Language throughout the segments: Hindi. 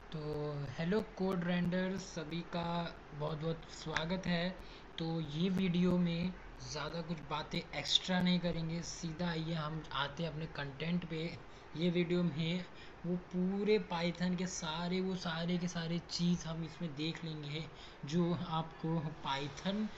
तो हेलो कोड रेंडर सभी का बहुत बहुत स्वागत है। तो ये वीडियो में ज़्यादा कुछ बातें एक्स्ट्रा नहीं करेंगे, सीधा आइए हम आते हैं अपने कंटेंट पे। ये वीडियो में वो पूरे पाइथन के सारे चीज़ हम इसमें देख लेंगे, जो आपको पाइथन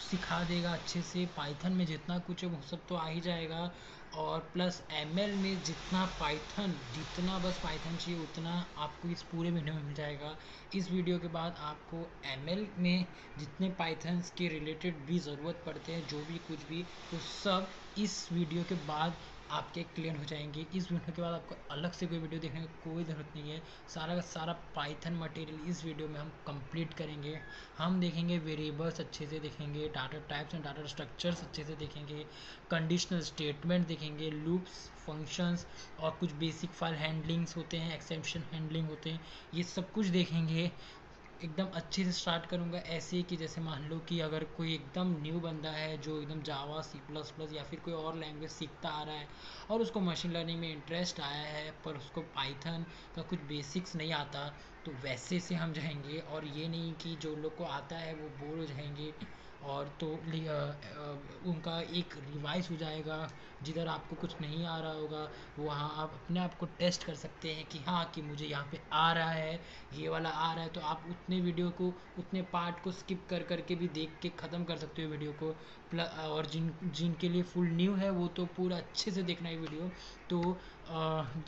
सिखा देगा अच्छे से। पाइथन में जितना कुछ है वो सब तो आ ही जाएगा, और प्लस एमएल में जितना बस पाइथन चाहिए उतना आपको इस पूरे वीडियो में मिल जाएगा। इस वीडियो के बाद आपको एमएल में जितने पाइथन्स के रिलेटेड भी ज़रूरत पड़ते हैं, जो भी कुछ भी, वो सब इस वीडियो के बाद आपके क्लियर हो जाएंगे। इस वीडियो के बाद आपको अलग से कोई वीडियो देखने की कोई ज़रूरत नहीं है। सारा का सारा पाइथन मटेरियल इस वीडियो में हम कंप्लीट करेंगे। हम देखेंगे वेरिएबल्स अच्छे से देखेंगे, data types and data structures अच्छे से देखेंगे, कंडीशनल स्टेटमेंट देखेंगे, लूप्स, फंक्शंस, और कुछ बेसिक फाइल हैंडलिंग्स होते हैं, एक्सेप्शन हैंडलिंग होते हैं, ये सब कुछ देखेंगे। एकदम अच्छे से स्टार्ट करूँगा ऐसे कि जैसे मान लो कि अगर कोई एकदम न्यू बंदा है जो एकदम जावा सी प्लस प्लस या फिर कोई और लैंग्वेज सीखता आ रहा है, और उसको मशीन लर्निंग में इंटरेस्ट आया है पर उसको पाइथन का कुछ बेसिक्स नहीं आता, तो वैसे से हम जाएंगे। और ये नहीं कि जो लोग को आता है वो बोर हो जाएंगे, और तो उनका एक रिवाइज हो जाएगा। जिधर आपको कुछ नहीं आ रहा होगा वहाँ आप अपने आप को टेस्ट कर सकते हैं कि हाँ, कि मुझे यहाँ पे आ रहा है, ये वाला आ रहा है। तो आप उतने वीडियो को, उतने पार्ट को स्किप कर करके भी देख के ख़त्म कर सकते हो वीडियो को। और जिनके लिए फुल न्यू है वो तो पूरा अच्छे से देखना है वीडियो। तो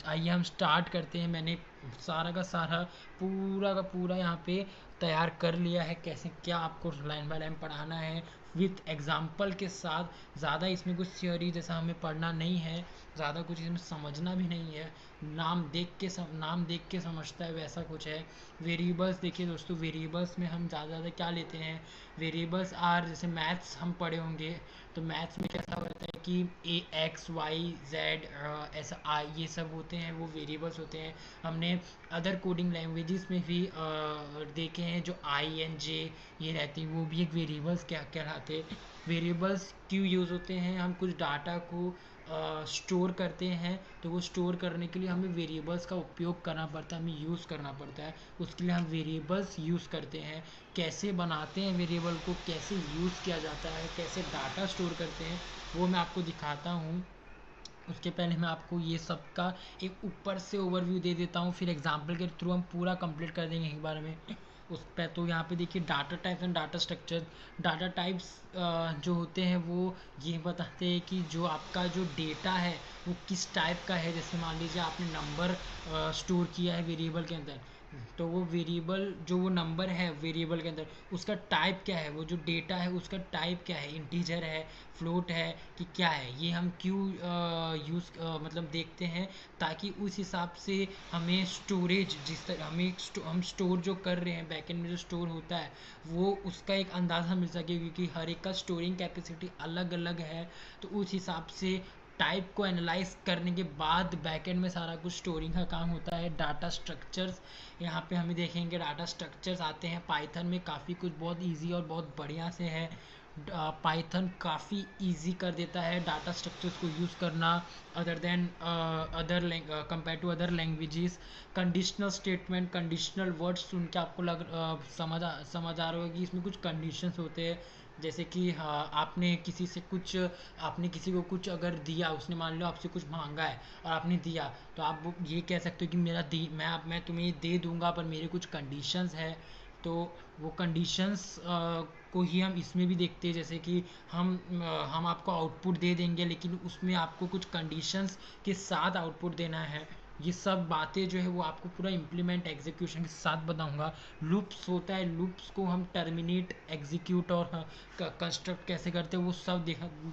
आइए हम स्टार्ट करते हैं। मैंने सारा का सारा पूरा का पूरा यहाँ पे तैयार कर लिया है, कैसे क्या आपको लाइन बाय लाइन पढ़ाना है विथ एग्जाम्पल के साथ। ज़्यादा इसमें कुछ थ्योरी जैसा हमें पढ़ना नहीं है, ज़्यादा कुछ इसमें समझना भी नहीं है। नाम देख के समझता है वैसा कुछ है। वेरिएबल्स देखिए दोस्तों, वेरिएबल्स में हम ज़्यादा क्या लेते हैं। वेरिएबल्स आर, जैसे मैथ्स हम पढ़े होंगे, तो मैथ्स में कैसा होता है कि ए एक्स वाई जेड ऐसा आई, ये सब होते हैं, वो वेरिएबल्स होते हैं। हमने अदर कोडिंग लैंग्वेजेस में भी देखे हैं, जो आई एन जे ये रहती हैं, वो भी एक वेरिएबल्स क्या कहलाते। वेरिएबल्स क्यों यूज़ होते हैं, हम कुछ डाटा को स्टोर करते हैं, तो वो स्टोर करने के लिए हमें वेरिएबल्स का उपयोग करना पड़ता है, हमें यूज़ करना पड़ता है। उसके लिए हम वेरिएबल्स यूज़ करते हैं। कैसे बनाते हैं वेरिएबल को, कैसे यूज़ किया जाता है, कैसे डाटा स्टोर करते हैं, वो मैं आपको दिखाता हूँ। उसके पहले मैं आपको ये सब का एक ऊपर से ओवरव्यू दे देता हूँ, फिर एग्जांपल के थ्रू हम पूरा कंप्लीट कर देंगे एक बार में। उस पर तो यहाँ पे देखिए data types and data structure. Data types जो होते हैं वो ये बताते हैं कि जो आपका जो डेटा है वो किस टाइप का है। जैसे मान लीजिए आपने नंबर स्टोर किया है वेरिएबल के अंदर, तो वो वेरिएबल जो वो नंबर है वेरिएबल के अंदर, उसका टाइप क्या है, वो जो डेटा है उसका टाइप क्या है, इंटीजर है, फ्लोट है, कि क्या है। ये हम क्यों यूज़ मतलब देखते हैं, ताकि उस हिसाब से हमें स्टोरेज, जिस तरह हम स्टोर जो कर रहे हैं बैकएंड में जो स्टोर होता है, वो उसका एक अंदाज़ा मिल सके, क्योंकि हर एक का स्टोरिंग कैपेसिटी अलग अलग है। तो उस हिसाब से टाइप को एनालाइज करने के बाद बैकएंड में सारा कुछ स्टोरिंग का काम होता है। डाटा स्ट्रक्चर्स, यहाँ पे हमें देखेंगे डाटा स्ट्रक्चर्स आते हैं पाइथन में। काफ़ी कुछ बहुत इजी और बहुत बढ़िया से है। पाइथन काफ़ी इजी कर देता है डाटा स्ट्रक्चर्स को यूज़ करना, other than other compare to other languages. Conditional statement, conditional words सुन के आपको समझ आ रहा होगा कि इसमें कुछ कंडीशंस होते हैं। जैसे कि हाँ, आपने किसी को कुछ अगर दिया, उसने मान लो आपसे कुछ मांगा है और आपने दिया, तो आप ये कह सकते हो कि मैं तुम्हें ये दे दूंगा पर मेरे कुछ कंडीशंस है। तो वो कंडीशंस को ही हम इसमें भी देखते हैं। जैसे कि हम आपको आउटपुट दे देंगे, लेकिन उसमें आपको कुछ कंडीशंस के साथ आउटपुट देना है। ये सब बातें जो है वो आपको पूरा इम्प्लीमेंट एग्जीक्यूशन के साथ बताऊंगा। लूप्स होता है, लूप्स को हम टर्मिनेट, एग्जीक्यूट और कंस्ट्रक्ट कैसे करते हैं वो सब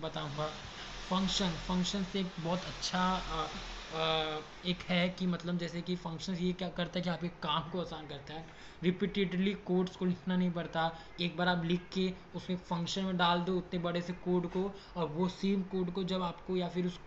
बताऊंगा। फंक्शन से एक बहुत अच्छा एक है कि मतलब जैसे कि फंक्शन ये क्या करता है कि आपके काम को आसान करता है। रिपीटेडली कोड्स को लिखना नहीं पड़ता। एक बार आप लिख के उसमें फंक्शन में डाल दो उतने बड़े से कोड को, और वो सेम कोड को जब आपको, या फिर उस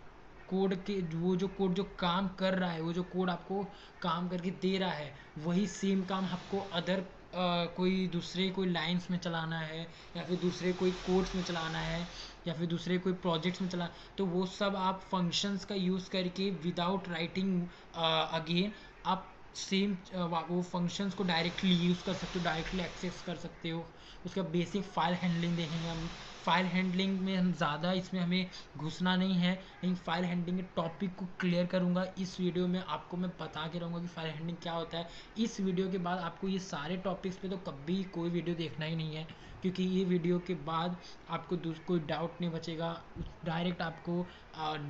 कोड के वो जो कोड जो काम कर रहा है, वो जो कोड आपको काम करके दे रहा है, वही सेम काम आपको अदर कोई लाइंस में चलाना है, या फिर दूसरे कोई कोड्स में चलाना है, या फिर दूसरे कोई प्रोजेक्ट्स में चला, तो वो सब आप फंक्शंस का यूज़ करके विदाउट राइटिंग अगेन आप सेम वो फंक्शंस को डायरेक्टली यूज़ कर सकते हो, डायरेक्टली एक्सेस कर सकते हो। उसका बेसिक फाइल हैंडलिंग देखेंगे हम। फाइल हैंडलिंग में हम ज़्यादा इसमें हमें घुसना नहीं है, लेकिन फाइल हैंडलिंग के टॉपिक को क्लियर करूँगा इस वीडियो में। आपको मैं बता के रहूँगा कि फाइल हैंडलिंग क्या होता है। इस वीडियो के बाद आपको ये सारे टॉपिक्स पे तो कभी कोई वीडियो देखना ही नहीं है, क्योंकि ये वीडियो के बाद आपको कोई डाउट नहीं बचेगा। डायरेक्ट आपको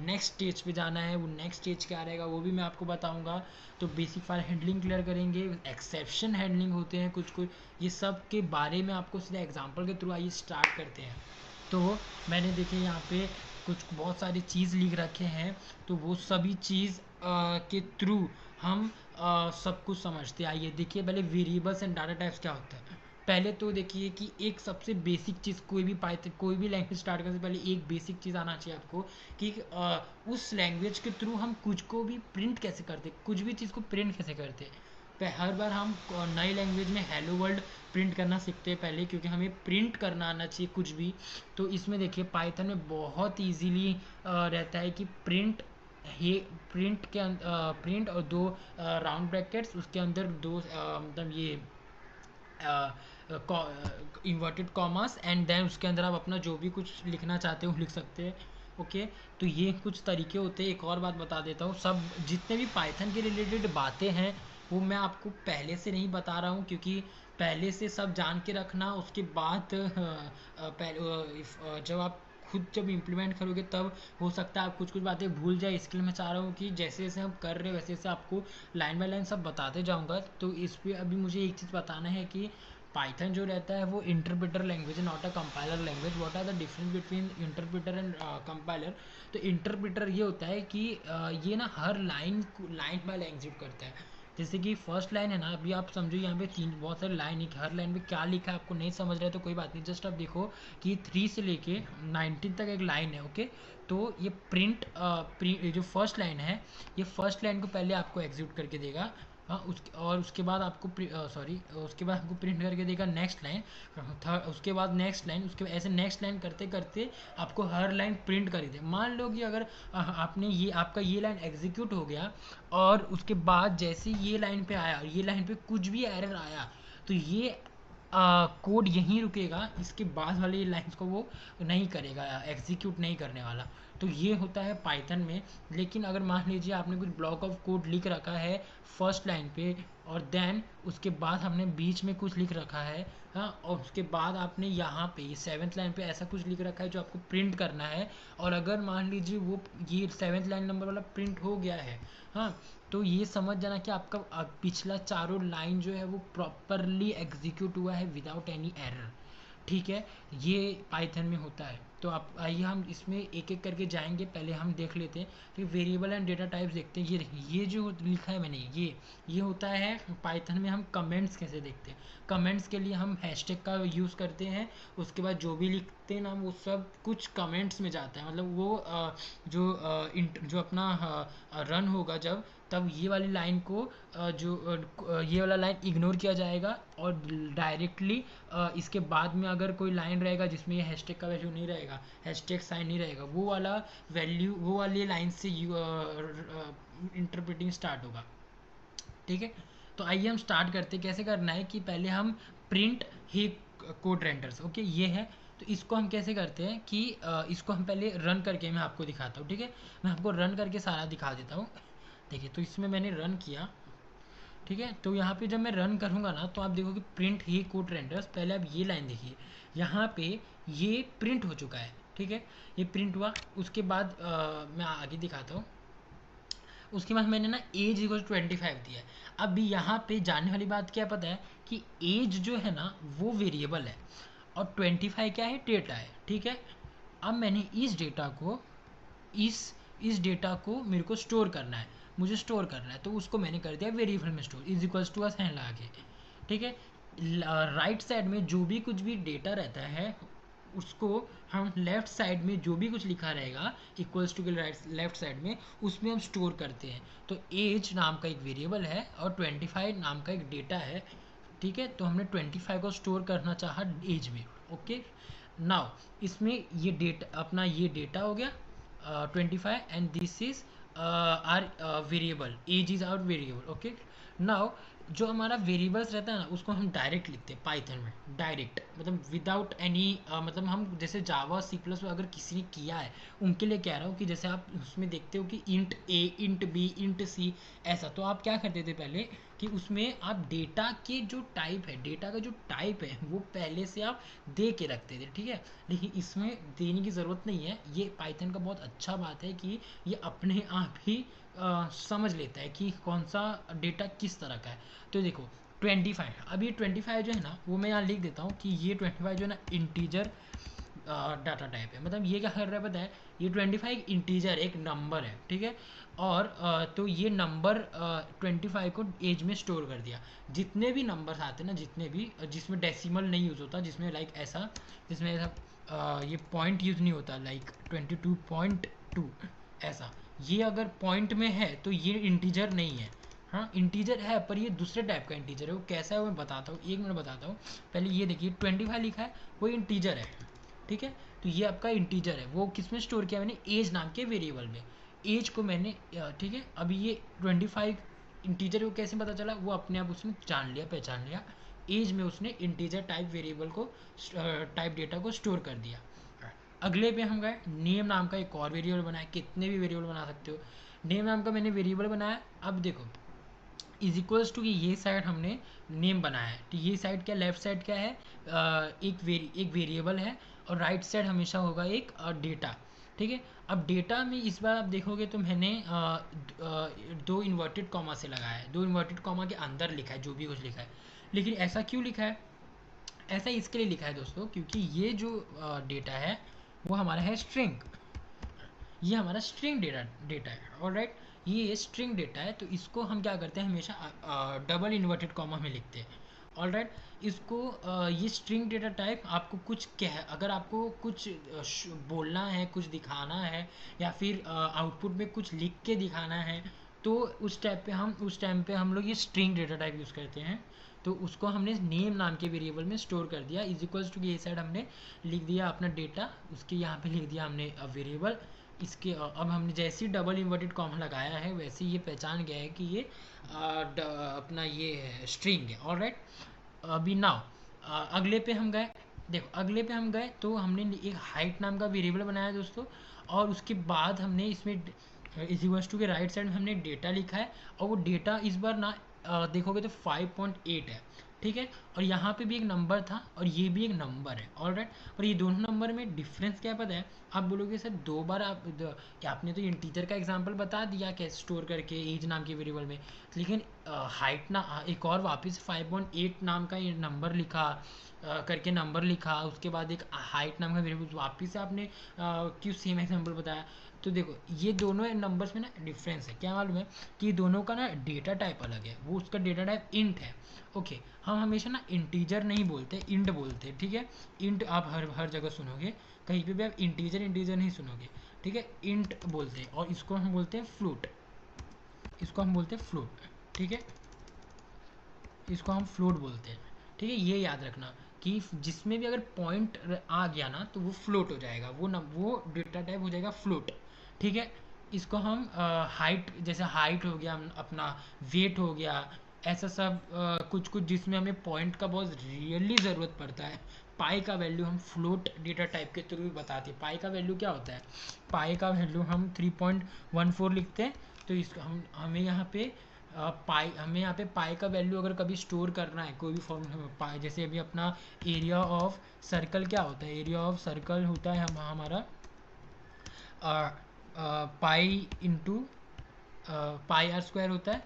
नेक्स्ट स्टेज पे जाना है। वो नेक्स्ट स्टेज क्या रहेगा वो भी मैं आपको बताऊंगा। तो बेसिक फाइल हैंडलिंग क्लियर करेंगे, एक्सेप्शन हैंडलिंग होते हैं कुछ कुछ, ये सब के बारे में आपको सीधा एग्जांपल के थ्रू आइए स्टार्ट करते हैं। तो मैंने देखिए यहाँ पे कुछ बहुत सारी चीज़ लिख रखे हैं, तो वो सभी चीज़ के थ्रू हम सब कुछ समझते हैं। आइए देखिए पहले वेरिएबल्स एंड डाटा टाइप्स क्या होता है। पहले तो देखिए कि एक सबसे बेसिक चीज़, कोई भी पाइथन कोई भी लैंग्वेज स्टार्ट करने से पहले एक बेसिक चीज़ आना चाहिए आपको कि उस लैंग्वेज के थ्रू हम कुछ को भी प्रिंट कैसे करते, कुछ भी चीज़ को प्रिंट कैसे करते। हर बार हम नई लैंग्वेज में हेलो वर्ल्ड प्रिंट करना सीखते हैं पहले, क्योंकि हमें प्रिंट करना आना चाहिए कुछ भी। तो इसमें देखिए पाइथन में बहुत इजीली रहता है कि प्रिंट ये प्रिंट के प्रिंट और दो राउंड ब्रैकेट्स, उसके अंदर दो मतलब ये इन्वर्टेड कॉमास, एंड देन उसके अंदर आप अपना जो भी कुछ लिखना चाहते हो लिख सकते हैं। ओके, तो ये कुछ तरीके होते हैं। एक और बात बता देता हूँ, सब जितने भी पाइथन के रिलेटेड बातें हैं वो मैं आपको पहले से नहीं बता रहा हूँ, क्योंकि पहले से सब जान के रखना, उसके बाद जब आप खुद जब इम्प्लीमेंट करोगे तब हो सकता है आप कुछ कुछ बातें भूल जाए। इसके लिए मैं चाह रहा हूँ कि जैसे जैसे हम कर रहे हैं वैसे वैसे आपको लाइन बाय लाइन सब बताते जाऊँगा। तो इस पर अभी मुझे एक चीज़ बताना है कि पाइथन जो रहता है वो इंटरप्रेटर लैंग्वेज है, not a compiler language. What are the difference between interpreter and compiler. तो इंटरप्रेटर ये होता है कि ये ना हर लाइन बाय लाइन एग्जीक्यूट करता है। जैसे कि फर्स्ट लाइन है ना, अभी आप समझो यहाँ पे तीन बहुत सारे लाइन है, हर लाइन में क्या लिखा है आपको नहीं समझ रहा है तो कोई बात नहीं, जस्ट आप देखो कि 3 से लेके 19 तक एक लाइन है। ओके, तो ये जो फर्स्ट लाइन है, ये फर्स्ट लाइन को पहले आपको एग्जीक्यूट करके देगा। हाँ, उसके बाद आपको उसके बाद आपको प्रिंट करके देगा नेक्स्ट लाइन, थर्ड, उसके बाद नेक्स्ट लाइन, उसके बाद ऐसे नेक्स्ट लाइन करते करते आपको हर लाइन प्रिंट कर दे। मान लो कि अगर आपने ये आपका ये लाइन एग्जीक्यूट हो गया और उसके बाद जैसे ये लाइन पे आया और ये लाइन पे कुछ भी एरर आया, तो ये कोड यहीं रुकेगा, इसके बाद वाले लाइंस को वो नहीं करेगा, एग्जीक्यूट नहीं करने वाला। तो ये होता है पाइथन में। लेकिन अगर मान लीजिए आपने कुछ ब्लॉक ऑफ कोड लिख रखा है फर्स्ट लाइन पे, और देन उसके बाद हमने बीच में कुछ लिख रखा है, हाँ, और उसके बाद आपने यहाँ पे ये 7th लाइन पे ऐसा कुछ लिख रखा है जो आपको प्रिंट करना है, और अगर मान लीजिए वो ये 7th लाइन नंबर वाला प्रिंट हो गया है, हाँ, तो ये समझ जाना कि आपका पिछला चारों लाइन जो है वो प्रॉपरली एग्जीक्यूट हुआ है विदाउट एनी एरर। ठीक है, ये पाइथन में होता है। तो आप आइए हम इसमें एक एक करके जाएंगे। पहले हम देख लेते हैं कि वेरिएबल एंड डेटा टाइप्स देखते हैं। ये जो लिखा है मैंने, ये होता है पाइथन में। हम कमेंट्स कैसे देखते हैं, कमेंट्स के लिए हम हैशटैग का यूज़ करते हैं। उसके बाद जो भी लिखते हैं ना वो सब कुछ कमेंट्स में जाता है, मतलब वो जो अपना रन होगा जब, तब ये वाली लाइन को ये वाला लाइन इग्नोर किया जाएगा, और डायरेक्टली इसके बाद में अगर कोई लाइन रहेगा जिसमें ये हैशटैग का वैल्यू नहीं रहेगा, हैशटैग साइन नहीं रहेगा, वो वाला वैल्यू वो वाली लाइन से इंटरप्रेटिंग स्टार्ट होगा। ठीक है, तो आइए हम स्टार्ट करते हैं। कैसे करना है कि पहले हम प्रिंट ही कोड रेंडर्स, ओके, ये है। तो इसको हम कैसे करते हैं कि इसको हम पहले रन करके मैं आपको दिखाता हूँ। ठीक है, मैं आपको रन करके सारा दिखा देता हूँ। देखिए, तो इसमें मैंने रन किया। ठीक है, तो यहाँ पे जब मैं रन करूँगा ना, तो आप देखो कि प्रिंट ही कोड रेंडर्स, पहले आप ये लाइन देखिए, यहाँ पे ये प्रिंट हो चुका है। ठीक है, ये प्रिंट हुआ। उसके बाद मैं आगे दिखाता हूँ। उसके बाद मैंने ना एज इक्वल 25 दिया है। अब यहाँ पे जानने वाली बात क्या पता है कि एज जो है ना वो वेरिएबल है, और 25 क्या है, डेटा है। ठीक है, अब मैंने इस डेटा को मेरे को स्टोर करना है, मुझे स्टोर करना है, तो उसको मैंने कर दिया वेरिएबल में store, is equals to sign लगा के। ठीक है, राइट साइड में जो भी कुछ भी डेटा रहता है उसको हम लेफ्ट साइड में जो भी कुछ लिखा रहेगा इक्वल्स टू के लेफ्ट साइड में, उसमें हम स्टोर करते हैं। तो एज नाम का एक वेरिएबल है और 25 नाम का एक डेटा है। ठीक है, तो हमने 25 को स्टोर करना चाहा एज में। ओके, नाउ इसमें ये डेटा अपना ये डेटा हो गया 25, and this is our variable, age is our variable. Okay, now जो हमारा वेरिएबल्स रहता है ना उसको हम डायरेक्ट लिखते हैं पाइथन में, डायरेक्ट मतलब विदाउट एनी मतलब हम जैसे जावा सी प्लस अगर किसी ने किया है उनके लिए कह रहा हूँ कि जैसे आप उसमें देखते हो कि इंट ए, इंट बी, इंट सी, ऐसा। तो आप क्या करते थे पहले कि उसमें आप डेटा के जो टाइप है, डेटा का जो टाइप है वो पहले से आप दे के रखते थे, ठीक है। लेकिन इसमें देने की ज़रूरत नहीं है। ये पाइथन का बहुत अच्छा बात है कि ये अपने आप ही समझ लेता है कि कौन सा डेटा किस तरह का है। तो देखो 25, अब ये 25 जो है ना वो मैं यहाँ लिख देता हूँ कि ये 25 जो है ना इंटीजर डाटा टाइप है। मतलब ये क्या कर रहा है पता है, ये 25 एक इंटीजर, एक नंबर है, ठीक है। और तो ये नंबर 25 को एज में स्टोर कर दिया। जितने भी नंबर्स आते हैं ना, जितने भी जिसमें डेसिमल नहीं यूज़ होता, जिसमें लाइक ऐसा, जिसमें ऐसा ये पॉइंट यूज़ नहीं होता, लाइक 22.2 ऐसा, ये अगर पॉइंट में है तो ये इंटीजर नहीं है। हाँ इंटीजर है पर ये दूसरे टाइप का इंटीजर है। वो कैसा है वो मैं बताता हूँ, एक मिनट बताता हूँ। पहले ये देखिए 25 लिखा है, वो इंटीजर है, ठीक है। तो ये आपका इंटीजर है, वो किस में स्टोर किया मैंने, एज नाम के वेरिएबल में। एज को मैंने ठीक है। अभी ये 25 इंटीजर को कैसे पता चला, वो अपने आप उसने जान लिया, पहचान लिया। एज में उसने इंटीजर टाइप वेरिएबल को, टाइप डेटा को स्टोर कर दिया। अगले पे हम गए, नेम नाम का एक और वेरिएबल बनाया। कितने भी वेरिएबल बना सकते हो। नेम नाम का मैंने वेरिएबल बनाया। अब देखो इज इक्वल्स टू कि ये साइड हमने नेम बनाया है, तो ये साइड क्या, लेफ्ट साइड क्या है, एक वेरिएबल है, और राइट साइड हमेशा होगा एक डेटा, ठीक है। अब डेटा में इस बार आप देखोगे तो मैंने दो इन्वर्टेड कॉमा से लगाया है, दो इन्वर्टेड कॉमा के अंदर लिखा है जो भी कुछ लिखा है। लेकिन ऐसा क्यों लिखा है, ऐसा इसके लिए लिखा है दोस्तों क्योंकि ये जो डेटा है वो हमारा है स्ट्रिंग। ये हमारा स्ट्रिंग डेटा डेटा है, ऑलराइट। ये स्ट्रिंग डेटा है तो इसको हम क्या करते हैं, हमेशा डबल इन्वर्टेड कॉमा में लिखते हैं, ऑलराइट। इसको ये स्ट्रिंग डेटा टाइप आपको कुछ कह, अगर आपको कुछ बोलना है, कुछ दिखाना है, या फिर आउटपुट में कुछ लिख के दिखाना है, तो उस टाइम पे हम लोग ये स्ट्रिंग डेटा टाइप यूज़ करते हैं। तो उसको हमने नेम नाम के वेरिएबल में स्टोर कर दिया। इज इक्वल्स टू ये साइड हमने लिख दिया अपना डेटा, उसके यहाँ पे लिख दिया हमने वेरिएबल। इसके अब हमने जैसे ही डबल इन्वर्टेड कॉमा लगाया है वैसे ये पहचान गया है कि ये अपना ये है, स्ट्रिंग है, ऑलराइट। अभी नाउ अगले पे हम गए। देखो अगले पे हम गए तो हमने एक हाइट नाम का वेरिएबल बनाया दोस्तों, और उसके बाद हमने इसमें इक्वल्स टू के राइट साइड में हमने डेटा लिखा है। और वो डेटा इस बार ना देखोगे तो 5.8 है, ठीक है। और यहाँ पे भी एक नंबर था और ये भी एक नंबर है, ऑलराइट। और ये दोनों नंबर में डिफरेंस क्या पता है, आप बोलोगे सर दो बार आप क्या आपने तो इंटीजर का एग्जांपल बता दिया कैसे स्टोर करके एज नाम के वेरिएबल में, लेकिन हाइट ना एक और वापस 5.8 नाम का ये नंबर लिखा, करके नंबर लिखा, उसके बाद एक हाइट नाम का वेरिएबल वापस से आपने क्यों सेम एग्जांपल बताया। तो देखो ये दोनों नंबर्स में ना डिफरेंस है, क्या मालूम है कि ये दोनों का ना डेटा टाइप अलग है। वो उसका डेटा टाइप इंट है, ओके। हम हमेशा ना इंटीजर नहीं बोलते, इंट बोलते हैं, ठीक है। इंट आप हर हर जगह सुनोगे, कहीं पे भी आप इंटीजर इंटीजर नहीं सुनोगे, ठीक है। इंट बोलते हैं और इसको हम बोलते हैं फ्लोट, इसको हम बोलते हैं फ्लोट, ठीक है। इसको हम फ्लोट बोलते हैं, ठीक है। ये याद रखना कि जिसमें भी अगर पॉइंट आ गया ना तो वो फ्लोट हो जाएगा, वो डेटा टाइप हो जाएगा फ्लोट, ठीक है। इसको हम हाइट, जैसे हाइट हो गया अपना, वेट हो गया, ऐसा सब कुछ कुछ जिसमें हमें पॉइंट का बहुत रियली ज़रूरत पड़ता है। पाई का वैल्यू हम फ्लोट डेटा टाइप के थ्रू भी बताते हैं। पाई का वैल्यू क्या होता है, पाई का वैल्यू हम 3.14 लिखते हैं। तो इस हमें यहाँ पे पाई, हमें यहाँ पे पाई का वैल्यू अगर कभी स्टोर करना है कोई भी फॉर्मूला में, पाई जैसे अभी अपना एरिया ऑफ सर्कल क्या होता है, एरिया ऑफ सर्कल होता है हमारा pi into pi r square होता है,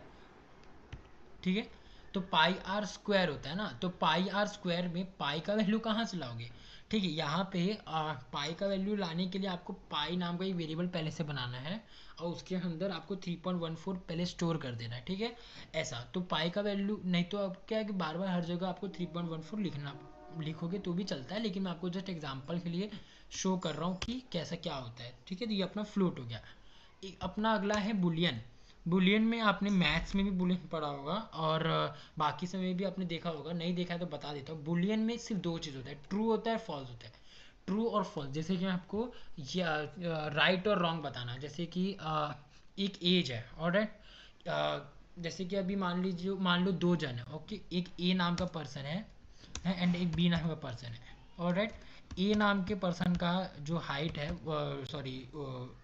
ठीक है। तो पाई आर स्क्वायर होता है ना, तो पाई आर स्क्वायर में पाई का वैल्यू कहाँ से लाओगे, ठीक है। यहाँ पे पाई का वैल्यू लाने के लिए आपको पाई नाम का एक वेरिएबल पहले से बनाना है और उसके अंदर आपको 3.14 पहले स्टोर कर देना है, ठीक है। ऐसा तो पाई का वैल्यू नहीं तो अब क्या है कि बार बार हर जगह आपको 3.14 लिखना, लिखोगे तो भी चलता है, लेकिन मैं आपको जस्ट एग्जाम्पल के लिए शो कर रहा हूँ कि कैसा क्या होता है, ठीक है। तो ये अपना फ्लोट हो गया। अपना अगला है बुलियन। बुलियन में आपने मैथ्स में भी बुलियन पढ़ा होगा और बाकी समय भी आपने देखा होगा, नहीं देखा है तो बता देता हूँ। बुलियन में सिर्फ दो चीज़ होता है, ट्रू होता है, फॉल्स होता है। ट्रू और फॉल्स, जैसे कि आपको राइट और रॉन्ग बताना, जैसे कि एक एज है, ऑलराइट। जैसे कि अभी मान लो दो जन है, ओके, एक ए नाम का पर्सन है एंड एक बी नाम का पर्सन है, ऑलराइट। ए नाम के पर्सन का जो हाइट है, सॉरी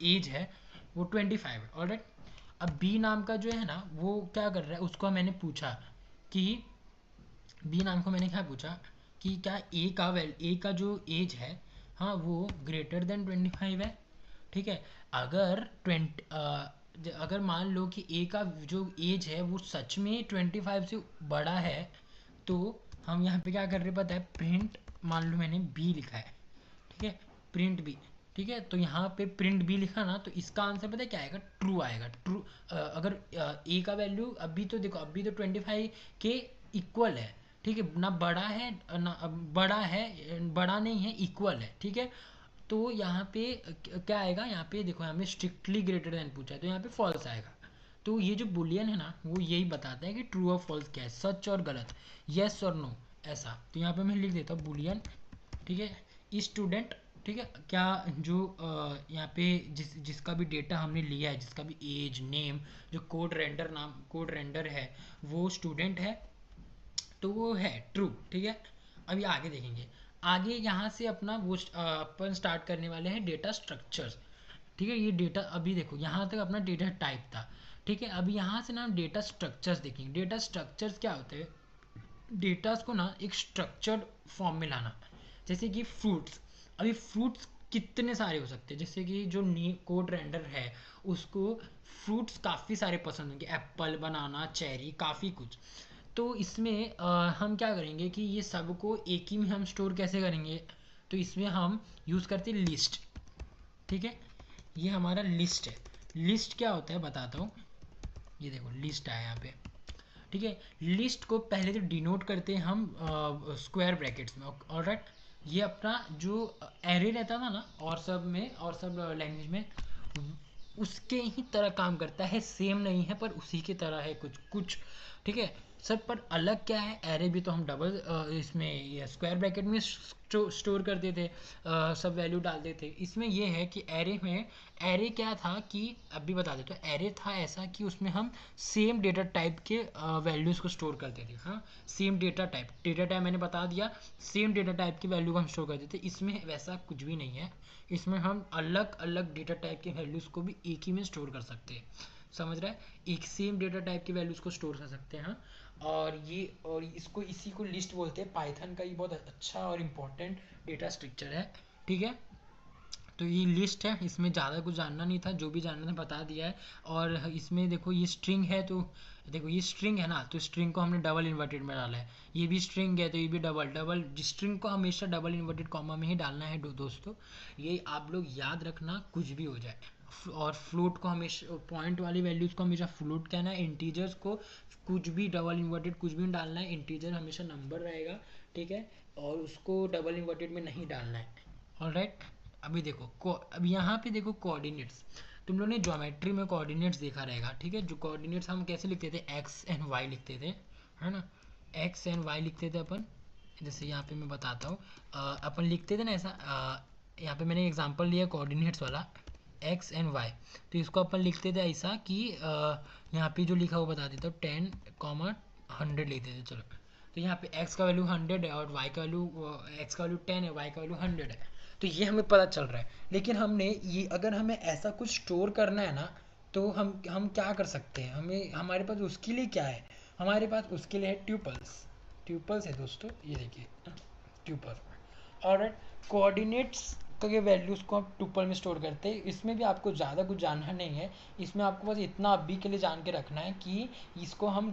एज है, वो 25 है, ऑलराइट। अब बी नाम का जो है ना वो क्या कर रहा है, उसको मैंने पूछा कि बी नाम को मैंने क्या पूछा कि क्या ए का जो एज है, हाँ, वो ग्रेटर देन 25 है, ठीक है। अगर अगर मान लो कि ए का जो एज है वो सच में 25 से बड़ा है, तो हम यहाँ पे क्या कर रहे हैं पता है, प्रिंट, मान लो मैंने बी लिखा है, ठीक है, प्रिंट बी, ठीक है। तो यहाँ पे प्रिंट बी लिखा ना, तो इसका आंसर पता है क्या आएगा, ट्रू आएगा, ट्रू। अगर ए का वैल्यू अभी तो देखो, अभी तो 25 के इक्वल है, ठीक है ना, बड़ा है ना, बड़ा है, बड़ा नहीं है, इक्वल है, ठीक है। तो यहाँ पे क्या आएगा, यहाँ पे देखो, यहाँ पे स्ट्रिक्टली ग्रेटर देन पूछा है, तो यहाँ पे फॉल्स आएगा। तो ये जो बुलियन है ना, वो यही बताता है कि ट्रू और फॉल्स क्या है, सच और गलत, यस और नो, ऐसा। तो यहाँ पे मैं लिख देता हूँ बुलियन, ठीक है, स्टूडेंट, ठीक है। क्या जो यहाँ पे जिसका भी डेटा हमने लिया है, जिसका भी एज, नेम, जो कोड रेंडर है, वो स्टूडेंट है, तो वो है ट्रू, ठीक है। अभी आगे देखेंगे, आगे यहाँ से अपना वो अपन स्टार्ट करने वाले हैं डेटा स्ट्रक्चर्स, ठीक है। ये डेटा, अभी देखो यहाँ तक अपना डेटा टाइप था, ठीक है। अभी यहाँ से ना हम डेटा स्ट्रक्चर्स देखेंगे। डेटा स्ट्रक्चर्स क्या होते हैं, डेटास को ना एक स्ट्रक्चर्ड फॉर्म में लाना। जैसे कि फ्रूट्स, अभी फ्रूट्स कितने सारे हो सकते हैं, जैसे कि जो नी कोड रेंडर है उसको फ्रूट्स काफ़ी सारे पसंद होंगे, एप्पल, बनाना, चेरी, काफ़ी कुछ। तो इसमें हम क्या करेंगे कि ये सबको एक ही में हम स्टोर कैसे करेंगे, तो इसमें हम यूज़ करते हैं लिस्ट, ठीक है। ये हमारा लिस्ट है। लिस्ट क्या होता है बताता हूँ, ये देखो लिस्ट आया यहाँ पे, ठीक है। लिस्ट को पहले तो डिनोट करते हैं हम स्क्वायर ब्रैकेट्स में, ऑलराइट। ये अपना जो एरे रहता था ना और सब लैंग्वेज में, उसके ही तरह काम करता है, सेम नहीं है पर उसी की तरह है कुछ कुछ, ठीक है। सब पर अलग क्या है, एरे भी तो हम डबल इसमें स्क्वायर ब्रैकेट में स्टोर करते थे, सब वैल्यू डालते थे। इसमें ये है कि एरे क्या था कि अभी बता देते, तो एरे था ऐसा कि उसमें हम सेम डेटा टाइप के वैल्यूज़ को स्टोर करते थे, हाँ, सेम डेटा टाइप मैंने बता दिया, सेम डेटा टाइप की वैल्यू को हम स्टोर करते थे। इसमें वैसा कुछ भी नहीं है, इसमें हम अलग अलग डेटा टाइप के वैल्यूज़ को भी एक ही में स्टोर कर सकते हैं, समझ रहा है, एक सेम डेटा टाइप की वैल्यूज़ को स्टोर कर सकते हैं, हाँ। और इसको इसी को लिस्ट बोलते हैं। पाइथन का ये बहुत अच्छा और इम्पोर्टेंट डेटा स्ट्रक्चर है, ठीक है। तो ये लिस्ट है, इसमें ज़्यादा कुछ जानना नहीं था, जो भी जानना था बता दिया है। और इसमें देखो ये स्ट्रिंग है, तो देखो ये स्ट्रिंग है ना, तो स्ट्रिंग को हमने डबल इन्वर्टेड में डाला है। ये भी स्ट्रिंग है, तो ये भी डबल डबल, स्ट्रिंग को हमेशा डबल इन्वर्टेड कॉमा में ही डालना है दोस्तों, ये आप लोग याद रखना, कुछ भी हो जाए। और फ्लोट को हमेशा, पॉइंट वाली वैल्यूज़ को हमेशा फ्लोट कहना है, इंटीजर्स को कुछ भी डबल इन्वर्टेड कुछ भी डालना है, इंटीजर हमेशा नंबर रहेगा, ठीक है, और उसको डबल इन्वर्टेड में नहीं डालना है, ऑलराइट। अभी देखो अब यहाँ पे देखो कोऑर्डिनेट्स, तुम लोगों ने ज्योमेट्री में कोऑर्डिनेट्स देखा रहेगा, ठीक है। जो कोऑर्डिनेट्स हम कैसे लिखते थे, एक्स एंड वाई लिखते थे, है ना, एक्स एंड वाई लिखते थे अपन। जैसे यहाँ पे मैं बताता हूँ, अपन लिखते थे ना ऐसा, यहाँ पे मैंने एग्जांपल लिया कोऑर्डिनेट्स वाला, एक्स एंड वाई। तो इसको अपन लिखते थे ऐसा कि यहाँ पे जो लिखा हुआ बता देता हूँ, 10, 100 लिखते थे, चलो। तो यहाँ पे x का वैल्यू 100 है और y का वैल्यू, x का वैल्यू 10 है, y का वैल्यू 100 है। तो ये हमें पता चल रहा है, लेकिन हमने ये, अगर हमें ऐसा कुछ स्टोर करना है ना, तो हम क्या कर सकते हैं, हमें, हमारे पास उसके लिए क्या है, हमारे पास उसके लिए है ट्यूपल्स। ट्यूपल्स है दोस्तों, ये देखिए ट्यूपल, और कोऑर्डिनेट्स के वैल्यूज़ को आप ट्यूपल में स्टोर करते हैं। इसमें भी आपको ज़्यादा कुछ जानना नहीं है, इसमें आपको बस इतना अभी के लिए जान के रखना है कि इसको हम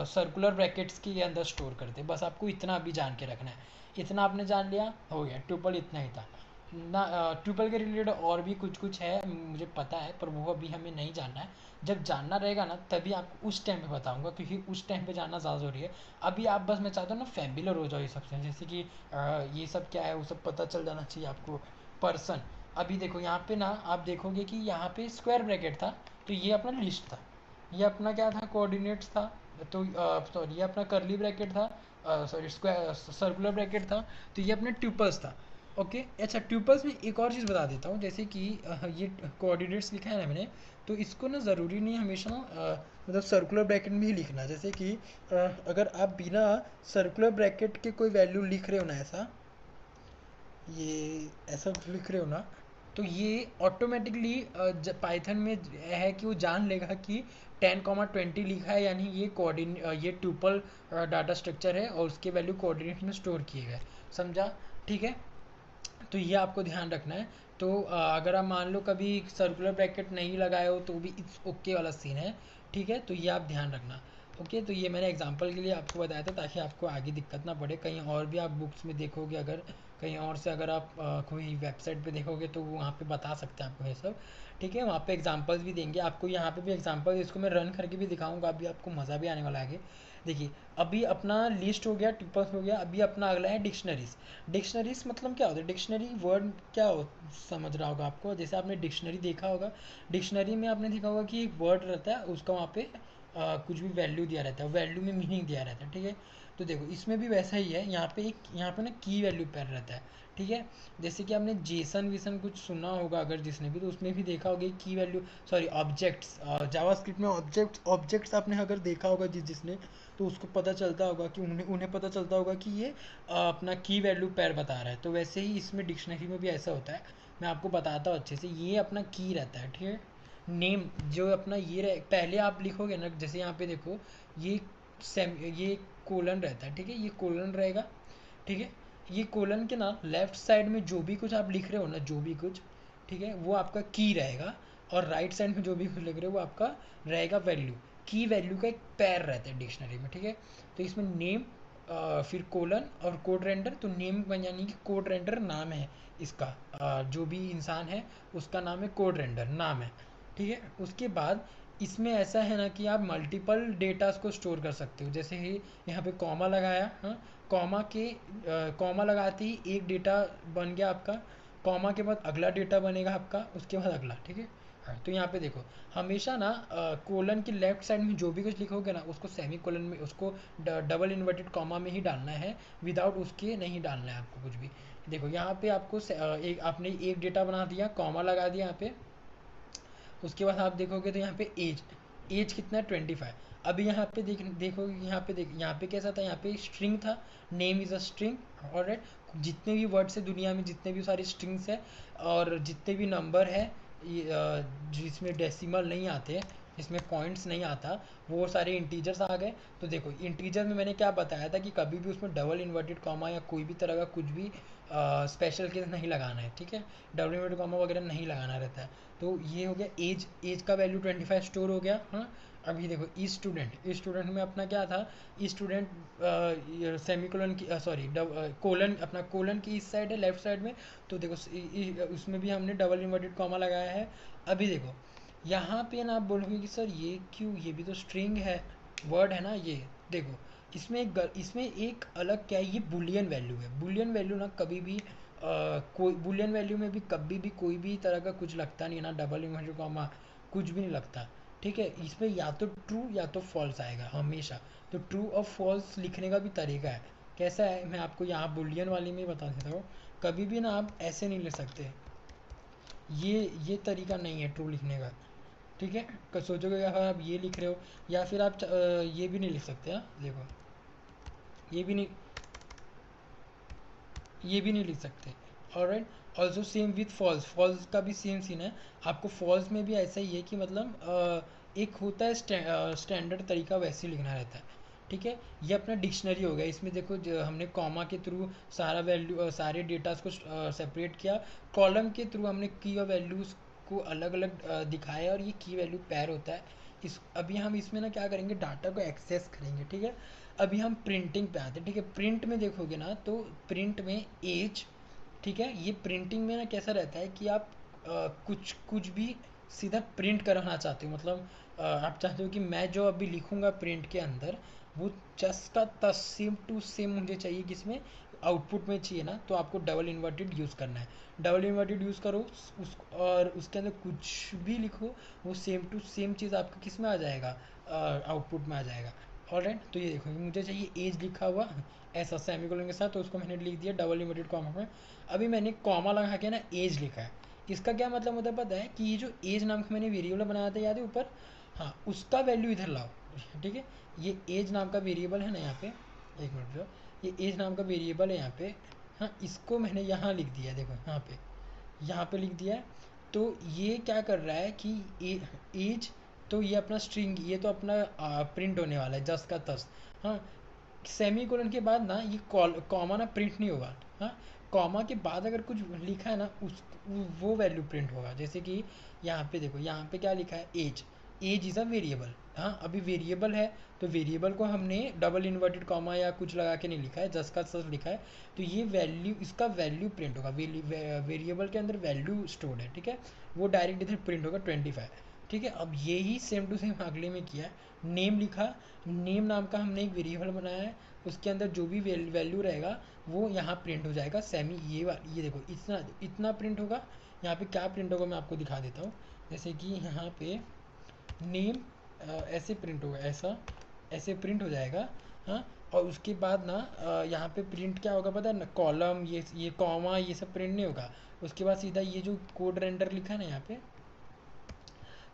सर्कुलर ब्रैकेट्स के अंदर स्टोर करते हैं, बस आपको इतना अभी जान के रखना है। इतना आपने जान लिया, हो गया, ट्यूपल इतना ही था ना। ट्यूपल के रिलेटेड और भी कुछ कुछ है, मुझे पता है, पर वो अभी हमें नहीं जानना है। जब जानना रहेगा ना तभी आपको उस टाइम पे बताऊंगा, क्योंकि उस टाइम पे जानना ज़्यादा ज़रूरी है। अभी आप बस, मैं चाहता हूँ ना फैमिलियर हो जाओ ये सबसे, जैसे कि ये सब क्या है वो सब पता चल जाना चाहिए आपको। पर्सन, अभी देखो यहाँ पे ना आप देखोगे कि यहाँ पे स्क्वायर ब्रैकेट था, तो ये अपना लिस्ट था, ये अपना क्या था, कोऑर्डिनेट्स था, तो सॉरी ये अपना करली ब्रैकेट था, सॉरी स्क्वायर सर्कुलर ब्रैकेट था, तो ये अपने ट्यूपल्स था। ओके अच्छा, ट्यूपल्स में एक और चीज़ बता देता हूँ, जैसे कि ये कोऑर्डिनेट्स लिखा है ना मैंने, तो इसको ना ज़रूरी नहीं हमेशा ना मतलब सर्कुलर ब्रैकेट में ही लिखना। जैसे कि अगर आप बिना सर्कुलर ब्रैकेट के कोई वैल्यू लिख रहे हो ना, ऐसा ये ऐसा लिख रहे हो ना, तो ये ऑटोमेटिकली पाइथन में है कि वो जान लेगा कि 10,20 लिखा है, यानी ये ये ट्यूपल डाटा स्ट्रक्चर है और उसके वैल्यू कोऑर्डिनेट में स्टोर किए गए। समझा? ठीक है, तो ये आपको ध्यान रखना है। तो अगर आप मान लो कभी सर्कुलर ब्रैकेट नहीं लगाए हो तो भी इट्स ओके वाला सीन है। ठीक है, तो ये आप ध्यान रखना। ओके, तो ये मैंने एग्जांपल के लिए आपको बताया था ताकि आपको आगे दिक्कत ना पड़े। कहीं और भी आप बुक्स में देखोगे, अगर कहीं और से अगर आप कोई वेबसाइट पे देखोगे तो वहाँ पे बता सकते हैं आपको ये सब। ठीक है, वहाँ पे एग्जांपल्स भी देंगे आपको, यहाँ पे भी एग्जांपल, इसको मैं रन करके भी दिखाऊंगा, अभी आपको मज़ा भी आने वाला है आगे। देखिए, अभी अपना लिस्ट हो गया, ट्रिपल्स हो गया, अभी अपना अगला है डिक्शनरीज। डिक्शनरीज मतलब क्या होता है? डिक्शनरी वर्ड क्या हो, समझ रहा होगा आपको, जैसे आपने डिक्शनरी देखा होगा, डिक्शनरी में आपने देखा होगा कि एक वर्ड रहता है, उसका वहाँ पे कुछ भी वैल्यू दिया रहता है, वैल्यू में मीनिंग दिया रहता है। ठीक है, तो देखो इसमें भी वैसा ही है, यहाँ पे ना की वैल्यू पेयर रहता है। ठीक है, जैसे कि आपने जेसन विसन कुछ सुना होगा अगर जिसने भी, तो उसमें भी देखा होगा की वैल्यू, सॉरी ऑब्जेक्ट्स, जावास्क्रिप्ट में ऑब्जेक्ट्स आपने अगर देखा होगा जिसने, तो उसको पता चलता होगा कि उन्हें उन्हें पता चलता होगा कि ये अपना की वैल्यू पेयर बता रहा है। तो वैसे ही इसमें डिक्शनरी में भी ऐसा होता है, मैं आपको बताता हूँ अच्छे से। ये अपना की रहता है, ठीक है, नेम जो अपना ये पहले आप लिखोगे ना, जैसे यहाँ पे देखो, ये ये कोलन रहता है, ठीक है, ये कोलन रहेगा। ठीक है, ये कोलन के ना लेफ्ट साइड में जो भी कुछ आप लिख रहे हो ना, जो भी कुछ, ठीक है, वो आपका की रहेगा। और राइट साइड में जो भी कुछ लिख रहे हो वो आपका रहेगा वैल्यू। की वैल्यू का एक पैर रहता है डिक्शनरी में। ठीक है, तो इसमें नेम, फिर कोलन और कोड रेंडर। तो नेम बन यानी कि कोड रेंडर नाम है इसका, जो भी इंसान है उसका नाम है कोड रेंडर, नाम है। ठीक है, उसके बाद इसमें ऐसा है ना कि आप मल्टीपल डेटास को स्टोर कर सकते हो। जैसे ही यहाँ पे कॉमा लगाया, हाँ, कॉमा लगाते ही एक डेटा बन गया आपका, कॉमा के बाद अगला डेटा बनेगा आपका, उसके बाद अगला। ठीक है, हाँ, तो यहाँ पे देखो, हमेशा ना कोलन की लेफ्ट साइड में जो भी कुछ लिखोगे ना, उसको सेमी कोलन में, उसको डबल इन्वर्टेड कॉमा में ही डालना है, विदाउट उसके नहीं डालना है आपको कुछ भी। देखो यहाँ पे आपको आपने एक डेटा बना दिया, कॉमा लगा दिया यहाँ पे, उसके बाद आप देखोगे तो यहाँ पे एज, एज कितना है, 25। अभी यहाँ पे देखोगे, यहाँ पे कैसा था, यहाँ पे स्ट्रिंग था, name is a string. Alright, जितने भी वर्ड्स है दुनिया में, जितने भी सारी स्ट्रिंग्स है और जितने भी नंबर है जिसमें डेसिमल नहीं आते, जिसमें पॉइंट्स नहीं आता, वो सारे इंटीजर्स आ गए। तो देखो इंटीजर में मैंने क्या बताया था कि कभी भी उसमें डबल इन्वर्टेड कॉमा या कोई भी तरह का कुछ भी स्पेशल केस नहीं लगाना है। ठीक है, डबल इन्वर्टेड कॉमा वगैरह नहीं लगाना रहता है। तो ये हो गया एज, एज का वैल्यू 25 स्टोर हो गया। हाँ, अभी देखो ई स्टूडेंट, ई स्टूडेंट में अपना क्या था, ई स्टूडेंट सेमी कोलन की, सॉरी कोलन, अपना कोलन की इस साइड है लेफ्ट साइड में। तो देखो उसमें भी हमने डबल इन्वर्टेड कॉमा लगाया है। अभी देखो यहाँ पे ना आप बोलोगे कि सर ये क्यों, ये भी तो स्ट्रिंग है, वर्ड है ना ये। देखो इसमें एक अलग क्या है, ये बुलियन वैल्यू है। बुलियन वैल्यू ना कभी भी कोई बुलियन वैल्यू में भी कभी भी कोई भी तरह का कुछ लगता नहीं है ना, डबल इन्वर्टेड कॉमा कुछ भी नहीं लगता। ठीक है, इसमें या तो ट्रू या तो फॉल्स आएगा हमेशा। तो ट्रू और फॉल्स लिखने का भी तरीका है, कैसा है मैं आपको यहाँ बुलियन वाले में ही बता देता हूँ। कभी भी ना आप ऐसे नहीं लिख सकते, ये तरीका नहीं है ट्रू लिखने का। ठीक है, सोचोगे अगर आप ये लिख रहे हो, या फिर आप ये भी नहीं लिख सकते। हाँ देखो, ये भी नहीं, ये भी नहीं लिख सकते। Alright, also same with false, false का भी सेम सीन है। आपको फॉल्स में भी ऐसा ही है कि मतलब एक होता है स्टैंडर्ड तरीका, वैसे ही लिखना रहता है। ठीक है, ये अपना डिक्शनरी हो गया। इसमें देखो हमने कॉमा के थ्रू सारा वैल्यू, सारे डेटास को सेपरेट किया, कॉलम के थ्रू हमने की और वैल्यूज़ को अलग अलग दिखाया, और ये की वैल्यू पैर होता है। इस अभी हम इसमें ना क्या करेंगे, डाटा को एक्सेस करेंगे। ठीक है, अभी हम प्रिंटिंग पे आते हैं। ठीक है, प्रिंट में देखोगे ना, तो प्रिंट में एज, ठीक है, ये प्रिंटिंग में ना कैसा रहता है कि आप कुछ कुछ भी सीधा प्रिंट कराना चाहते हो। मतलब आप चाहते हो कि मैं जो अभी लिखूंगा प्रिंट के अंदर, वो जस्ट का तस सेम टू सेम मुझे चाहिए, किसमें, आउटपुट में चाहिए ना, तो आपको डबल इन्वर्टेड यूज़ करना है। डबल इन्वर्टेड यूज़ करो और उसके अंदर कुछ भी लिखो, वो सेम टू सेम चीज़ आपका किस में आ जाएगा, आउटपुट में आ जाएगा। ऑलराइट, तो ये देखो मुझे चाहिए एज लिखा हुआ ऐसा सेमीकोलन के साथ, तो उसको मैंने लिख दिया डबल इन्वर्टेड कॉमा में। अभी मैंने कॉमा लगा के ना एज लिखा है। इसका क्या मतलब होता है पता है, कि ये जो एज नाम का मैंने वेरिएबल बनाया था याद है ऊपर, हाँ उसका वैल्यू इधर लाओ। ठीक है, ये एज नाम का वेरिएबल है ना यहाँ पे, एक मिनट जो, ये एज नाम का वेरिएबल है यहाँ पे, हाँ इसको मैंने यहाँ लिख दिया, देखो यहाँ पे लिख दिया है। तो ये क्या कर रहा है कि एज, तो ये अपना स्ट्रिंग, ये तो अपना प्रिंट होने वाला है जस का तस। हाँ, सेमी कोलन के बाद ना ये कॉमा ना प्रिंट नहीं होगा। हाँ, कॉमा के बाद अगर कुछ लिखा है ना उस, वो वैल्यू प्रिंट होगा। जैसे कि यहाँ पे देखो, यहाँ पे क्या लिखा है, age, age is a variable. हाँ, अभी वेरिएबल है, तो वेरिएबल को हमने डबल इन्वर्टेड कॉमा या कुछ लगा के नहीं लिखा है, जस्ट का सच लिखा है। तो ये वैल्यू, इसका वैल्यू प्रिंट होगा, वेरिएबल के अंदर वैल्यू स्टोर्ड है। ठीक है, वो डायरेक्ट इधर प्रिंट होगा 25। ठीक है, अब यही सेम टू सेम अगले में किया है। नेम लिखा, नेम नाम का हमने एक वेरिएबल बनाया है, उसके अंदर जो भी वैल्यू रहेगा वो यहाँ प्रिंट हो जाएगा। सेमी ये देखो इतना इतना प्रिंट होगा। यहाँ पे क्या प्रिंट होगा मैं आपको दिखा देता हूँ। जैसे कि यहाँ पे नेम ऐसे प्रिंट होगा, ऐसा ऐसे प्रिंट हो जाएगा। हाँ, और उसके बाद ना यहाँ पे प्रिंट क्या होगा पता है ना, कॉलम, ये कॉमा, ये सब प्रिंट नहीं होगा। उसके बाद सीधा ये जो कोड रेंडर लिखा है ना यहाँ पे,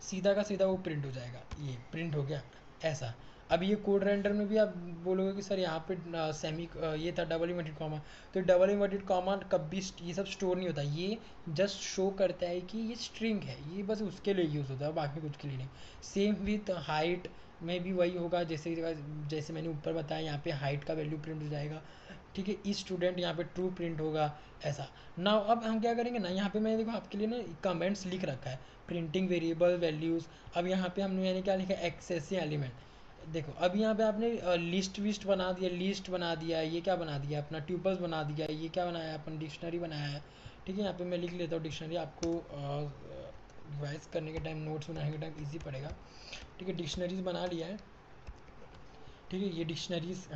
सीधा का सीधा वो प्रिंट हो जाएगा, ये प्रिंट हो गया ऐसा। अब ये कोड रेंडर में भी आप बोलोगे कि सर यहाँ पे सेमी ये था डबल इन्वर्टेड कॉमा, तो डबल इन्वर्टेड कॉमा कभी ये सब स्टोर नहीं होता, ये जस्ट शो करता है कि ये स्ट्रिंग है, ये बस उसके लिए यूज़ होता है, बाकी कुछ के लिए नहीं। सेम विथ हाइट में भी वही होगा, जैसे जैसे मैंने ऊपर बताया, यहाँ पे हाइट का वैल्यू प्रिंट हो जाएगा। ठीक है, इस स्टूडेंट यहाँ पे ट्रू प्रिंट होगा ऐसा ना। अब हम क्या करेंगे ना, यहाँ पे मैंने देखो आपके लिए ना कमेंट्स लिख रखा है, प्रिंटिंग वेरिएबल वैल्यूज़। अब यहाँ पे हमने मैंने क्या लिखा है, एक्सेसिव एलिमेंट। देखो अब यहाँ पे आपने लिस्ट विस्ट बना दिया, लिस्ट बना दिया, ये क्या बना दिया अपना, ट्यूपल्स बना दिया, ये क्या बनाया अपन, डिक्शनरी बनाया है। ठीक है, यहाँ पे मैं लिख लेता हूँ डिक्शनरी, आपको रिवाइज करने के टाइम, नोट्स बनाने के टाइम ईजी पड़ेगा। ठीक है, डिक्शनरीज बना लिया है। ठीक है, ये डिक्शनरीज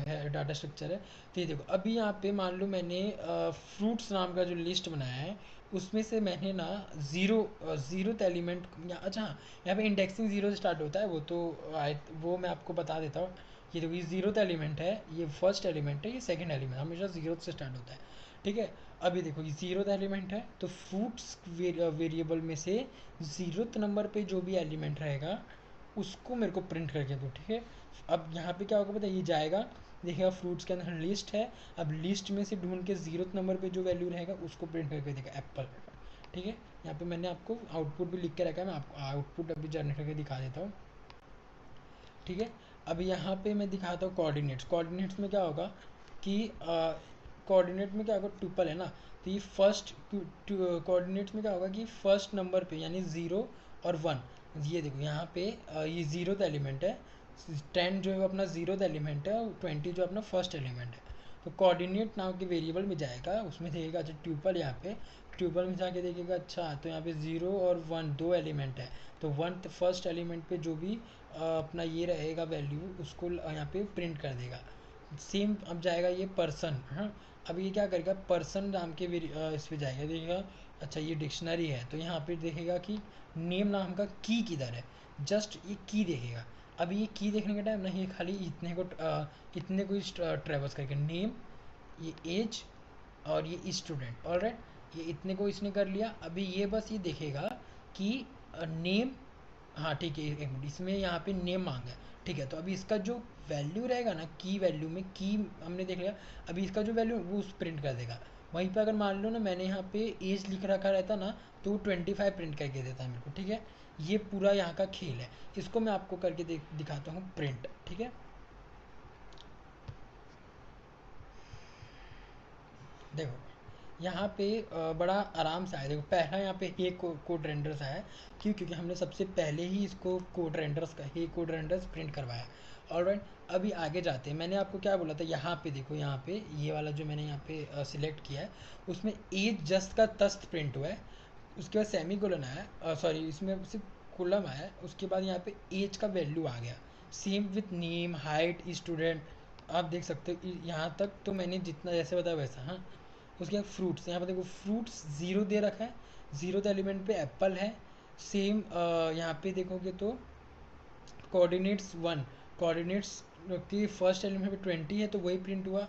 है, डाटा स्ट्रक्चर है। तो ये देखो अभी यहाँ पे मान लो मैंने फ्रूट्स नाम का जो लिस्ट बनाया है, उसमें से मैंने ना ज़ीरो एलिमेंट, अच्छा हाँ, यहाँ पे इंडेक्सिंग ज़ीरो से स्टार्ट होता है, वो तो वो मैं आपको बता देता हूँ। ये देखो ये ज़ीरो एलिमेंट है, ये फर्स्ट एलिमेंट है, ये सेकंड एलिमेंट, हमेशा ज़ीरो से स्टार्ट होता है। ठीक है, अभी देखो ये ज़ीरो एलिमेंट है, तो फ्रूट्स वेरिएबल में से ज़ीरो नंबर पे जो भी एलिमेंट रहेगा उसको मेरे को प्रिंट करके दो। ठीक है, अब यहाँ पे क्या होगा पता है, ये जाएगा, देखिएगा फ्रूट्स के अंदर लिस्ट है, अब लिस्ट में से ढूंढ के ज़ीरो नंबर पे जो वैल्यू रहेगा उसको प्रिंट करके देगा, एप्पल। ठीक है, यहाँ पे मैंने आपको आउटपुट भी लिख के रखा है, मैं आपको आउटपुट अभी जनरेट करके दिखा देता हूँ। ठीक है, अब यहाँ पे मैं दिखाता हूँ कोऑर्डिनेट्स। कोऑर्डिनेट्स में क्या होगा कि कोऑर्डिनेट में क्या होगा, ट्यूपल है ना, तो ये फर्स्ट कोऑर्डिनेट्स में क्या होगा कि फर्स्ट नंबर पे यानी ज़ीरो और वन, ये देखो यहाँ पे ये ज़ीरो एलिमेंट है, 10 जो है अपना ज़ीरो एलिमेंट है, और 20 जो अपना फर्स्ट एलिमेंट है। तो कोऑर्डिनेट नाम के वेरिएबल में जाएगा, उसमें देखेगा अच्छा ट्यूपल, यहाँ पे ट्यूपल में जाके देखेगा अच्छा तो यहाँ पे ज़ीरो और वन दो एलिमेंट है, तो वन फर्स्ट एलिमेंट पे जो भी अपना ये रहेगा वैल्यू, उसको यहाँ पे प्रिंट कर देगा। सेम अब जाएगा ये पर्सन। हाँ, अब ये क्या करेगा, पर्सन नाम के इस पे जाएगा, देखेगा अच्छा ये डिक्शनरी है, तो यहाँ पे देखेगा कि नेम नाम का की किधर है, जस्ट ये की देखेगा। अब ये की देखने का टाइम नहीं, खाली इतने को ट्रेवर्स करके नेम, ये एज और ये स्टूडेंट, ऑलराइट, ये इतने को इसने कर लिया। अभी ये बस ये देखेगा कि नेम, हाँ ठीक है, एक मिनट, इसमें यहाँ पे नेम मांगा है। ठीक है, तो अभी इसका जो वैल्यू रहेगा ना, की वैल्यू में की हमने देख लिया, अभी इसका जो वैल्यू वो उस प्रिंट कर देगा। वहीं पे अगर मान लो ना मैंने यहाँ पे एज लिख रखा रहता ना, तो वो 25 प्रिंट करके देता है मेरे को। ठीक है, ये पूरा यहाँ का खेल है, इसको मैं आपको करके दिखाता हूँ प्रिंट। ठीक है, देखो यहाँ पे बड़ा आराम से आया, देखो पहला यहाँ पे हे कोड रेंडर्स आया है। क्यों, क्योंकि हमने सबसे पहले ही इसको कोड रेंडर्स का हे कोड रेंडर्स प्रिंट करवाया। ऑलराइट, अभी आगे जाते हैं, मैंने आपको क्या बोला था, यहाँ पे देखो, यहाँ पे ये वाला जो मैंने यहाँ पे सिलेक्ट किया है, उसमें एज जस्ट का तस्त प्रिंट हुआ है, उसके बाद सेमी कोलन आया, सॉरी इसमें सिर्फ कोलम आया, उसके बाद यहाँ पे एज का वैल्यू आ गया, same with name height student. आप देख सकते हो यहाँ तक तो मैंने जितना जैसे बताया वैसा। हाँ, उसके बाद फ्रूट्स, यहाँ पर देखो फ्रूट्स ज़ीरो दे रखा है, ज़ीरो एलिमेंट पे एप्पल है। सेम यहाँ पे देखोगे तो कोऑर्डिनेट्स वन, कोऑर्डिनेट्स की फर्स्ट एलिमेंट पे 20 है तो वही प्रिंट हुआ,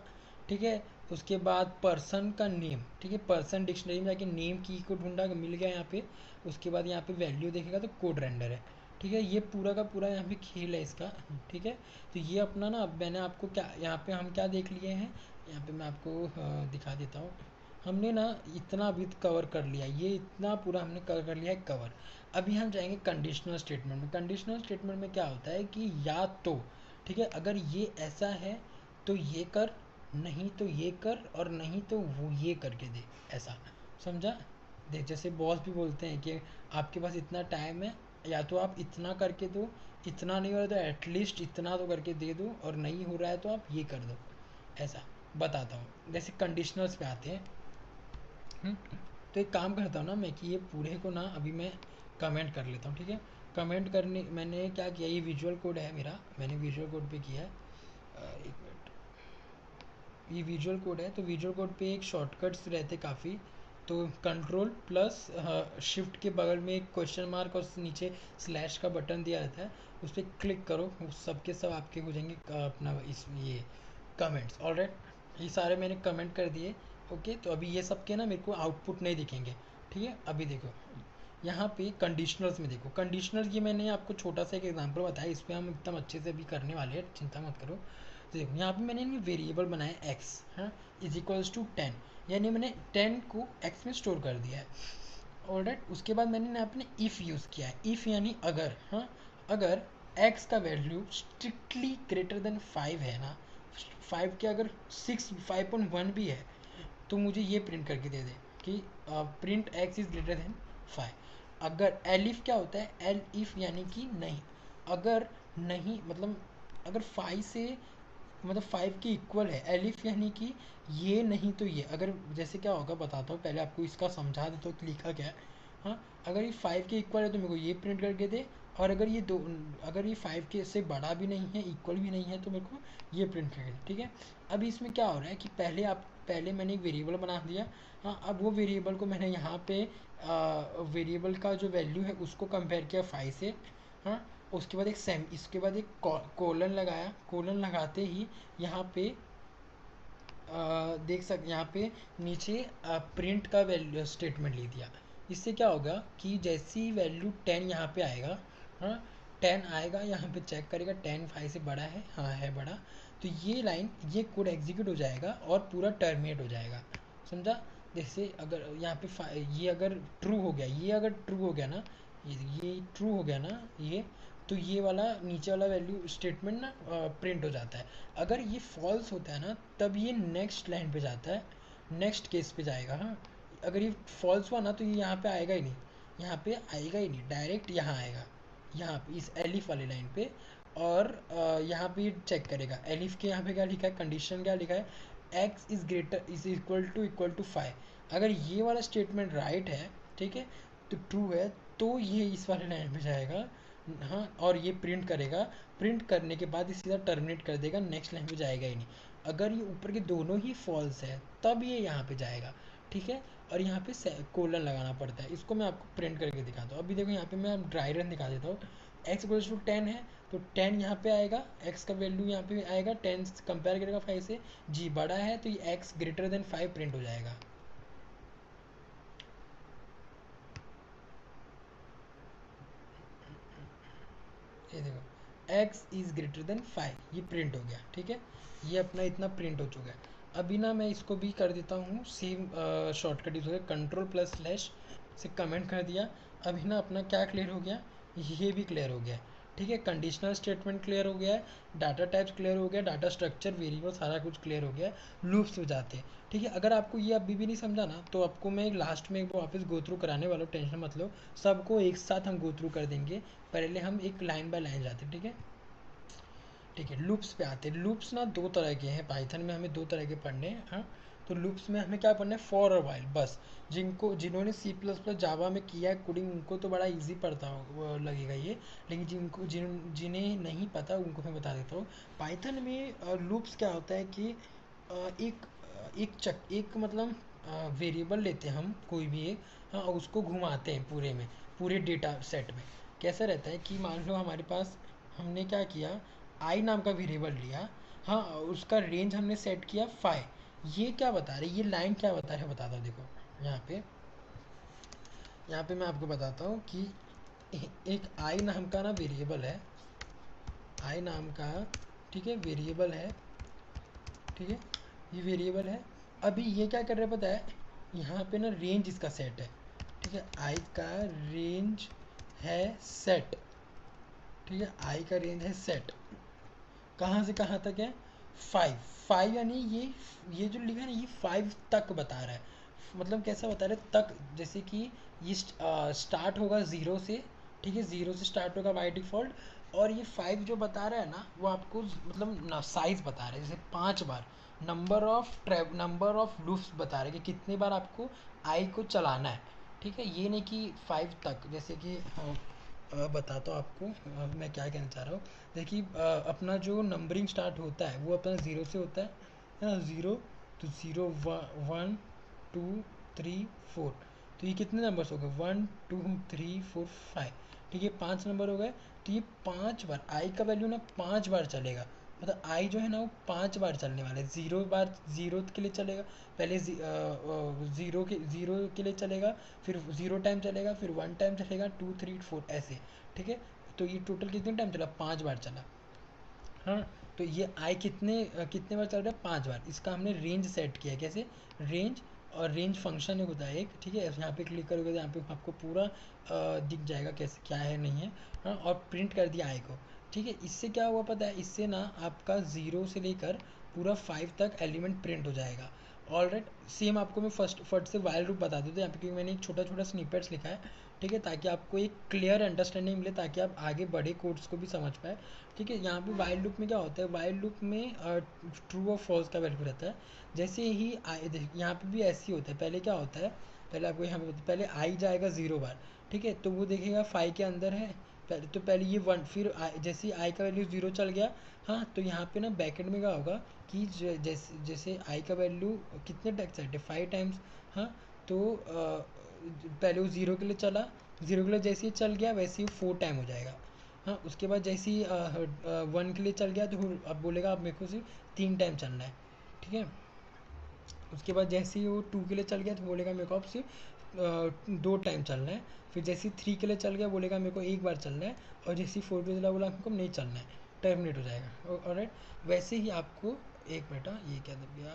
ठीक है। उसके बाद पर्सन का नेम, ठीक है, पर्सन डिक्शनरी में जाके नेम की को ढूंढा, मिल गया यहाँ पे। उसके बाद यहाँ पे वैल्यू देखेगा तो कोड रेंडर है, ठीक है। ये पूरा का पूरा यहाँ पे खेल है इसका, ठीक है। तो ये अपना ना, अब मैंने आपको क्या यहाँ पे हम क्या देख लिए हैं, यहाँ पे मैं आपको दिखा देता हूँ। हमने ना इतना अभी कवर कर लिया, ये इतना पूरा हमने कवर कर लिया है कवर। अभी हम जाएंगे कंडीशनल स्टेटमेंट में। कंडीशनल स्टेटमेंट में क्या होता है कि या तो, ठीक है, अगर ये ऐसा है तो ये कर, नहीं तो ये कर, और नहीं तो वो ये करके दे, ऐसा, समझा। देख जैसे बॉस भी बोलते हैं कि आपके पास इतना टाइम है, या तो आप इतना करके दो, इतना नहीं हो रहा तो एटलीस्ट इतना तो करके दे दो, और नहीं हो रहा है तो आप ये कर दो, ऐसा बताता हूँ। जैसे कंडीशनल्स पे आते हैं। तो एक काम करता हूँ ना मैं कि ये पूरे को ना अभी मैं कमेंट कर लेता हूँ, ठीक है। कमेंट करने मैंने क्या किया, ये विजुअल कोड है मेरा, मैंने विजुअल कोड पे किया है। एक मिनट, ये विजुअल कोड है, तो विजुअल कोड पे एक शॉर्टकट्स रहते काफ़ी। तो कंट्रोल प्लस शिफ्ट के बगल में एक क्वेश्चन मार्क और नीचे स्लैश का बटन दिया रहता है, उस पर क्लिक करो, सब के सब आपके हो जाएंगे अपना इस ये कमेंट्स। ऑलराइट, ये सारे मैंने कमेंट कर दिए। ओके, तो अभी ये सब के ना मेरे को आउटपुट नहीं दिखेंगे, ठीक है। अभी देखो यहाँ पे कंडीशनल्स में देखो, कंडीशनल ये मैंने आपको छोटा सा एक एग्जांपल बताया, इस पर हम एकदम अच्छे से अभी करने वाले हैं, चिंता मत करो। तो देखो यहाँ पे मैंने वेरिएबल बनाया एक्स, हाँ, इज इक्वल्स टू 10, यानी मैंने 10 को एक्स में स्टोर कर दिया है। ऑलराइट, उसके बाद मैंने यहाँ अपने इफ़ यूज़ किया है, इफ़ यानी अगर, हाँ, अगर एक्स का वैल्यू स्ट्रिक्टली ग्रेटर देन 5 है ना, 5 के अगर 5.1 भी है तो मुझे ये प्रिंट करके दे दे कि print x is greater than 5। अगर एलिफ क्या होता है, एल इफ़ यानी कि नहीं, अगर नहीं मतलब अगर 5 से मतलब 5 के इक्वल है, एलिफ यानी कि ये नहीं तो ये, अगर जैसे क्या होगा बताता हूँ, पहले आपको इसका समझा देता हूँ कि लिखा क्या है। हाँ, अगर ये 5 के इक्वल है तो मेरे को ये प्रिंट करके दे, और अगर ये दो, अगर ये 5 के से बड़ा भी नहीं है, इक्वल भी नहीं है, तो मेरे को ये प्रिंट करके दे, ठीक है। अभी इसमें क्या हो रहा है कि पहले मैंने एक वेरिएबल बना दिया। हाँ, अब वो वेरिएबल को मैंने यहाँ पे वेरिएबल का जो वैल्यू है उसको कंपेयर किया 5 से। हाँ, उसके बाद एक सेम, इसके बाद एक कोलन लगाया, कोलन लगाते ही यहाँ पे देख सकते, यहाँ पे नीचे प्रिंट का वैल्यू स्टेटमेंट लिख दिया। इससे क्या होगा कि जैसी वैल्यू 10 यहाँ पे आएगा, हाँ, 10 आएगा, यहाँ पे चेक करेगा 10 5 से बड़ा है, हाँ है बड़ा, तो ये लाइन, ये कोड एग्जीक्यूट हो जाएगा और पूरा टर्मिनेट हो जाएगा, समझा। जैसे अगर यहाँ पे ये अगर ट्रू हो गया, ये अगर ट्रू हो गया ना, ये ट्रू हो गया ना, ये, तो ये वाला नीचे वाला वैल्यू स्टेटमेंट ना प्रिंट हो जाता है। अगर ये फॉल्स होता है ना, तब ये नेक्स्ट लाइन पे जाता है, नेक्स्ट केस पे जाएगा। हाँ, अगर ये फॉल्स हुआ ना तो ये यहाँ पे आएगा ही नहीं, यहाँ पे आएगा ही नहीं, डायरेक्ट यहाँ आएगा, यहाँ पे इस एलिफ वाली लाइन पे। और यहाँ पे चेक करेगा एलिफ के, यहाँ पे क्या लिखा है, कंडीशन क्या लिखा है, x is greater is equal to 5। अगर ये वाला स्टेटमेंट राइट है, ठीक है, तो ट्रू है, तो ये इस वाले लाइन पे जाएगा, हाँ, और ये प्रिंट करेगा। प्रिंट करने के बाद ये सीधा टर्मिनेट कर देगा, नेक्स्ट लाइन पे जाएगा ही नहीं। अगर ये ऊपर के दोनों ही फॉल्स है तब ये यहाँ पे जाएगा, ठीक है। और यहाँ पे कोलन लगाना पड़ता है, इसको मैं आपको प्रिंट करके दिखाता हूँ। अभी देखो यहाँ पे मैं ड्राई रन दिखा देता हूँ। एक्स इक्वल्स टू 10 है तो 10 यहाँ पे आएगा, एक्स का वैल्यू यहाँ पे आएगा, 10 कंपेयर करेगा 5 से, जी बड़ा है तो ये एक्स ग्रेटर देन 5 प्रिंट हो जाएगा। ये देखो x इज़ ग्रेटर देन 5, ये प्रिंट हो गया, ठीक है। ये अपना इतना प्रिंट हो चुका है। अभी ना मैं इसको भी कर देता हूँ सेम शॉर्टकट यूज़ करके, कंट्रोल प्लस स्लैश से कमेंट कर दिया। अभी ना अपना क्या क्लियर हो गया, ये भी क्लियर हो गया, ठीक है। कंडीशनल स्टेटमेंट क्लियर हो गया है, डाटा टाइप्स क्लियर हो गया, डाटा स्ट्रक्चर वेरिएबल सारा कुछ क्लियर हो गया है। लूप्स हो जाते हैं, ठीक है। अगर आपको ये अभी भी नहीं समझा ना, तो आपको मैं लास्ट में एक वापस गो थ्रू कराने वाला हूँ, टेंशन मत लो, सबको एक साथ हम गो थ्रू कर देंगे। पहले हम एक लाइन बाय लाइन जाते हैं, ठीक है। ठीक है, लूप्स पे आते हैं। लूप्स ना दो तरह के हैं, पाइथन में हमें दो तरह के पढ़ने हैं। हाँ, तो लूप्स में हमें क्या पढ़ना है, फॉर और वाइल, बस। जिन्होंने सी प्लस प्लस जावा में किया है कोडिंग, उनको तो बड़ा इजी पड़ता हो लगेगा ये, लेकिन जिन्हें नहीं पता उनको मैं बता देता हूँ। पाइथन में लूप्स क्या होता है कि एक एक मतलब वेरिएबल लेते हैं हम कोई भी एक, हाँ, और उसको घुमाते हैं पूरे में, पूरे डेटा सेट में। कैसा रहता है कि मान लो हमारे पास, हमने क्या किया, आई नाम का वेरिएबल लिया, हाँ, उसका रेंज हमने सेट किया 5। ये क्या बता रही है, ये लाइन क्या बता रहा है बताता हूँ, देखो यहाँ पे मैं आपको बताता हूँ कि एक आई नाम का ना वेरिएबल है, आई नाम का, ठीक है, वेरिएबल है, ठीक है, ये वेरिएबल है। अभी ये क्या कर रहा है पता है, यहाँ पे ना रेंज इसका सेट है, ठीक है, आई का रेंज है सेट, ठीक है, आई का रेंज है सेट, कहाँ से कहाँ तक है, 5। 5 यानी ये जो लिखा है ना, ये 5 तक बता रहा है, मतलब कैसा बता रहा है तक, जैसे कि ये स्टार्ट होगा ज़ीरो से, ठीक है, ज़ीरो से स्टार्ट होगा बाय डिफ़ॉल्ट, और ये 5 जो बता रहा है ना, वो आपको मतलब ना साइज़ बता रहा है, जैसे 5 बार, नंबर ऑफ लूप्स बता रहे हैं कि कितनी बार आपको आई को चलाना है, ठीक है, ये नहीं कि 5 तक, जैसे कि बताता हूँ आपको, मैं क्या कहना चाह रहा हूँ। देखिए अपना जो नंबरिंग स्टार्ट होता है वो अपना ज़ीरो से होता है ना, ज़ीरो, तो ज़ीरो, 1 2 3 4, तो ये कितने नंबर्स हो गए, 1 2 3 4 5, ठीक है, 5 नंबर हो गए। तो ये 5 बार आई का वैल्यू ना 5 बार चलेगा, मतलब आई जो है ना वो 5 बार चलने वाला है, 0 बार, ज़ीरो के लिए चलेगा, पहले ज़ीरो के लिए चलेगा, फिर 0 टाइम चलेगा, फिर 1 टाइम चलेगा, 2 3 4 ऐसे, ठीक है। तो ये टोटल कितने टाइम चला, 5 बार चला, हाँ। तो ये आई कितने बार चल रहा है, 5 बार, इसका हमने रेंज सेट किया है, कैसे, रेंज, और रेंज फंक्शन एक होता है एक, ठीक है, यहाँ पे क्लिक करोगे तो यहाँ पे आपको पूरा दिख जाएगा कैसे क्या है नहीं है, हाँ, और प्रिंट कर दिया आई को, ठीक है। इससे क्या हुआ पता है, इससे ना आपका ज़ीरो से लेकर पूरा 5 तक एलिमेंट प्रिंट हो जाएगा। ऑल राइट, सेम आपको मैं फट से वाइल लूप बता देता हूँ यहाँ पे, क्योंकि मैंने एक छोटा छोटा स्निपेट्स लिखा है, ठीक है, ताकि आपको एक क्लियर अंडरस्टैंडिंग मिले, ताकि आप आगे बड़े कोड्स को भी समझ पाए, ठीक है। यहाँ पे वाइल लूप में क्या होता है, वाइल लूप में ट्रू और फॉल्स का वैल्यू रहता है, जैसे ही यहाँ पे भी ऐसे ही होता है, पहले क्या होता है, पहले आपको यहाँ पे पहले आई जाएगा 0 बार, ठीक है, तो वो देखेगा 5 के अंदर है, पहले ये 1, फिर जैसे आई का वैल्यू 0 चल गया, हाँ, तो यहाँ पे ना बैकेंड में क्या होगा कि जैसे आई का वैल्यू कितने टैक्स सेट है, 5 टाइम्स, हाँ, तो पहले वो 0 के लिए चला, 0 के लिए जैसे ही चल गया वैसे ही 4 टाइम हो जाएगा, हाँ, उसके बाद जैसे ही 1 के लिए चल गया तो अब बोलेगा अब मेरे को सिर्फ 3 टाइम चलना है, ठीक है। उसके बाद जैसे ही वो 2 के लिए चल गया तो बोलेगा मेरे को अब सिर्फ 2 टाइम चलना है, फिर जैसे ही 3 के लिए चल गया बोलेगा मेरे को एक बार चलना है, और जैसे ही 4 के लिए चला बोला मेरे को नहीं चलना है, टर्मिनेट हो जाएगा, ऑलराइट। वैसे ही आपको, एक मिनट, ये क्या दब गया,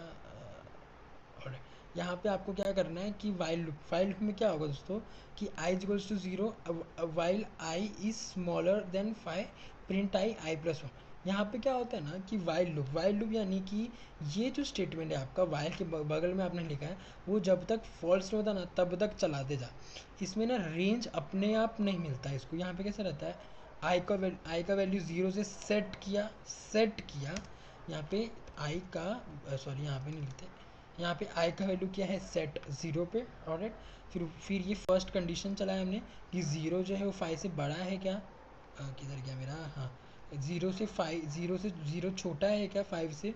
ऑलराइट, यहाँ पे आपको क्या करना है कि वाइल लूप में क्या होगा दोस्तों, कि I is equals to 0, while I is smaller than 5, print I plus 1। यहाँ पे क्या होता है ना कि वाइल लूप यानी कि ये जो स्टेटमेंट है आपका, वाइल के बगल में आपने लिखा है, वो जब तक फॉल्स नहीं होता ना तब तक चलाते जा, इसमें ना रेंज अपने आप नहीं मिलता है इसको। यहाँ पे कैसे रहता है, आई का वैल्यू 0 से सेट किया, यहाँ पे आई का, सॉरी यहाँ पे नहीं लिखते, यहाँ पे आई का वैल्यू क्या है, सेट 0 पे, ऑलराइट। फिर ये फर्स्ट कंडीशन चलाया हमने कि 0 जो है वो 5 से बड़ा है क्या, किधर गया मेरा, हाँ, 0 छोटा है क्या 5 से,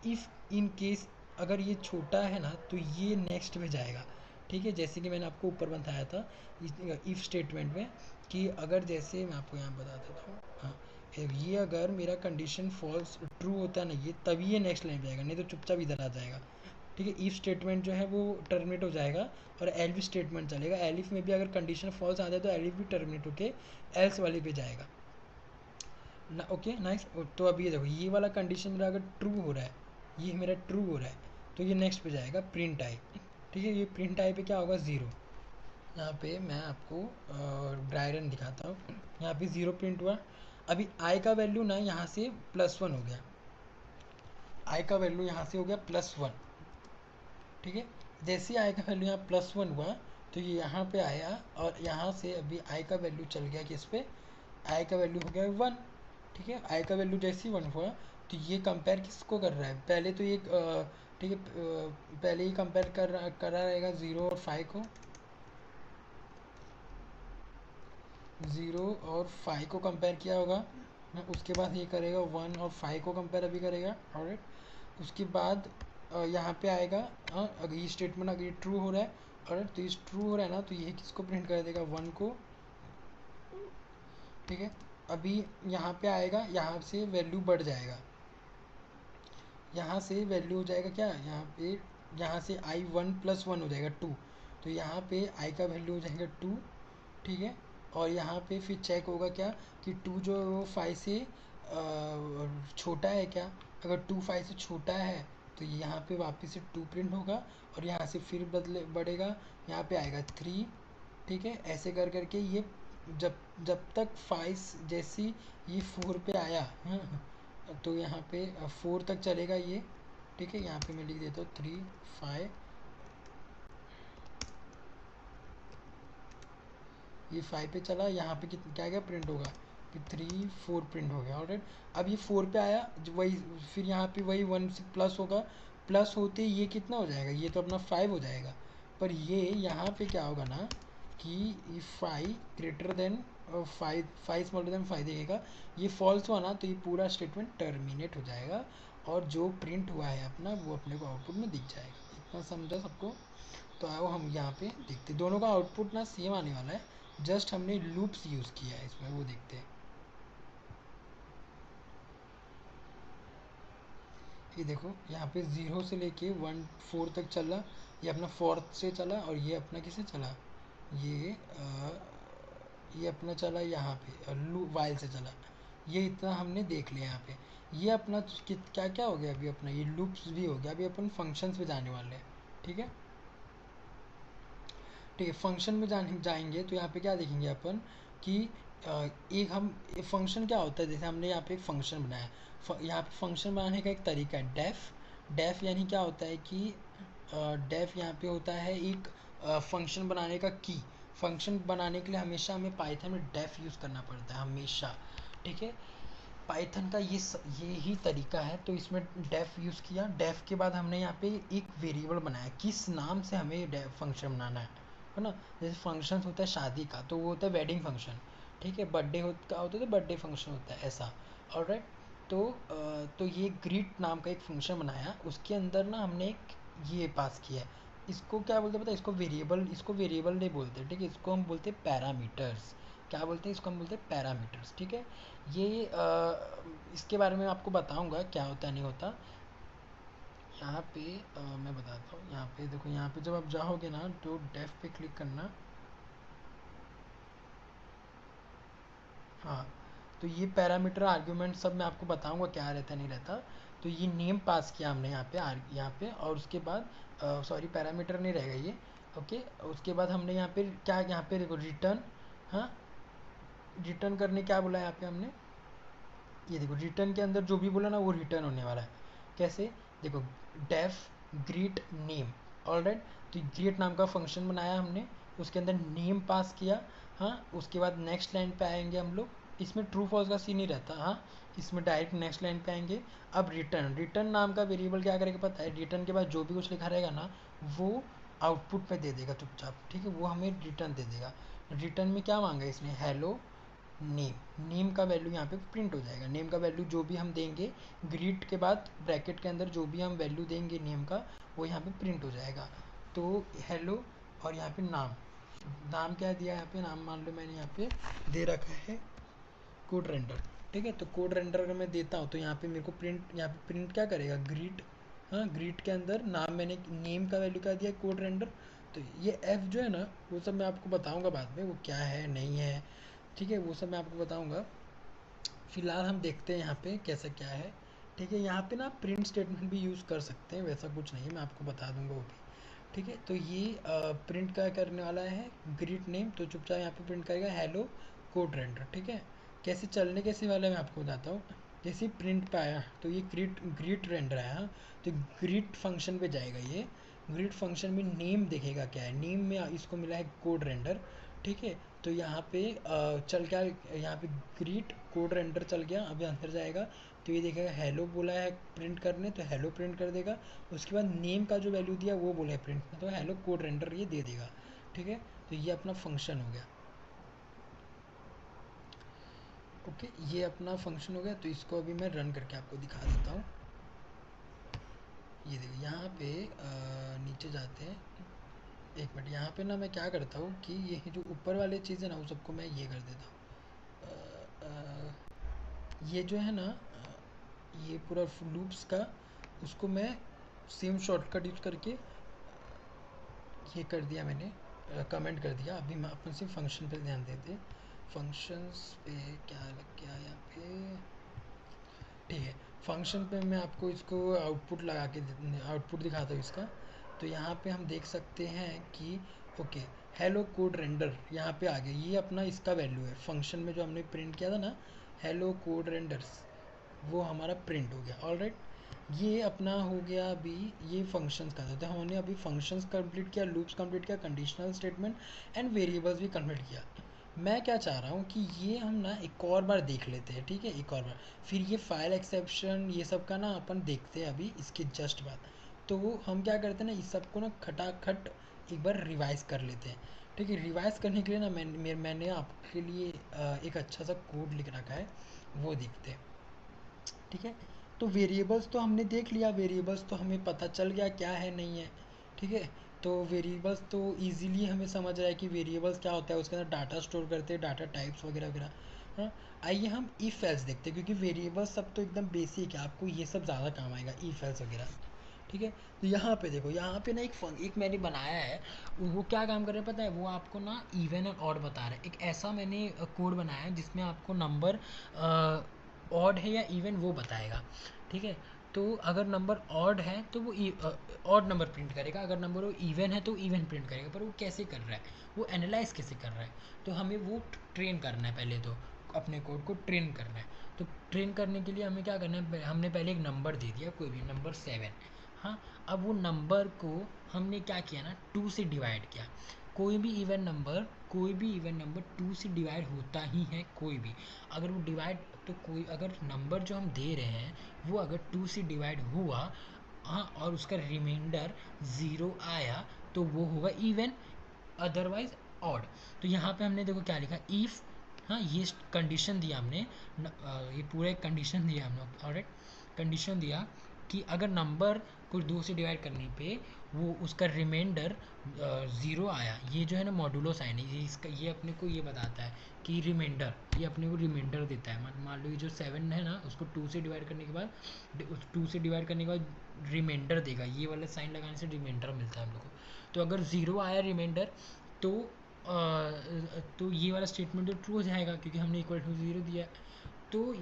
इफ़ इन केस अगर ये छोटा है ना तो ये नेक्स्ट में जाएगा, ठीक है, जैसे कि मैंने आपको ऊपर बताया था इफ़ स्टेटमेंट में, कि अगर जैसे मैं आपको यहाँ बता देता हूँ, हाँ, ये अगर मेरा कंडीशन फॉल्स ट्रू होता है ना, ये तभी ये नेक्स्ट लाइन जाएगा, नहीं तो चुपचाप इधर आ जाएगा, ठीक है। इफ़ स्टेटमेंट जो है वो टर्मिनेट हो जाएगा, और एल्फ स्टेटमेंट चलेगा, एलिफ में भी अगर कंडीशन फॉल्स आता है तो एलिफ भी टर्मिनेट होके एल्स वाले पे जाएगा ना, ओके नाइस। तो अब ये देखो, ये वाला कंडीशन मेरा अगर ट्रू हो रहा है, ये मेरा ट्रू हो रहा है, तो ये नेक्स्ट पे जाएगा प्रिंट आई, ठीक है, ये प्रिंट आई पे क्या होगा, 0। यहाँ पे मैं आपको ड्राई रन दिखाता हूँ, यहाँ पे 0 प्रिंट हुआ। अभी आई का वैल्यू ना यहाँ से +1 हो गया, आई का वैल्यू यहाँ से हो गया +1, ठीक है। जैसे ही आई का वैल्यू यहाँ +1 हुआ तो ये यहाँ पे आया, और यहाँ से अभी आई का वैल्यू चल गया किस पे, आई का वैल्यू हो गया 1, ठीक है। आई का वैल्यू जैसे ही 1 हुआ तो ये कंपेयर किसको कर रहा है, पहले तो ये ठीक है, पहले ही कंपेयर कर रहा रहेगा 0 और 5 को, 0 और 5 को कंपेयर किया होगा, उसके बाद ये करेगा 1 और 5 को कंपेयर अभी करेगा, और उसके बाद यहाँ पे आएगा, अगर ये स्टेटमेंट अगर ये ट्रू हो रहा है, और तो ये ट्रू हो रहा है ना, तो ये किसको प्रिंट कर देगा, 1 को, ठीक है। अभी यहाँ पे आएगा, यहाँ से वैल्यू बढ़ जाएगा, यहाँ से वैल्यू हो जाएगा क्या, यहाँ पे यहाँ से आई 1 + 1 हो जाएगा 2, तो यहाँ पे आई का वैल्यू हो जाएगा 2, ठीक है। और यहाँ पे फिर चेक होगा क्या कि 2 जो है वो 5 से छोटा है क्या, अगर 2 5 से छोटा है तो यहाँ पे वापस से 2 प्रिंट होगा, और यहाँ से फिर बदले बढ़ेगा, यहाँ पे आएगा 3, ठीक है। ऐसे कर करके ये जब जब तक 5 जैसी ये 4 पे आया, हाँ, तो यहाँ पे 4 तक चलेगा ये, ठीक है। यहाँ पे मैं लिख देता हूँ 3 5, ये 5 पे चला, यहाँ पे क्या क्या प्रिंट होगा कि 3 4 प्रिंट हो गया, ऑलराइट। अब ये 4 पे आया, वही फिर यहाँ पे वही 1 से प्लस होगा, प्लस होते ही ये कितना हो जाएगा, ये तो अपना 5 हो जाएगा। पर ये यहाँ पे क्या होगा ना कि 5 ग्रेटर देन 5, 5 स्मॉलर देन 5 देगा, ये फॉल्स हुआ ना तो ये पूरा स्टेटमेंट टर्मिनेट हो जाएगा, और जो प्रिंट हुआ है अपना वो अपने को आउटपुट में दिख जाएगा। इतना समझा सबको? तो आओ हम यहाँ पे देखते, दोनों का आउटपुट ना सेम आने वाला है, जस्ट हमने लूप्स यूज़ किया है इसमें, वो देखते हैं। ये देखो यहाँ पे 0 से लेके 1 4 तक चला, ये अपना 4th से चला, और ये अपना किसे चला, ये ये अपना चला यहाँ पे लूप वाइल से चला। ये इतना हमने देख लिया यहाँ पे। ये अपना क्या क्या हो गया अभी अपना, ये लूप्स भी हो गया। अभी अपन फंक्शंस पे जाने वाले हैं, ठीक है। ठीक है, फंक्शन में जाएंगे तो यहाँ पे क्या देखेंगे अपन कि एक हम फंक्शन क्या होता है, जैसे हमने यहाँ पे एक फंक्शन बनाया, यहाँ पे फंक्शन बनाने का एक तरीका है डेफ। डेफ यानी क्या होता है कि डेफ यहाँ पे होता है एक फंक्शन बनाने का की। फंक्शन बनाने के लिए हमेशा हमें पाइथन में डेफ यूज़ करना पड़ता है हमेशा, ठीक है। पाइथन का ये ही तरीका है, तो इसमें डेफ यूज़ किया। डेफ के बाद हमने यहाँ पे एक वेरिएबल बनाया, किस नाम से हमें ये डेफ फंक्शन बनाना है ना। जैसे फंक्शन होता है शादी का तो वो होता है वेडिंग फंक्शन, ठीक है। बर्थडे का होता है तो बर्थडे फंक्शन होता है, ऐसा, ऑलराइट। तो ये ग्रीट नाम का एक फंक्शन बनाया, उसके अंदर ना हमने एक ये पास किया है। इसको क्या बोलते हैं पता है, इसको वेरिएबल नहीं बोलते, ठीक है। इसको हम बोलते हैं पैरामीटर्स। क्या बोलते हैं इसको, हम बोलते हैं पैरामीटर्स, ठीक है। ये इसके बारे में आपको बताऊंगा क्या होता है नहीं होता। यहाँ पे मैं बताता हूँ। यहाँ पे देखो, यहाँ पे जब आप जाओगे ना तो डेफ पे क्लिक करना। हाँ, तो ये पैरामीटर आर्ग्यूमेंट सब मैं आपको बताऊंगा क्या रहता नहीं रहता। तो ये नेम पास किया हमने यहाँ पे, और उसके बाद सॉरी पैरामीटर नहीं रहेगा ये, ओके। उसके बाद हमने यहाँ पे क्या, यहाँ पे देखो रिटर्न, हाँ, रिटर्न करने क्या बोला है यहाँ पे हमने, ये देखो रिटर्न के अंदर जो भी बोला ना वो रिटर्न होने वाला है। कैसे, देखो डेफ ग्रीट नेम, ऑलराइट। तो ग्रीट नाम का फंक्शन बनाया हमने, उसके अंदर नेम पास किया, हाँ। उसके बाद नेक्स्ट लाइन पे आएंगे हम लोग, इसमें ट्रू फॉल्स का सीन नहीं रहता, हाँ। इसमें डायरेक्ट नेक्स्ट लाइन पे आएंगे। अब रिटर्न, रिटर्न नाम का वेरिएबल क्या करेगा पता है, रिटर्न के बाद जो भी कुछ लिखा रहेगा ना वो आउटपुट में दे देगा चुपचाप, ठीक है। वो हमें रिटर्न दे देगा। रिटर्न में क्या मांगा इसने, हेलो नेम। नेम का वैल्यू यहाँ पे प्रिंट हो जाएगा। नेम का वैल्यू जो भी हम देंगे, ग्रीट के बाद ब्रैकेट के अंदर जो भी हम वैल्यू देंगे नेम का, वो यहाँ पे प्रिंट हो जाएगा। तो हेलो, और यहाँ पे नाम, नाम क्या दिया है यहाँ पे, नाम मान लो मैंने यहाँ पे दे रखा है कोड रेंडर, ठीक है। तो कोड रेंडर अगर मैं देता हूँ तो यहाँ पे मेरे को प्रिंट, यहाँ पे प्रिंट क्या करेगा, ग्रीट, हाँ। ग्रीट के अंदर नाम, मैंने नेम का वैल्यू क्या दिया, कोड रेंडर। तो ये एफ जो है ना वो सब मैं आपको बताऊंगा बाद में, वो क्या है नहीं है, ठीक है। वो सब मैं आपको बताऊंगा। फिलहाल हम देखते हैं यहाँ पे कैसा क्या है, ठीक है। यहाँ पे ना प्रिंट स्टेटमेंट भी यूज़ कर सकते हैं, वैसा कुछ नहीं है, मैं आपको बता दूंगा वो भी, ठीक है। तो ये प्रिंट क्या करने वाला है, ग्रीट नेम, तो चुपचाप यहाँ पे प्रिंट करेगा हेलो कोड रेंडर, ठीक है। कैसे चलने कैसे वाला है मैं आपको बताता हूँ। जैसे प्रिंट पे आया तो ये ग्रीट ग्रीट रेंडर आया, तो ग्रीट फंक्शन पे जाएगा ये। ग्रीट फंक्शन में नेम देखेगा क्या है, नेम में इसको मिला है कोड रेंडर, ठीक है। तो यहाँ पे चल क्या, यहाँ पे ग्रीट कोड रेंडर चल गया। अभी अंदर जाएगा तो ये देखेगा हेलो बोला है प्रिंट करने, तो हेलो प्रिंट कर देगा। उसके बाद नेम का जो वैल्यू दिया वो बोला है प्रिंट, तो हेलो कोड रेंडर ये दे देगा, ठीक है। तो ये अपना फंक्शन हो गया, ओके। ये अपना फंक्शन हो गया। तो इसको अभी मैं रन करके आपको दिखा देता हूँ। ये देखिए यहाँ पे नीचे जाते हैं, एक मिनट। यहाँ पे ना मैं क्या करता हूँ कि ये जो ऊपर वाले चीज़ें ना वो सबको मैं ये कर देता हूँ, ये जो है ना ये पूरा लूप्स का, उसको मैं सेम शॉर्टकट यूज करके ये कर दिया मैंने, कमेंट कर दिया। अभी मैं अपन सिर्फ फंक्शन पे ध्यान देते, फंक्शंस पे क्या लग गया यहाँ पे, ठीक है। फंक्शन पे मैं आपको इसको आउटपुट लगा के आउटपुट दिखाता हूँ इसका। तो यहाँ पे हम देख सकते हैं कि ओके, हेलो कोड रेंडर यहाँ पे आ गया, ये अपना इसका वैल्यू है फंक्शन में जो हमने प्रिंट किया था ना, हेलो कोड रेंडर्स, वो हमारा प्रिंट हो गया। ऑलराइट, ये अपना हो गया अभी, ये फंक्शंस का था। तो हमने अभी फंक्शंस कंप्लीट किया, लूप्स कंप्लीट किया, कंडीशनल स्टेटमेंट एंड वेरिएबल्स भी कंप्लीट किया। मैं क्या चाह रहा हूँ कि ये हम ना एक और बार देख लेते हैं, ठीक है, एक और बार। फिर ये फाइल एक्सेप्शन ये सब का ना अपन देखते हैं अभी इसके जस्ट बाद। तो वो हम क्या करते हैं ना, इस सब को ना खटाखट एक बार रिवाइज कर लेते हैं, ठीक है। रिवाइज करने के लिए ना मैंने आपके लिए एक अच्छा सा कोड लिख रखा है, वो देखते हैं, ठीक है। तो वेरिएबल्स तो हमने देख लिया, वेरिएबल्स तो हमें पता चल गया क्या है नहीं है, ठीक है। तो वेरिएबल्स तो इजीली हमें समझ रहा है कि वेरिएबल्स क्या होता है, उसके अंदर डाटा स्टोर करते हैं, डाटा टाइप्स वगैरह वगैरह। हाँ, आइए हम इफ एल्स देखते हैं, क्योंकि वेरिएबल्स सब तो एकदम बेसिक है, आपको ये सब ज़्यादा काम आएगा, इफ एल्स वगैरह, ठीक है। तो यहाँ पे देखो, यहाँ पे ना एक मैंने बनाया है, वो क्या काम कर रहा है पता है, वो आपको ना इवन और ऑड बता रहा है। एक ऐसा मैंने कोड बनाया है जिसमें आपको नंबर ऑड है या इवन वो बताएगा, ठीक है। तो अगर नंबर ऑड है तो वो ऑड नंबर प्रिंट करेगा, अगर नंबर वो इवन है तो इवन प्रिंट करेगा। पर वो कैसे कर रहा है, वो एनालाइज कैसे कर रहा है, तो हमें वो ट्रेन करना है। पहले तो अपने कोड को ट्रेन करना है। तो ट्रेन करने के लिए हमें क्या करना है, हमने पहले एक नंबर दे दिया, कोई भी नंबर 7। हाँ, अब वो नंबर को हमने क्या किया ना, 2 से डिवाइड किया। कोई भी इवन नंबर 2 से डिवाइड होता ही है, कोई भी। अगर वो डिवाइड, तो कोई अगर नंबर जो हम दे रहे हैं वो अगर 2 से डिवाइड हुआ, हाँ, और उसका रिमाइंडर 0 आया, तो वो होगा इवन, अदरवाइज ऑड। तो यहाँ पे हमने देखो क्या लिखा, इफ़, हाँ, ये कंडीशन दिया हमने, ये पूरा एक कंडीशन दिया हमने, ऑलराइट। कंडीशन दिया कि अगर नंबर को 2 से डिवाइड करने पे वो उसका रिमाइंडर 0 आया, ये जो है ना मॉडुलो साइन है, ये इसका, ये अपने को ये बताता है कि रिमाइंडर, ये अपने को रिमाइंडर देता है। मान लो ये जो 7 है ना, उसको 2 से डिवाइड करने के बाद, उस 2 से डिवाइड करने के बाद रिमाइंडर देगा, ये वाला साइन लगाने से रिमाइंडर मिलता है हम लोग को। तो अगर 0 आया रिमाइंडर, तो तो ये वाला स्टेटमेंट तो ट्रू हो जाएगा, क्योंकि हमने इक्वल टू 0 दिया है। तो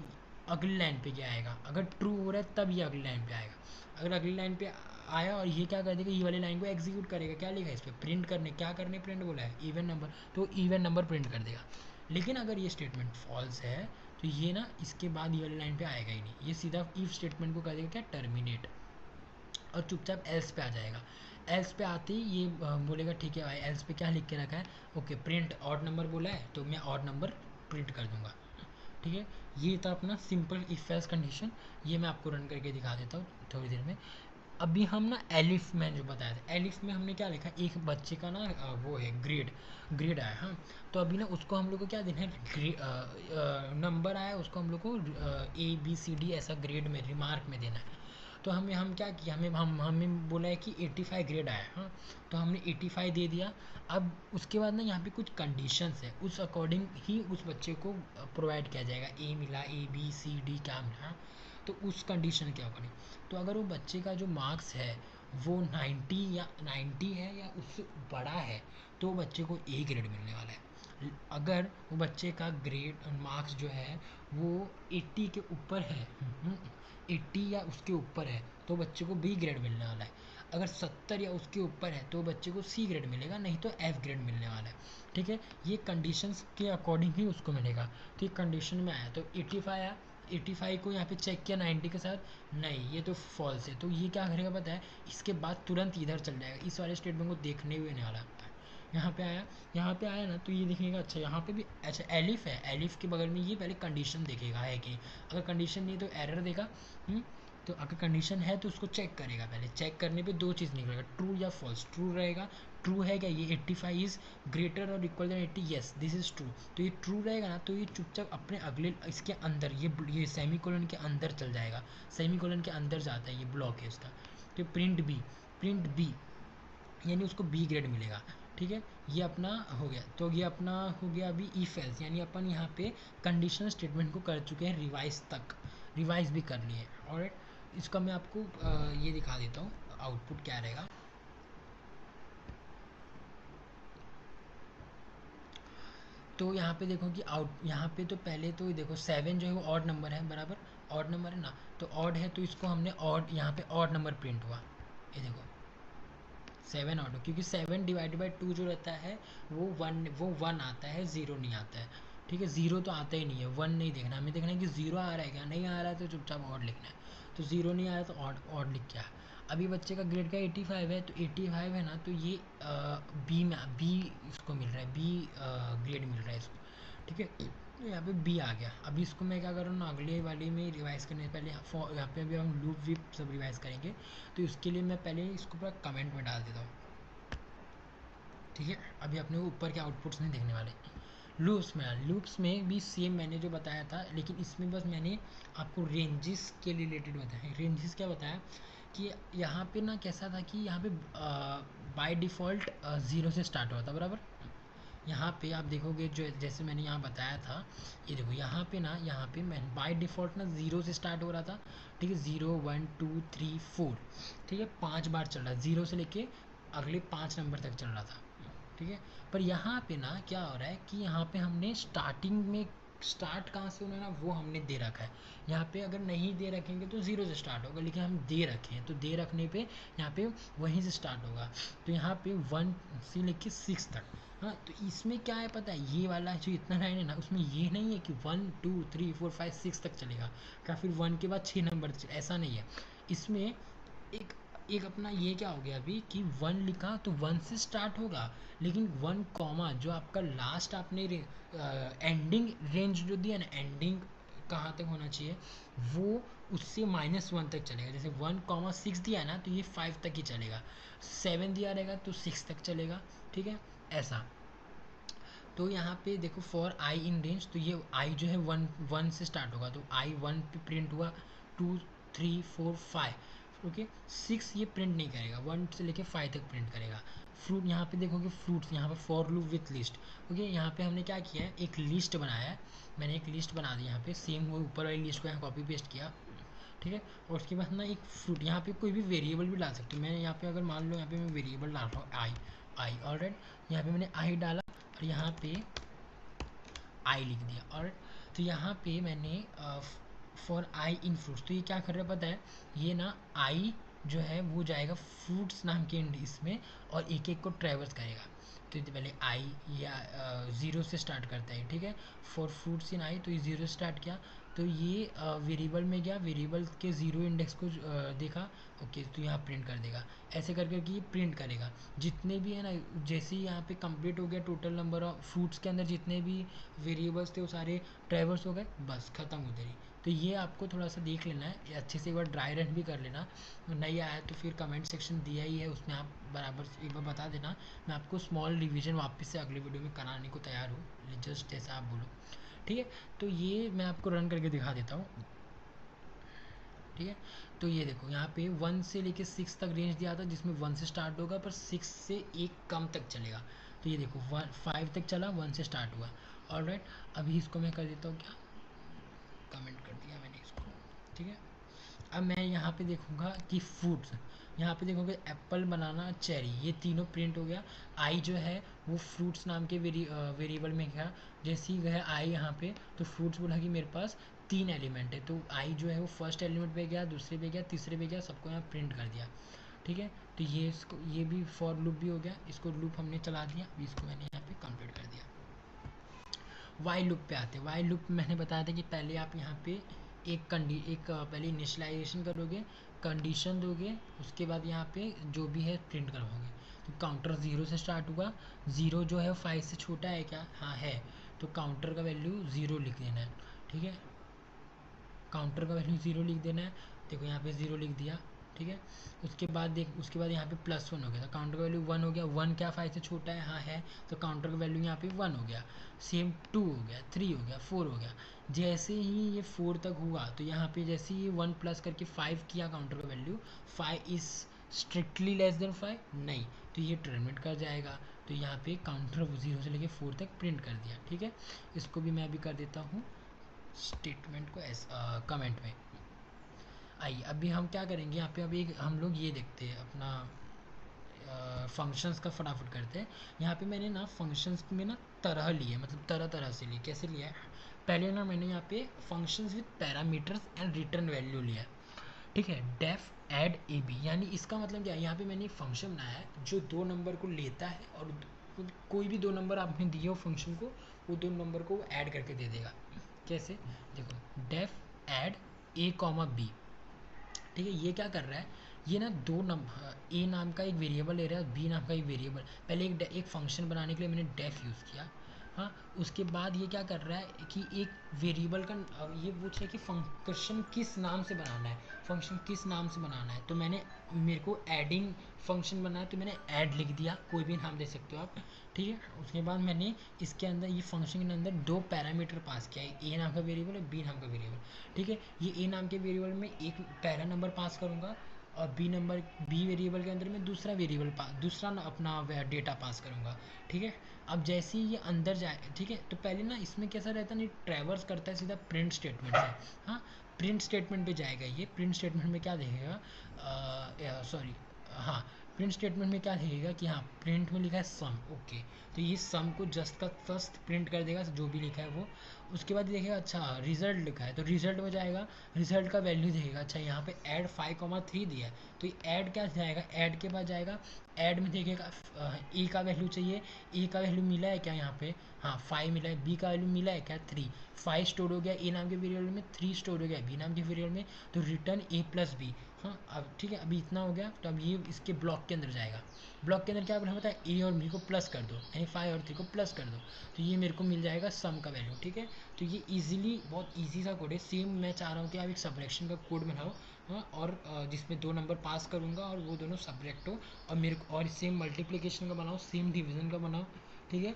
अगली लाइन पे क्या आएगा, अगर ट्रू हो रहा है तब ये अगली लाइन पे आएगा। अगर अगली लाइन पे आया और ये क्या कर देगा, ये वाली लाइन को एग्जीक्यूट करेगा, क्या लिखा है इस पर, प्रिंट करने, क्या करने प्रिंट बोला है, इवन नंबर, तो इवन नंबर प्रिंट कर देगा। लेकिन अगर ये स्टेटमेंट फॉल्स है, तो ये ना इसके बाद ये वाली लाइन पे आएगा ही नहीं, ये सीधा इफ स्टेटमेंट को कर देगा क्या, टर्मिनेट, और चुपचाप एल्स पे आ जाएगा। एल्स पे आते ही ये बोलेगा ठीक है भाई, एल्स पे क्या लिख के रखा है, ओके, प्रिंट ऑड नंबर बोला है तो मैं ऑड नंबर प्रिंट कर दूंगा, ठीक है। ये था अपना सिंपल इफ एल्स कंडीशन। ये मैं आपको रन करके दिखा देता हूँ थोड़ी देर में। अभी हम ना एलिफ में जो बताया था, एलिफ में हमने क्या लिखा, एक बच्चे का ना वो है ग्रेड, ग्रेड आया, हाँ। तो अभी ना उसको हम लोग को क्या देना है, नंबर आया, उसको हम लोग को ABCD ऐसा ग्रेड में, रिमार्क में देना है। तो हम क्या किया, हमें बोला है कि 85 ग्रेड आया, हाँ। तो हमने 85 दे दिया। अब उसके बाद ना यहाँ पे कुछ कंडीशंस है, उस अकॉर्डिंग ही उस बच्चे को प्रोवाइड किया जाएगा, ए मिला, ABCD क्या मिला, हाँ। तो उस कंडीशन के अकॉर्डिंग, तो अगर वो बच्चे का जो मार्क्स है वो 90 है या उससे बड़ा है, तो बच्चे को A ग्रेड मिलने वाला है। अगर वो बच्चे का ग्रेड मार्क्स जो है वो 80 के ऊपर है, 80 या उसके ऊपर है, तो बच्चे को B ग्रेड मिलने वाला है। अगर 70 या उसके ऊपर है तो बच्चे को C ग्रेड मिलेगा, नहीं तो F ग्रेड मिलने वाला है, ठीक है। ये कंडीशंस के अकॉर्डिंग ही उसको मिलेगा। तो ये कंडीशन में आया तो 85 आया, 85 को यहाँ पे चेक किया 90 के साथ, नहीं, ये तो फॉल्स है। तो ये क्या करेगा पता है, इसके बाद तुरंत इधर चल जाएगा, इस वाले स्टेटमेंट को देखने हुए नहीं वाला। यहाँ पे आया, यहाँ पे आया ना, तो ये देखेगा अच्छा यहाँ पे भी, अच्छा एलिफ है, एलिफ के बगल में ये पहले कंडीशन देखेगा है कि, अगर कंडीशन नहीं तो एरर देगा। तो अगर कंडीशन है तो उसको चेक करेगा, पहले चेक करने पे दो चीज़ निकलेगा, ट्रू या फॉल्स। ट्रू रहेगा, ट्रू है क्या, ये 85 इज़ ग्रेटर और equal than 80, yes this is true. तो ये ट्रू रहेगा ना, तो ये चुपचाप अपने अगले इसके अंदर, ये सेमी कोलन के अंदर चल जाएगा, सेमी कोलन के अंदर जाता है, ये ब्लॉक है इसका। तो प्रिंट बी यानी उसको B ग्रेड मिलेगा। ठीक है, ये अपना हो गया। तो ये अपना हो गया अभी इफ एल्स, यानी अपन यहाँ पे कंडीशनल स्टेटमेंट को कर चुके हैं रिवाइज तक, रिवाइज भी कर लिए। और इसका मैं आपको ये दिखा देता हूँ आउटपुट क्या रहेगा। तो यहाँ पे देखो कि यहाँ पे तो पहले तो देखो 7 जो है वो ऑड नंबर है, बराबर ऑड नंबर है ना, तो ऑड है तो इसको हमने ऑड, यहाँ पे ऑड नंबर प्रिंट हुआ, ये देखो 7 ऑड, क्योंकि 7/2 जो रहता है वो 1 आता है, 0 नहीं आता है। ठीक है, 0 तो आता ही नहीं है, 1 नहीं देखना, हमें देखना है कि 0 आ रहा है क्या, नहीं आ रहा है तो चुपचाप ऑड लिखना है। तो 0 नहीं आ रहा तो ऑड ऑड लिख के आ। अभी बच्चे का ग्रेड का 85 है, तो 85 है ना, तो ये बी में बी इसको मिल रहा है, बी ग्रेड मिल रहा है इसको। ठीक है, तो यहाँ पे बी आ गया। अभी इसको मैं क्या कर रहा हूँ ना, अगले वाले में रिवाइज करने से पहले यहाँ पे अभी हम लूप विप सब रिवाइज करेंगे, तो इसके लिए मैं पहले इसको पूरा कमेंट में डाल देता हूँ। ठीक है, अभी अपने ऊपर के आउटपुट्स नहीं देखने वाले। लूप्स में भी सेम मैंने जो बताया था, लेकिन इसमें बस मैंने आपको रेंजेस के रिलेटेड बताया। रेंजेस क्या बताया कि यहाँ पे ना कैसा था कि यहाँ पे बाय डिफ़ॉल्ट 0 से स्टार्ट हुआ था, बराबर। यहाँ पे आप देखोगे जो जैसे मैंने यहाँ बताया था, ये देखो यहाँ पे ना, यहाँ पे मैं बाय डिफ़ॉल्ट ना 0 से स्टार्ट हो रहा था। ठीक है, 0 1 2 3 4, ठीक है, 5 बार चल रहा है, 0 से लेके अगले 5 नंबर तक चल रहा था। ठीक है, पर यहाँ पे ना क्या हो रहा है कि यहाँ पे हमने स्टार्टिंग में स्टार्ट कहाँ से होना है ना, वो हमने दे रखा है। यहाँ पे अगर नहीं दे रखेंगे तो 0 से स्टार्ट होगा, लेकिन हम दे रखे हैं तो दे रखने पे यहाँ पे वहीं से स्टार्ट होगा। तो यहाँ पे 1 से लेके 6 तक। हाँ, तो इसमें क्या है पता है, ये वाला जो इतना लाइन है ना, उसमें ये नहीं है कि 1 2 3 4 5 6 तक चलेगा, या फिर 1 के बाद 6 नंबर, ऐसा नहीं है। इसमें एक एक अपना ये क्या हो गया अभी कि 1 लिखा तो 1 से स्टार्ट होगा, लेकिन 1 कॉमा जो आपका लास्ट आपने एंडिंग रेंज जो दिया ना, एंडिंग कहाँ तक होना चाहिए, वो उससे -1 तक चलेगा। जैसे 1 6 दिया है ना, तो ये 5 तक ही चलेगा। 7 दिया रहेगा तो 6 तक चलेगा। ठीक है, ऐसा। तो यहाँ पे देखो फॉर आई इन रेंज, तो ये आई जो है 1 से स्टार्ट होगा, तो आई 1 पे प्रिंट हुआ, 2 3 4 5। ओके, 6 ये प्रिंट नहीं करेगा, 1 से लेके 5 तक प्रिंट करेगा। फ्रूट यहाँ पे देखोगे, फ्रूट्स यहाँ पे for loop with list. Okay, यहाँ पे हमने क्या किया है, एक लिस्ट बनाया है। मैंने एक लिस्ट बना दी यहाँ पे, सेम वो ऊपर वाली लिस्ट को यहाँ कॉपी पेस्ट किया। ठीक है, और उसके बाद ना एक फ्रूट, यहाँ पे कोई भी वेरिएबल भी डाल सकते हो। मैं यहाँ पे अगर मान लो यहाँ पे मैं वेरिएबल डाल रहा हूँ आई, आई ऑलराइट, यहाँ पे मैंने आई डाला और यहाँ पे आई लिख दिया। और तो यहाँ पे मैंने फॉर आई इन फ्रूट्स, तो ये क्या कर रहा है पता है, ये ना आई जो है वो जाएगा फ्रूट्स नाम के इसमें, और एक एक को ट्रेवर्स करेगा। तो ये पहले आई या 0 से स्टार्ट करता है। ठीक है, फॉर फ्रूट्स इन आई, तो ये 0 से स्टार्ट किया, तो ये वेरिएबल में गया, वेरिएबल के 0 इंडेक्स को देखा। ओके, तो यहाँ प्रिंट कर देगा। ऐसे कर करके ये प्रिंट करेगा जितने भी है ना। जैसे ही यहाँ पे कंप्लीट हो गया टोटल नंबर ऑफ फ्रूट्स के अंदर जितने भी वेरिएबल्स थे वो सारे ट्राइवर्स हो गए, बस ख़त्म हो गई। तो ये आपको थोड़ा सा देख लेना है, ये अच्छे से एक बार ड्राई रन भी कर लेना। नहीं आया तो फिर कमेंट सेक्शन दिया ही है, उसमें आप बराबर से एक बार बता देना। मैं आपको स्मॉल रिवीजन वापस से अगले वीडियो में कराने को तैयार हूँ, जस्ट जैसा आप बोलो। ठीक है, तो ये मैं आपको रन करके दिखा देता हूँ। ठीक है, तो ये देखो यहाँ पे 1 से लेके 6 तक रेंज दिया था, जिसमें 1 से स्टार्ट होगा पर 6 से एक कम तक चलेगा। तो ये देखो 5 तक चला, 1 से स्टार्ट हुआ। ऑलराइट, अभी इसको मैं कर देता हूँ क्या, कमेंट कर दिया मैंने इसको। ठीक है, अब मैं यहाँ पे देखूँगा कि फ्रूट्स, यहाँ पे देखोगे एप्पल बनाना चेरी, ये तीनों प्रिंट हो गया। आई जो है वो फ्रूट्स नाम के वेरिएबल में गया। जैसे ही गया आई यहाँ पे, तो फ्रूट्स बोला कि मेरे पास 3 एलिमेंट है, तो आई जो है वो फर्स्ट एलिमेंट पे गया, दूसरे पे गया, तीसरे पे गया, सबको यहाँ प्रिंट कर दिया। ठीक है, तो ये इसको ये भी फॉर लूप भी हो गया, इसको लूप हमने चला दिया, अभी इसको मैंने यहाँ पे कंप्लीट कर दिया। वाइल लूप पे आते हैं। वाइल लूप मैंने बताया था कि पहले आप यहाँ पे पहले इनिशियलाइजेशन करोगे, कंडीशन दोगे, उसके बाद यहाँ पे जो भी है प्रिंट करवाओगे। तो काउंटर 0 से स्टार्ट हुआ, 0 जो है 5 से छोटा है क्या, हाँ है, तो काउंटर का वैल्यू 0 लिख देना है। ठीक है, काउंटर का वैल्यू 0 लिख देना है। देखो यहाँ पे 0 लिख दिया। ठीक है, उसके बाद यहाँ पे +1 हो गया, तो काउंटर का वैल्यू 1 हो गया। 1 क्या 5 से छोटा है, हाँ है, तो काउंटर का वैल्यू यहाँ पे 1 हो गया। सेम 2 हो गया, 3 हो गया, 4 हो गया। जैसे ही ये 4 तक हुआ, तो यहाँ पे जैसे ही 1 प्लस करके 5 किया काउंटर का value, 5 is strictly less than 5 नहीं, तो ये टर्मिनेट कर जाएगा। तो यहाँ पे काउंटर 0 से लेके 4 तक प्रिंट कर दिया। ठीक है, इसको भी मैं अभी कर देता हूँ स्टेटमेंट को कमेंट में। आइए अभी हम क्या करेंगे, यहाँ पे अभी हम लोग ये देखते हैं अपना फंक्शंस का फटाफट करते हैं। यहाँ पे मैंने ना फंक्शंस में ना तरह लिए, मतलब तरह तरह से लिए। कैसे लिया है, पहले ना मैंने यहाँ पे functions with parameters and return value लिया है। ठीक है, डेफ एड ए बी, यानी इसका मतलब क्या है, यहाँ पे मैंने एक फंक्शन बनाया है जो 2 नंबर को लेता है और कोई भी 2 नंबर आपने दिए हो फंक्शन को, वो 2 नंबर को ऐड करके दे देगा। कैसे, देखो डेफ एड ए कॉमा बी। ठीक है, ये क्या कर रहा है, ये ना 2 नंबर ए नाम का एक वेरिएबल ले रहा है और बी नाम का एक वेरिएबल। पहले एक फंक्शन बनाने के लिए मैंने डेफ यूज़ किया। हाँ, उसके बाद ये क्या कर रहा है कि एक वेरिएबल का ये पूछ रहा है कि फंक्शन किस नाम से बनाना है, फंक्शन किस नाम से बनाना है। तो मैंने, मेरे को एडिंग फंक्शन बनाया तो मैंने ऐड लिख दिया, कोई भी नाम दे सकते हो आप। ठीक है, उसके बाद मैंने इसके अंदर, ये फंक्शन के अंदर 2 पैरामीटर पास किया है, ए नाम का वेरिएबल और बी नाम का वेरिएबल। ठीक है, ये ए नाम के वेरिएबल में एक पहला नंबर पास करूँगा और बी वेरिएबल के अंदर मैं दूसरा वेरिएबल दूसरा अपना डेटा पास करूँगा। ठीक है, अब जैसे ही ये अंदर जाए, ठीक है, तो पहले ना इसमें कैसा रहता है, नहीं ट्रैवर्स करता है सीधा प्रिंट स्टेटमेंट से। हाँ, प्रिंट स्टेटमेंट पे जाएगा। ये प्रिंट स्टेटमेंट में क्या देखेगा, सॉरी, हाँ, प्रिंट स्टेटमेंट में क्या देखेगा कि हाँ प्रिंट में लिखा है सम, ओके, तो ये सम को जस्ट का तस्त प्रिंट कर देगा जो भी लिखा है वो। उसके बाद देखेगा अच्छा रिजल्ट लिखा है तो रिजल्ट में जाएगा, रिजल्ट का वैल्यू देखेगा। अच्छा यहाँ पे ऐड 5,3 दिया है तो ये ऐड क्या जाएगा, ऐड के बाद जाएगा, ऐड में देखेगा ए का वैल्यू चाहिए, ए का वैल्यू मिला है क्या यहाँ पे, हाँ 5 मिला है। बी का वैल्यू मिला है क्या, 3, 5 स्टोर हो गया ए नाम के वेरिएबल में, 3 स्टोर हो गया बी नाम के वेरिएबल में, तो रिटर्न ए प्लस बी। हाँ, अब ठीक है, अभी इतना हो गया तो अब ये इसके ब्लॉक के अंदर जाएगा। ब्लॉक के अंदर क्या बोला, बताया ए और बी को प्लस कर दो, यानी 5 और 3 को प्लस कर दो, तो ये मेरे को मिल जाएगा सम का वैल्यू। ठीक है, तो ये इजीली, बहुत इजी सा कोड है। सेम मैं चाह रहा हूँ कि आप एक सबट्रैक्शन का कोड बनाओ, हाँ, और जिसमें 2 नंबर पास करूँगा और वो दोनों सब्ट्रैक्ट हो, और मेरे को और सेम मल्टीप्लिकेशन का बनाओ, सेम डिवीज़न का बनाओ। ठीक है,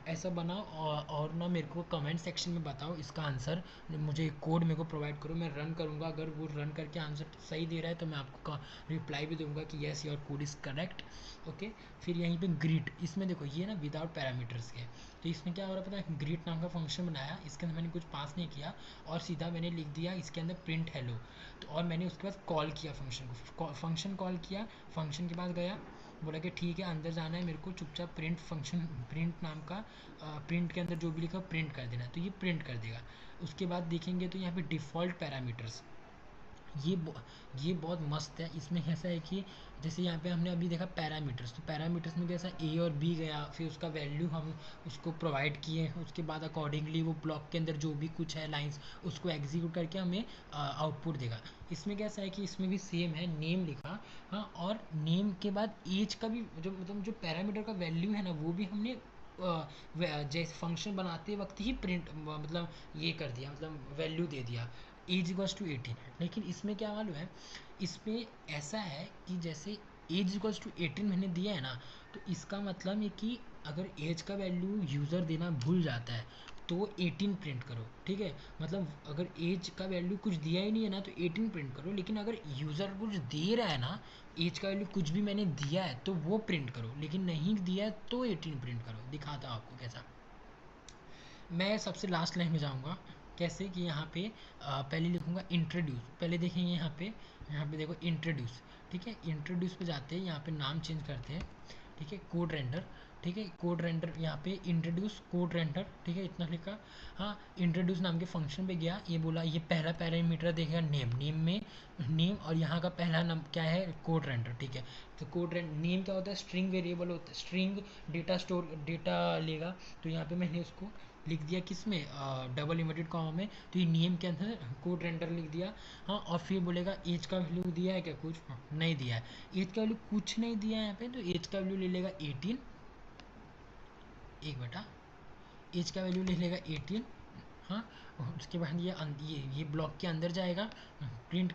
ऐसा बनाओ और ना मेरे को कमेंट सेक्शन में बताओ इसका आंसर, मुझे कोड मेरे को प्रोवाइड करो, मैं रन करूँगा। अगर वो रन करके आंसर सही दे रहा है तो मैं आपको रिप्लाई भी दूंगा कि yes your code is correct. Okay, फिर यहीं पे ग्रीट, इसमें देखो ये ना विदाउट पैरामीटर्स के, तो इसमें क्या हो रहा है पता है, ग्रीट नाम का फंक्शन बनाया, इसके अंदर मैंने कुछ पास नहीं किया और सीधा मैंने लिख दिया इसके अंदर प्रिंट हेलो। तो और मैंने उसके बाद कॉल किया फंक्शन को, फंक्शन कॉल किया, फंक्शन के बाद गया, बोला कि ठीक है अंदर जाना है मेरे को, चुपचाप प्रिंट फंक्शन, प्रिंट नाम का प्रिंट के अंदर जो भी लिखा प्रिंट कर देना, तो ये प्रिंट कर देगा। उसके बाद देखेंगे तो यहाँ पे डिफ़ॉल्ट पैरामीटर्स, ये बहुत मस्त है। इसमें कैसा है कि जैसे यहाँ पे हमने अभी देखा पैरामीटर्स, तो पैरामीटर्स में कैसा ए और बी गया, फिर उसका वैल्यू हम उसको प्रोवाइड किए, उसके बाद अकॉर्डिंगली वो ब्लॉक के अंदर जो भी कुछ है लाइंस उसको एग्जीक्यूट करके हमें आउटपुट देगा। इसमें कैसा है कि इसमें भी सेम है, नेम लिखा, हाँ, और नेम के बाद एज का भी, जो मतलब जो पैरामीटर का वैल्यू है ना वो भी हमने जैसे फंक्शन बनाते वक्त ही प्रिंट, मतलब ये कर दिया, मतलब वैल्यू दे दिया एज इक्वल्स टू 18। लेकिन इसमें क्या मालूम है, इसमें ऐसा है कि जैसे एज इक्वल्स टू 18 मैंने दिया है ना, तो इसका मतलब है कि अगर एज का वैल्यू यूज़र देना भूल जाता है तो 18 प्रिंट करो। ठीक है, मतलब अगर एज का वैल्यू कुछ दिया ही नहीं है ना तो 18 प्रिंट करो, लेकिन अगर यूज़र कुछ दे रहा है ना, एज का वैल्यू कुछ भी मैंने दिया है तो वो प्रिंट करो, लेकिन नहीं दिया है तो 18 प्रिंट करो। दिखाता हूँ आपको कैसा। मैं सबसे लास्ट लाइन में जाऊँगा, कैसे कि यहाँ पे पहले लिखूँगा इंट्रोड्यूस, पहले देखेंगे यहाँ पे देखो इंट्रोड्यूस। ठीक है, इंट्रोड्यूस पे जाते हैं, यहाँ पे नाम चेंज करते हैं। ठीक है, कोड रेंडर, ठीक है, कोड रेंडर यहाँ पे इंट्रोड्यूस कोड रेंडर, ठीक है, इतना लिखा। हाँ, इंट्रोड्यूस नाम के फंक्शन पे गया, ये बोला ये पहला पैरामीटर देखेगा नेम, नेम में नेम, और यहाँ का पहला नाम क्या है, कोड रेंडर। ठीक है, तो कोड रेंडर नेम क्या होता है, स्ट्रिंग वेरिएबल होता है, स्ट्रिंग डेटा स्टोर डेटा लेगा, तो यहाँ पे मैंने उसको लिख दिया किस में, डबल इन्वर्टेड कॉमा में, तो ये नेम के अंदर कोड रेंडर लिख दिया। हाँ, और फिर बोलेगा एज का वैल्यू दिया है क्या, कुछ नहीं दिया है, एज का वैल्यू कुछ नहीं दिया है यहाँ पे, तो एज का वैल्यू ले लेगा 18, एक बेटा एज का वैल्यू ले लेगा 18। हाँ, और उसके बाद ये ब्लॉक के अंदर जाएगा, प्रिंट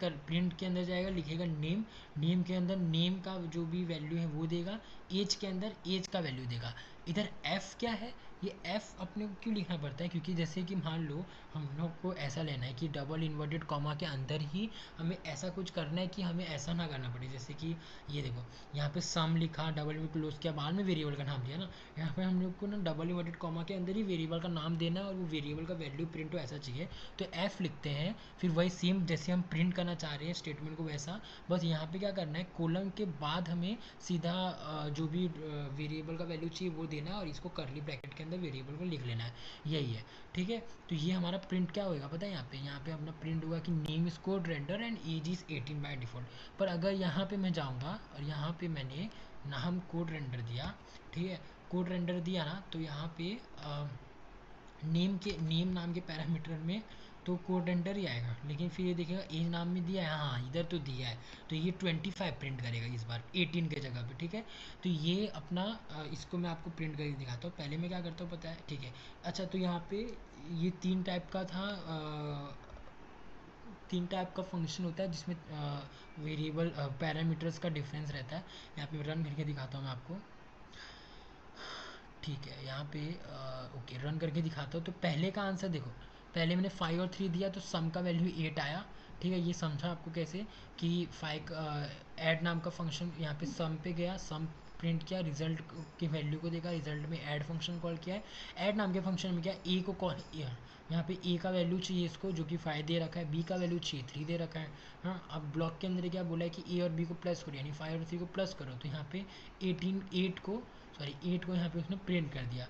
के अंदर जाएगा, लिखेगा नेम, नेम के अंदर नेम का जो भी वैल्यू है वो देगा, एज के अंदर एज का वैल्यू देगा। इधर एफ क्या है, ये एफ अपने को क्यों लिखना पड़ता है, क्योंकि जैसे कि मान लो हम लोग को ऐसा लेना है कि डबल इन्वर्टेड कॉमा के अंदर ही हमें ऐसा कुछ करना है कि हमें ऐसा ना करना पड़े। जैसे कि ये देखो यहाँ पे सम लिखा, डबल में क्लोज किया, बाद में वेरिएबल का नाम दिया ना, यहाँ पे हम लोग को ना डबल इन्वर्टेड कॉमा के अंदर ही वेरिएबल का नाम देना है और वो वेरिएबल का वैल्यू प्रिंट हो ऐसा चाहिए। तो एफ लिखते हैं, फिर वही सेम जैसे हम प्रिंट करना चाह रहे हैं स्टेटमेंट को वैसा, बस यहाँ पे क्या करना है, कोलम के बाद हमें सीधा जो भी वेरिएबल का वैल्यू चाहिए वो देना है और इसको करली ब्रैकेट के अंदर वेरिएबल को लिख लेना है, यही है। ठीक है, तो ये हमारा प्रिंट क्या होगा पता है, यहाँ पे अपना प्रिंट होगा कि name is code render and age is 18 by default. पर अगर यहाँ पे मैं जाऊँगा और यहाँ पे मैंने नाम कोड रेंडर दिया, ठीक है, कोड रेंडर दिया ना, तो यहाँ पे नेम नाम के पैरामीटर में तो कोड रेंडर ही आएगा, लेकिन फिर ये देखेगा एज नाम में दिया है, हाँ इधर तो दिया है, तो ये 25 प्रिंट करेगा इस बार 18 के जगह पे। ठीक है, तो ये अपना इसको मैं आपको प्रिंट करके दिखाता हूँ। पहले मैं क्या करता हूँ पता है, ठीक है, अच्छा तो यहाँ पे ये तीन टाइप का था, तीन टाइप का फंक्शन होता है जिसमें वेरिएबल पैरामीटर्स का डिफरेंस रहता है। यहाँ पे रन करके दिखाता हूँ मैं आपको, ठीक है, यहाँ पे ओके रन करके दिखाता हूँ। तो पहले का आंसर देखो, पहले मैंने 5 और 3 दिया तो सम का वैल्यू 8 आया। ठीक है, ये समझा आपको कैसे कि 5 ऐड नाम का फंक्शन यहाँ पे सम पे गया, सम प्रिंट किया, रिजल्ट की वैल्यू को देखा, रिजल्ट में ऐड फंक्शन कॉल किया है, ऐड नाम के फंक्शन में क्या ए को कॉल, यहाँ पे ए का वैल्यू चाहिए इसको जो कि 5 दे रखा है, बी का वैल्यू चाहिए 3 दे रखा है। हाँ, अब ब्लॉक के अंदर क्या बोला है कि ए और बी को प्लस करो, यानी 5 और 3 को प्लस करो, तो यहाँ पे 8 को यहाँ पे उसने प्रिंट कर दिया।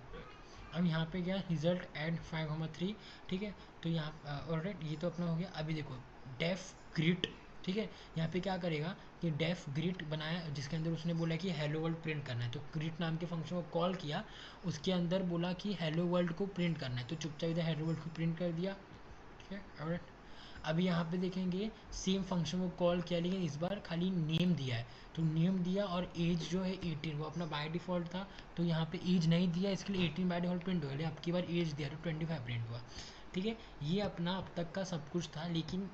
अब यहाँ पे क्या रिजल्ट एड 5,3, ठीक है, तो यहाँ ऑलराइट ये तो अपना हो गया। अभी देखो डेफ ग्रिट, ठीक है, यहाँ पे क्या करेगा कि डेफ ग्रिट बनाया जिसके अंदर उसने बोला कि हेलो वर्ल्ड प्रिंट करना है, तो ग्रिट नाम के फंक्शन को कॉल किया, उसके अंदर बोला कि हेलो वर्ल्ड को प्रिंट करना है, तो चुपचाप इधर हेलो वर्ल्ड को प्रिंट कर दिया। ठीक है, ऑलराइट। अभी यहाँ पे देखेंगे सेम फंक्शन को कॉल किया, लेकिन इस बार खाली नेम दिया है, तो नेम दिया और एज जो है 18 वो अपना बाय डिफ़ॉल्ट था, तो यहाँ पे एज नहीं दिया इसके लिए 18 बाय डिफ़ॉल्ट प्रिंट हो गया, अब की बार एज दिया तो 25 प्रिंट हुआ। ठीक है, ये अपना अब तक का सब कुछ था, लेकिन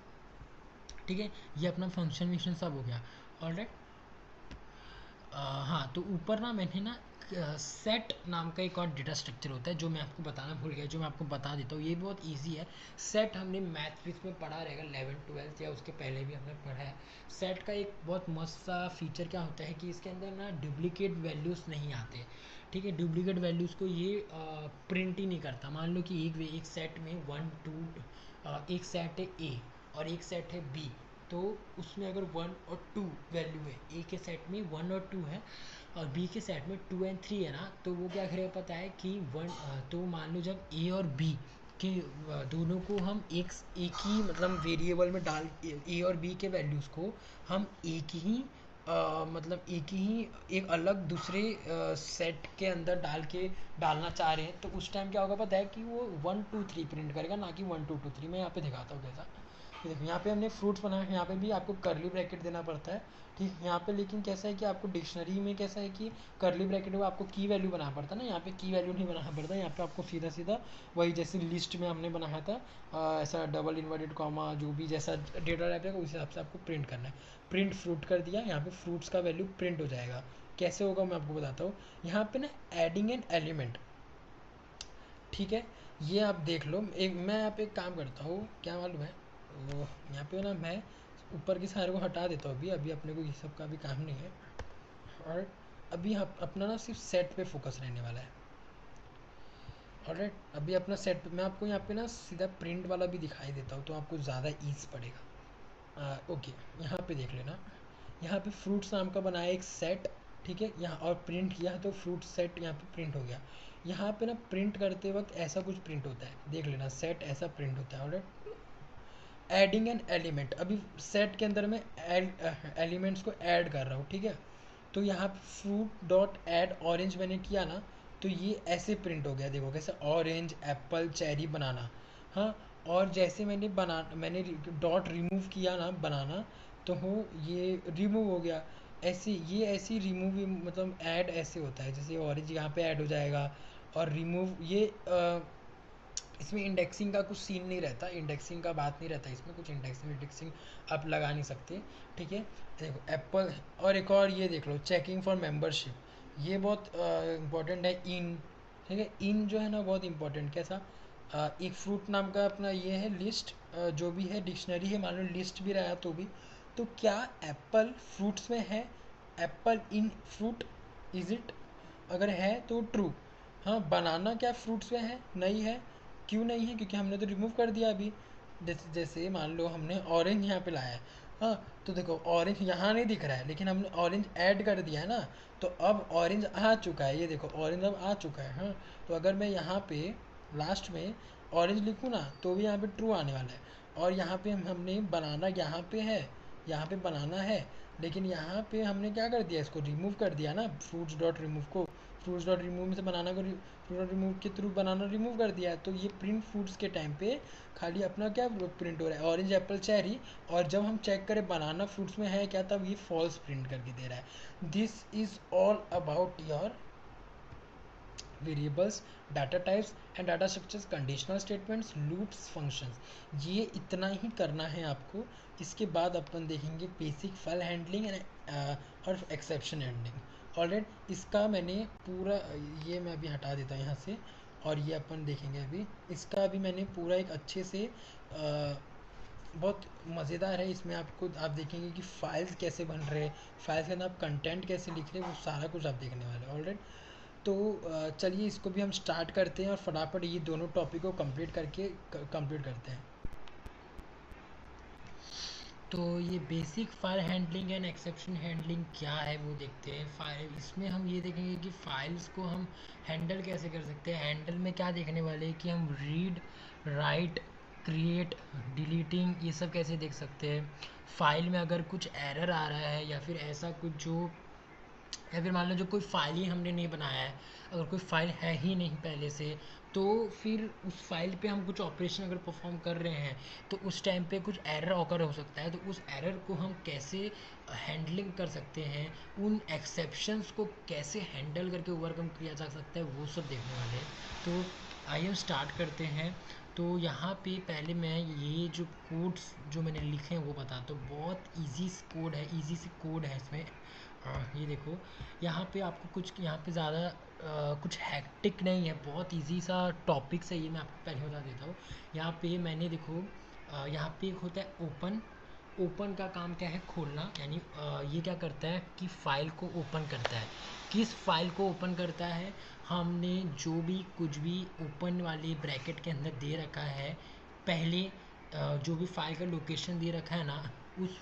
ठीक है ये अपना फंक्शन विक्शन सब हो गया। ऑलराइट, हाँ, तो ऊपर ना मैंने ना सेट नाम का एक और डेटा स्ट्रक्चर होता है जो मैं आपको बताना भूल गया, जो मैं आपको बता देता हूँ, ये बहुत इजी है। सेट हमने मैथ फिजिक्स में पढ़ा रहेगा 11th 12th या उसके पहले भी हमने पढ़ा है। सेट का एक बहुत मस्त सा फीचर क्या होता है कि इसके अंदर ना डुप्लीकेट वैल्यूज़ नहीं आते। ठीक है, डुप्लीकेट वैल्यूज़ को ये प्रिंट ही नहीं करता। मान लो कि एक सेट में 1 2, एक सेट है ए और एक सेट है बी, तो उसमें अगर 1 और 2 वैल्यू है, ए के सेट में 1 और 2 है और बी के सेट में 2 एंड 3 है ना, तो वो क्या करेगा पता है कि तो मान लो जब ए और बी के दोनों को हम एक ही मतलब वेरिएबल में डाल, ए और बी के वैल्यूज़ को हम एक ही मतलब एक अलग दूसरे सेट के अंदर डालना चाह रहे हैं, तो उस टाइम क्या होगा पता है कि वो 1 2 3 प्रिंट करेगा, ना कि 1 2 2 3। मैं यहाँ पे दिखाता हूँ कैसा। ये देखो यहाँ पे हमने फ्रूट्स बनाया है, यहाँ पे भी आपको करली ब्रैकेट देना पड़ता है। ठीक, यहाँ पे लेकिन कैसा है कि आपको डिक्शनरी में कैसा है कि करली ब्रैकेट में आपको की वैल्यू बनाना पड़ता है ना, यहाँ पे की वैल्यू नहीं बनाना पड़ता, यहाँ पे आपको सीधा सीधा वही जैसे लिस्ट में हमने बनाया था ऐसा डबल इन्वर्टेड कॉमा जो भी जैसा डेटा टाइप है उस हिसाब से आपको प्रिंट करना है। प्रिंट फ्रूट कर दिया, यहाँ पे फ्रूट्स का वैल्यू प्रिंट हो जाएगा। कैसे होगा मैं आपको बताता हूँ। यहाँ पे ना एडिंग एन एलिमेंट, ठीक है, ये आप देख लो। एक मैं यहाँ पे एक काम करता हूँ, क्या मालूम है, वो यहाँ पे ना मैं ऊपर के सारे को हटा देता हूँ, अभी अभी अपने को ये सब का भी काम नहीं है। और अभी अपना ना सिर्फ सेट पे फोकस रहने वाला है। ऑलराइट, अभी अपना सेट पे मैं आपको यहाँ पे ना सीधा प्रिंट वाला भी दिखाई देता हूँ तो आपको ज़्यादा ईज पड़ेगा। ओके, यहाँ पे देख लेना, यहाँ पे फ्रूट्स नाम का बनाया एक सेट, ठीक है, यहाँ और प्रिंट किया तो फ्रूट सेट यहाँ पे प्रिंट हो गया। यहाँ पे ना प्रिंट करते वक्त ऐसा कुछ प्रिंट होता है, देख लेना, सेट ऐसा प्रिंट होता है। ऑलराइट, एडिंग एन एलिमेंट, अभी सेट के अंदर मैं एलिमेंट्स को ऐड कर रहा हूँ, ठीक है, तो यहाँ पे फ्रूट डॉट ऐड ऑरेंज मैंने किया ना, तो ये ऐसे प्रिंट हो गया, देखो कैसे, ऑरेंज एप्पल चेरी बनाना। हाँ, और जैसे मैंने डॉट रिमूव किया ना बनाना, तो हो ये रिमूव हो गया। ऐसे ये ऐसी रिमूव मतलब ऐड ऐसे होता है, जैसे ऑरेंज यहाँ पे ऐड हो जाएगा और रिमूव ये इसमें इंडेक्सिंग का कुछ सीन नहीं रहता, इंडेक्सिंग का बात नहीं रहता, इसमें कुछ इंडेक्सिंग आप लगा नहीं सकते। ठीक है, देखो एप्पल, और एक और ये देख लो चेकिंग फॉर मेंबरशिप, ये बहुत इंपॉर्टेंट है। इन ठीक है। इन जो है ना बहुत इंपॉर्टेंट, कैसा, एक फ्रूट नाम का अपना ये है लिस्ट, जो भी है डिक्शनरी है, मान लो लिस्ट भी रहा तो भी, तो क्या एप्पल फ्रूट्स में है, apple in fruit, is it, अगर है तो ट्रू। हाँ, बनाना क्या फ्रूट्स में है, नहीं है, क्यों नहीं है, क्योंकि हमने तो रिमूव कर दिया अभी। जैसे जैसे मान लो हमने ऑरेंज यहाँ पे लाया है, हाँ, तो देखो ऑरेंज यहाँ नहीं दिख रहा है, लेकिन हमने ऑरेंज ऐड कर दिया है ना, तो अब ऑरेंज आ चुका है, ये देखो ऑरेंज अब आ चुका है। हाँ, तो अगर मैं यहाँ पे लास्ट में ऑरेंज लिखूँ ना, तो भी यहाँ पे ट्रू आने वाला है। और यहाँ पे हमने बनाना यहाँ पे है, यहाँ पे बनाना है, लेकिन यहाँ पे हमने क्या कर दिया, इसको रिमूव कर दिया ना, फ्रूट्स डॉट रिमूव को, फ्रूट्स डॉट रिमूव में से बनाना को फ्रूट डॉट रिमूव के थ्रू बनाना रिमूव कर दिया है, तो ये प्रिंट फ्रूट्स के टाइम पे खाली अपना क्या प्रिंट हो रहा है, ऑरेंज एप्पल चेरी। और जब हम चेक करें बनाना फ्रूट्स में है क्या, तब ये फॉल्स प्रिंट करके दे रहा है। This is all about your variables, data types and data structures, conditional statements, loops, functions. ये इतना ही करना है आपको। इसके बाद अपन देखेंगे बेसिक फाइल हैंडलिंग और एक्सेप्शन हैंडलिंग। ऑलराइट, इसका मैंने पूरा, ये मैं अभी हटा देता हूँ यहाँ से, और ये अपन देखेंगे अभी। इसका अभी मैंने पूरा एक अच्छे से बहुत मज़ेदार है, इसमें आपको आप देखेंगे कि फाइल्स कैसे बन रहे हैं, फाइल्स के अंदर आप कंटेंट कैसे लिख रहे हैं, वो सारा कुछ आप देखने वाले हैं। ऑलराइट, तो चलिए इसको भी हम स्टार्ट करते हैं और फटाफट ये दोनों टॉपिक को कंप्लीट करके कंप्लीट करते हैं। तो ये basic file handling and exception handling क्या है वो देखते हैं। फाइल, इसमें हम ये देखेंगे कि फाइल्स को हम हैंडल कैसे कर सकते हैं। हैंडल में क्या देखने वाले हैं कि हम रीड, राइट, क्रिएट, डिलीटिंग, ये सब कैसे देख सकते हैं। फाइल में अगर कुछ एरर आ रहा है या फिर ऐसा कुछ जो, या फिर मान लो जो कोई फाइल ही हमने नहीं बनाया है, अगर कोई फाइल है ही नहीं पहले से, तो फिर उस फाइल पे हम कुछ ऑपरेशन अगर परफॉर्म कर रहे हैं तो उस टाइम पे कुछ एरर ऑकर हो सकता है। तो उस एरर को हम कैसे हैंडलिंग कर सकते हैं, उन एक्सेप्शंस को कैसे हैंडल करके ओवरकम किया जा सकता है, वो सब देखने वाले हैं। तो आइए हम स्टार्ट करते हैं। तो यहाँ पे पहले मैं ये जो कोड्स जो मैंने लिखे हैं वो बताता हूँ। बहुत इजी कोड है, इजी से कोड है इसमें। ये देखो, यहाँ पे आपको कुछ, यहाँ पे ज़्यादा कुछ हैक्टिक नहीं है, बहुत इजी सा टॉपिक्स है ये, मैं आपको पहले बता देता हूँ। यहाँ पे मैंने देखो, यहाँ पे एक होता है ओपन। ओपन का काम क्या है, खोलना, यानी ये क्या करता है कि फ़ाइल को ओपन करता है। किस फाइल को ओपन करता है, हमने जो भी कुछ भी ओपन वाले ब्रैकेट के अंदर दे रखा है पहले, जो भी फाइल का लोकेशन दे रखा है ना, उस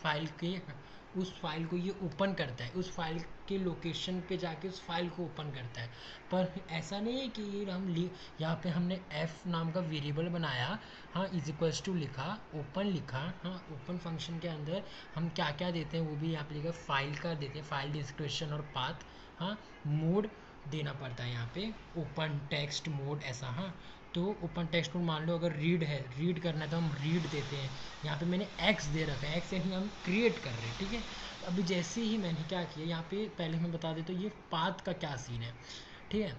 फाइल को ये ओपन करता है, उस फाइल के लोकेशन पे जाके उस फाइल को ओपन करता है। पर ऐसा नहीं है कि ये यहाँ पे हमने f नाम का वेरिएबल बनाया, हाँ, इज इक्वल्स टू लिखा, ओपन लिखा, हाँ, ओपन फंक्शन के अंदर हम क्या क्या देते हैं वो भी यहाँ पे लिखा, फाइल का देते हैं, फाइल डिस्क्रिप्शन और पाथ, हाँ, मोड देना पड़ता है यहाँ पे, ओपन टेक्स्ट मोड ऐसा। हाँ, तो ओपन टेक्स्ट मोड मान लो अगर रीड है, रीड करना है तो हम रीड देते हैं। यहाँ पे मैंने एक्स दे रखा है, एक्स यानी हम क्रिएट कर रहे हैं, ठीक है। अभी जैसे ही मैंने क्या किया, यहाँ पे पहले मैं बता देता हूँ ये पाथ का क्या सीन है, ठीक है।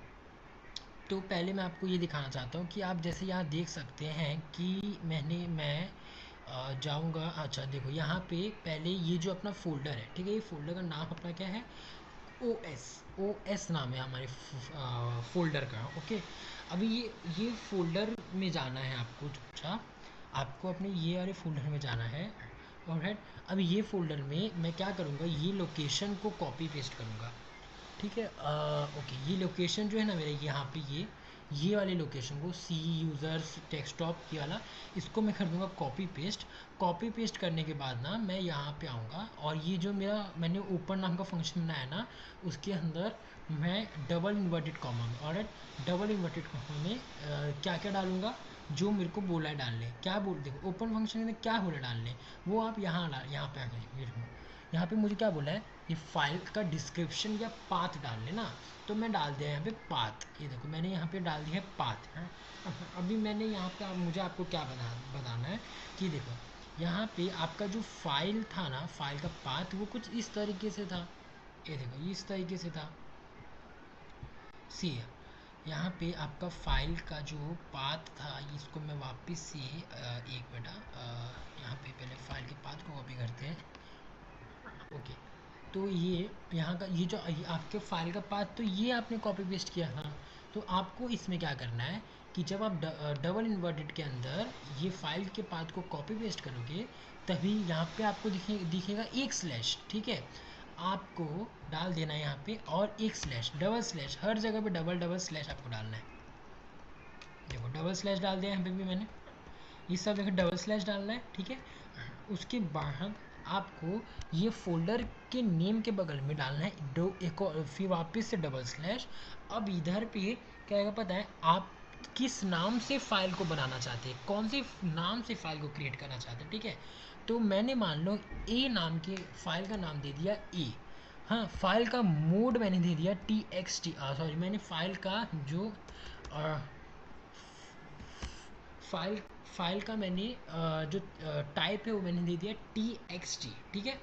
तो पहले मैं आपको ये दिखाना चाहता हूँ कि आप जैसे यहाँ देख सकते हैं कि मैं जाऊँगा, अच्छा देखो यहाँ पे पहले ये जो अपना फोल्डर है, ठीक है, ये फोल्डर का नाम अपना क्या है, ओ एस नाम है हमारे फोल्डर का, ओके। अभी ये फोल्डर में जाना है आपको, अच्छा, आपको अपने ये वाले फोल्डर में जाना है। ऑलराइट, अब ये फोल्डर में मैं क्या करूँगा, ये लोकेशन को कॉपी पेस्ट करूँगा, ठीक है। ओके, ये लोकेशन जो है ना मेरे यहाँ पे, ये वाले लोकेशन को, सी यूज़र्स डेस्कटॉप ये वाला, इसको मैं कर दूँगा कॉपी पेस्ट। कॉपी पेस्ट करने के बाद ना मैं यहाँ पे आऊँगा, और ये जो मेरा मैंने ओपन नाम का फंक्शन बनाया ना, उसके अंदर मैं डबल इन्वर्टेड कॉमा में, और डबल इन्वर्टेड कॉमा में क्या क्या डालूँगा, जो मेरे को बोला है डालने, क्या बोल, देखो ओपन फंक्शन में क्या बोला डालने, वो आप यहाँ पे आ गए, यहाँ पे मुझे क्या बोला है, ये फाइल का डिस्क्रिप्शन या पाथ डाल लेना, तो मैं डाल दिया यहाँ पे पाथ। ये देखो मैंने यहाँ पे डाल दिया है पाथ, है। अभी मैंने यहाँ पे मुझे आपको क्या बताना है कि देखो यहाँ पे आपका जो फाइल था ना, फाइल का पाथ वो कुछ इस तरीके से था, ये देखो इस तरीके से था, सी, यहाँ पे आपका फाइल का जो पाथ था, इसको मैं वापस से एक मिनट, यहाँ पे पहले फाइल के पाथ को कॉपी करते हैं, ओके। तो ये यहाँ का ये जो आपके फाइल का पाथ, तो ये आपने कॉपी पेस्ट किया था, तो आपको इसमें क्या करना है कि जब आप डबल इन्वर्टेड के अंदर ये फाइल के पाथ को कॉपी पेस्ट करोगे, तभी यहाँ पे आपको दिखेगा एक स्लैश, ठीक है। आपको डाल देना है यहाँ पे, और एक स्लैश, डबल स्लैश, हर जगह पे डबल डबल स्लैश आपको डालना है। देखो डबल स्लैश डाल दिया यहाँ पे भी मैंने, ये सब देखो डबल स्लैश डालना है, ठीक है। उसके बाद आपको ये फोल्डर के नेम के बगल में डालना है दो एक और, फिर वापस से डबल स्लैश। अब इधर पे क्या है पता है, आप किस नाम से फाइल को बनाना चाहते हैं, कौन से नाम से फाइल को क्रिएट करना चाहते हैं, ठीक है। तो मैंने मान लो ए नाम के फाइल का नाम दे दिया ए। हाँ, फाइल का मोड मैंने दे दिया TXT, सॉरी, मैंने फाइल का जो फाइल फाइल का मैंने जो टाइप है वो मैंने दे दिया TXT, ठीक है,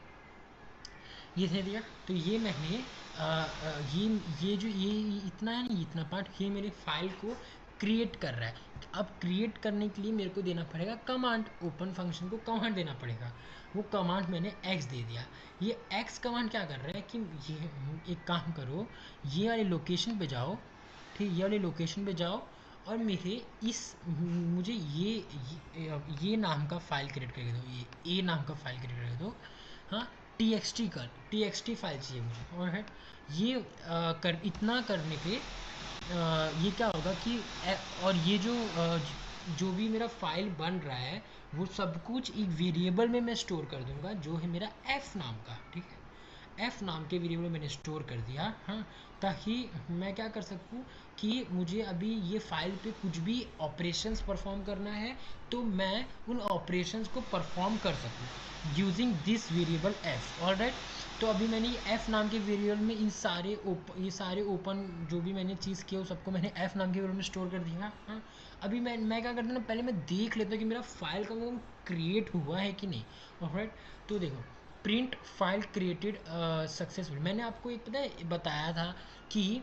ये दे दिया। तो ये मैंने ये जो ये इतना है ना, इतना पार्ट ये मेरे फाइल को क्रिएट कर रहा है। तो अब क्रिएट करने के लिए मेरे को देना पड़ेगा कमांड, ओपन फंक्शन को कमांड देना पड़ेगा। वो कमांड मैंने x दे दिया। ये x कमांड क्या कर रहा है कि ये एक काम करो, ये वाले लोकेशन पे जाओ, ठीक, ये वाले लोकेशन पे जाओ, और मेरे इस मुझे ये नाम का फाइल क्रिएट करके दो, ये ए नाम का फाइल क्रिएट करके दो। हाँ, TXT फाइल चाहिए मुझे। और है ये इतना करने पे ये क्या होगा कि और ये जो भी मेरा फाइल बन रहा है वो सब कुछ एक वेरिएबल में मैं स्टोर कर दूंगा, जो है मेरा f नाम का, ठीक है। f नाम के वेरिएबल मैंने स्टोर कर दिया, हाँ, ताकि मैं क्या कर सकूँ कि मुझे अभी ये फाइल पे कुछ भी ऑपरेशंस परफॉर्म करना है तो मैं उन ऑपरेशंस को परफॉर्म कर सकूँ using this variable f। Alright, तो अभी मैंने ये f नाम के वेरिएबल में ये सारे ओपन जो भी मैंने चीज़ किया, सबको मैंने f नाम के वेरिएबल में स्टोर कर दिया। हाँ, अभी मैं क्या करता हूँ ना, पहले मैं देख लेता हूँ कि मेरा फाइल का मतलब क्रिएट हुआ है कि नहीं। ऑलराइट, तो देखो प्रिंट फाइल क्रिएटेड सक्सेसफुल, मैंने आपको एक पता है बताया था कि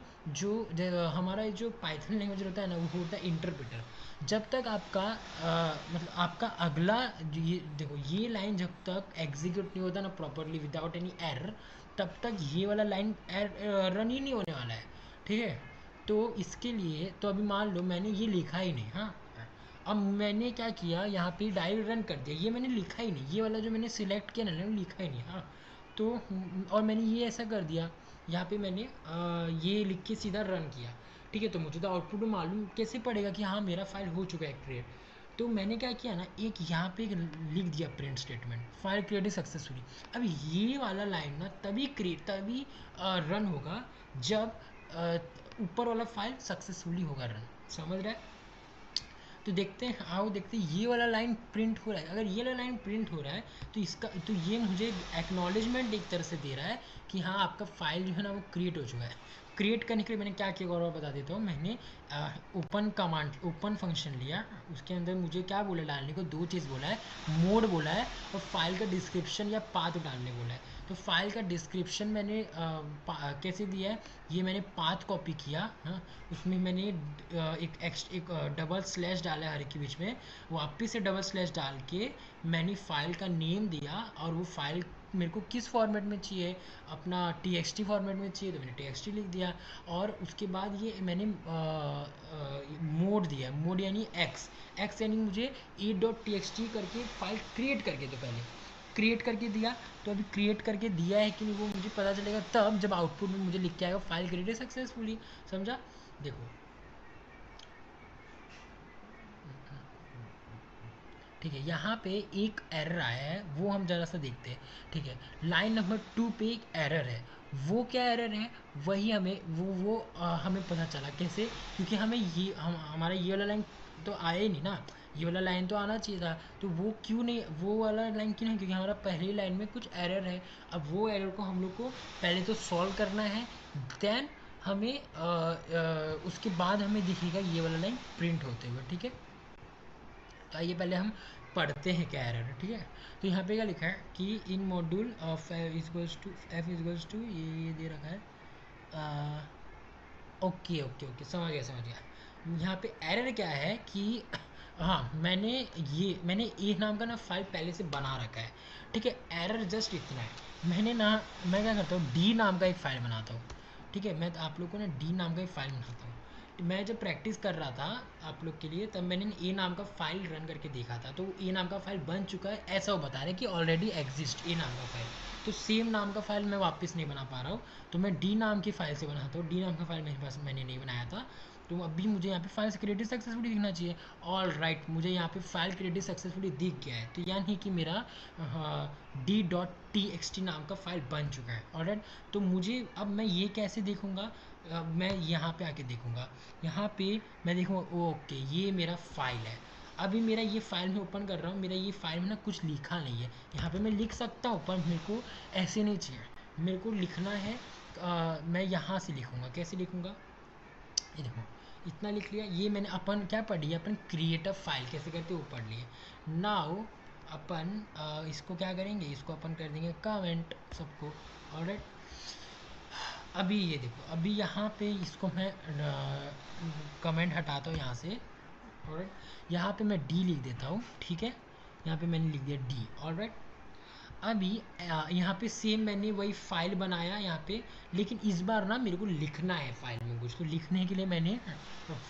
हमारा जो पाइथन लैंग्वेज होता है ना, वो होता है इंटरप्रेटर। जब तक आपका मतलब आपका अगला ये देखो, ये लाइन जब तक एग्जीक्यूट नहीं होता ना प्रॉपरली विदाउट एनी एरर, तब तक ये वाला लाइन रन ही नहीं होने वाला है, ठीक है। तो इसके लिए तो अभी मान लो मैंने ये लिखा ही नहीं, हाँ, अब मैंने क्या किया, यहाँ पे डायल रन कर दिया, ये मैंने लिखा ही नहीं, ये वाला जो मैंने सिलेक्ट किया ना, मैंने लिखा ही नहीं। हाँ, तो और मैंने ये ऐसा कर दिया, यहाँ पे मैंने ये लिख के सीधा रन किया, ठीक है। तो मुझे तो आउटपुट में मालूम कैसे पड़ेगा कि हाँ मेरा फाइल हो चुका है क्रिएट। तो मैंने क्या किया ना, एक यहाँ पे एक लिख दिया print statement, file created successfully. अब ये वाला लाइन ना तभी रन होगा जब ऊपर वाला फाइल सक्सेसफुली होगा रन, समझ रहा है। तो देखते हैं, आओ देखते हैं ये वाला लाइन प्रिंट हो रहा है। अगर ये वाला लाइन प्रिंट हो रहा है तो ये मुझे एक्नॉलेजमेंट एक तरह से दे रहा है कि हाँ आपका फाइल जो है ना वो क्रिएट हो चुका है। क्रिएट करने के लिए मैंने क्या किया और बता देता हूँ। मैंने ओपन फंक्शन लिया, उसके अंदर मुझे क्या बोला डालने को, दो चीज़ बोला है, मोड बोला है और फाइल का डिस्क्रिप्शन या पाथ डालने बोला है। तो फाइल का डिस्क्रिप्शन मैंने कैसे दिया है, ये मैंने पाथ कॉपी किया, हाँ, उसमें मैंने एक डबल स्लैश डाला है हर एक के बीच में, वापस से डबल स्लैश डाल के मैंने फाइल का नेम दिया, और वो फाइल मेरे को किस फॉर्मेट में चाहिए, अपना TXT फॉर्मेट में चाहिए तो मैंने TXT लिख दिया। और उसके बाद ये मैंने मोड दिया, मोड यानी x यानी मुझे e.txt करके फाइल क्रिएट करके दो, पहले क्रिएट करके दिया। तो अभी क्रिएट करके दिया है कि नहीं वो मुझे पता चलेगा तब जब आउटपुट में मुझे लिख के आएगा फाइल क्रिएटेड सक्सेसफुली, समझा। देखो ठीक है, यहाँ पे एक एरर आया है, वो हम ज़रा सा देखते हैं, ठीक है। लाइन नंबर 2 पे एक एरर है, वो क्या एरर है, वही हमें हमें पता चला कैसे, क्योंकि हमें हमारा ये वाला लाइन तो आया ही नहीं ना, ये वाला लाइन तो आना चाहिए था। तो वो क्यों नहीं, वो वाला लाइन क्यों नहीं, क्योंकि हमारा पहली लाइन में कुछ एरर है। अब वो एरर को हम लोग को पहले तो सॉल्व करना है, देन हमें उसके बाद हमें दिखेगा ये वाला लाइन प्रिंट होते हुए, ठीक है। तो आइए पहले हम पढ़ते हैं क्या एरर है, ठीक है। तो यहाँ पे क्या लिखा है कि in module of F equals to ये दे रखा है, ओके ओके ओके, समझ गया। यहाँ पे एरर क्या है कि हाँ, मैंने ए नाम का ना फाइल पहले से बना रखा है, ठीक है। एरर जस्ट इतना है, मैं क्या करता हूँ, डी नाम का एक फ़ाइल बनाता हूँ, ठीक है। मैं आप लोग को ना डी नाम का एक फ़ाइल बनाता हूँ, मैं जब प्रैक्टिस कर रहा था आप लोग के लिए, तब मैंने ए नाम का फाइल रन करके देखा था, तो ए नाम का फाइल बन चुका है ऐसा वो बता रहे हैं कि ऑलरेडी एग्जिस्ट ए नाम का फाइल। तो सेम नाम का फाइल मैं वापस नहीं बना पा रहा हूँ, तो मैं डी नाम की फाइल से बनाता हूँ। डी नाम का फाइल मेरे पास मैंने नहीं बनाया था, तो अभी मुझे यहाँ पे फाइल क्रिएटेड सक्सेसफुली दिखना चाहिए। ऑल राइट, मुझे यहाँ पे फाइल क्रिएटेड सक्सेसफुली दिख गया है, तो यानी कि मेरा d.txt नाम का फाइल बन चुका है। ऑलराइट, तो मुझे अब मैं ये कैसे देखूँगा, मैं यहाँ पे आके देखूँगा, यहाँ पे मैं देखूँगा ओके ये मेरा फाइल है। अभी मेरा ये फाइल मैं ओपन कर रहा हूँ, मेरा ये फाइल में ना कुछ लिखा नहीं है। यहाँ पे मैं लिख सकता हूँ पर मेरे को ऐसे नहीं चाहिए, मेरे को लिखना है। मैं यहाँ से लिखूँगा, कैसे लिखूँगा, ये देखो इतना लिख लिया। ये मैंने अपन क्या पढ़ लिया, अपन क्रिएट अ फाइल कैसे करते वो पढ़ लिए। नाउ अपन इसको क्या करेंगे, इसको अपन कर देंगे कमेंट सबको। ऑलराइट, अभी ये देखो, अभी यहाँ पे इसको मैं कमेंट हटाता हूँ यहाँ से। ऑलराइट, यहाँ पे मैं डी लिख देता हूँ, ठीक है, यहाँ पे मैंने लिख दिया डी। ऑलराइट, अभी यहाँ पे सेम मैंने वही फाइल बनाया यहाँ पे, लेकिन इस बार ना मेरे को लिखना है फाइल में कुछ। तो लिखने के लिए मैंने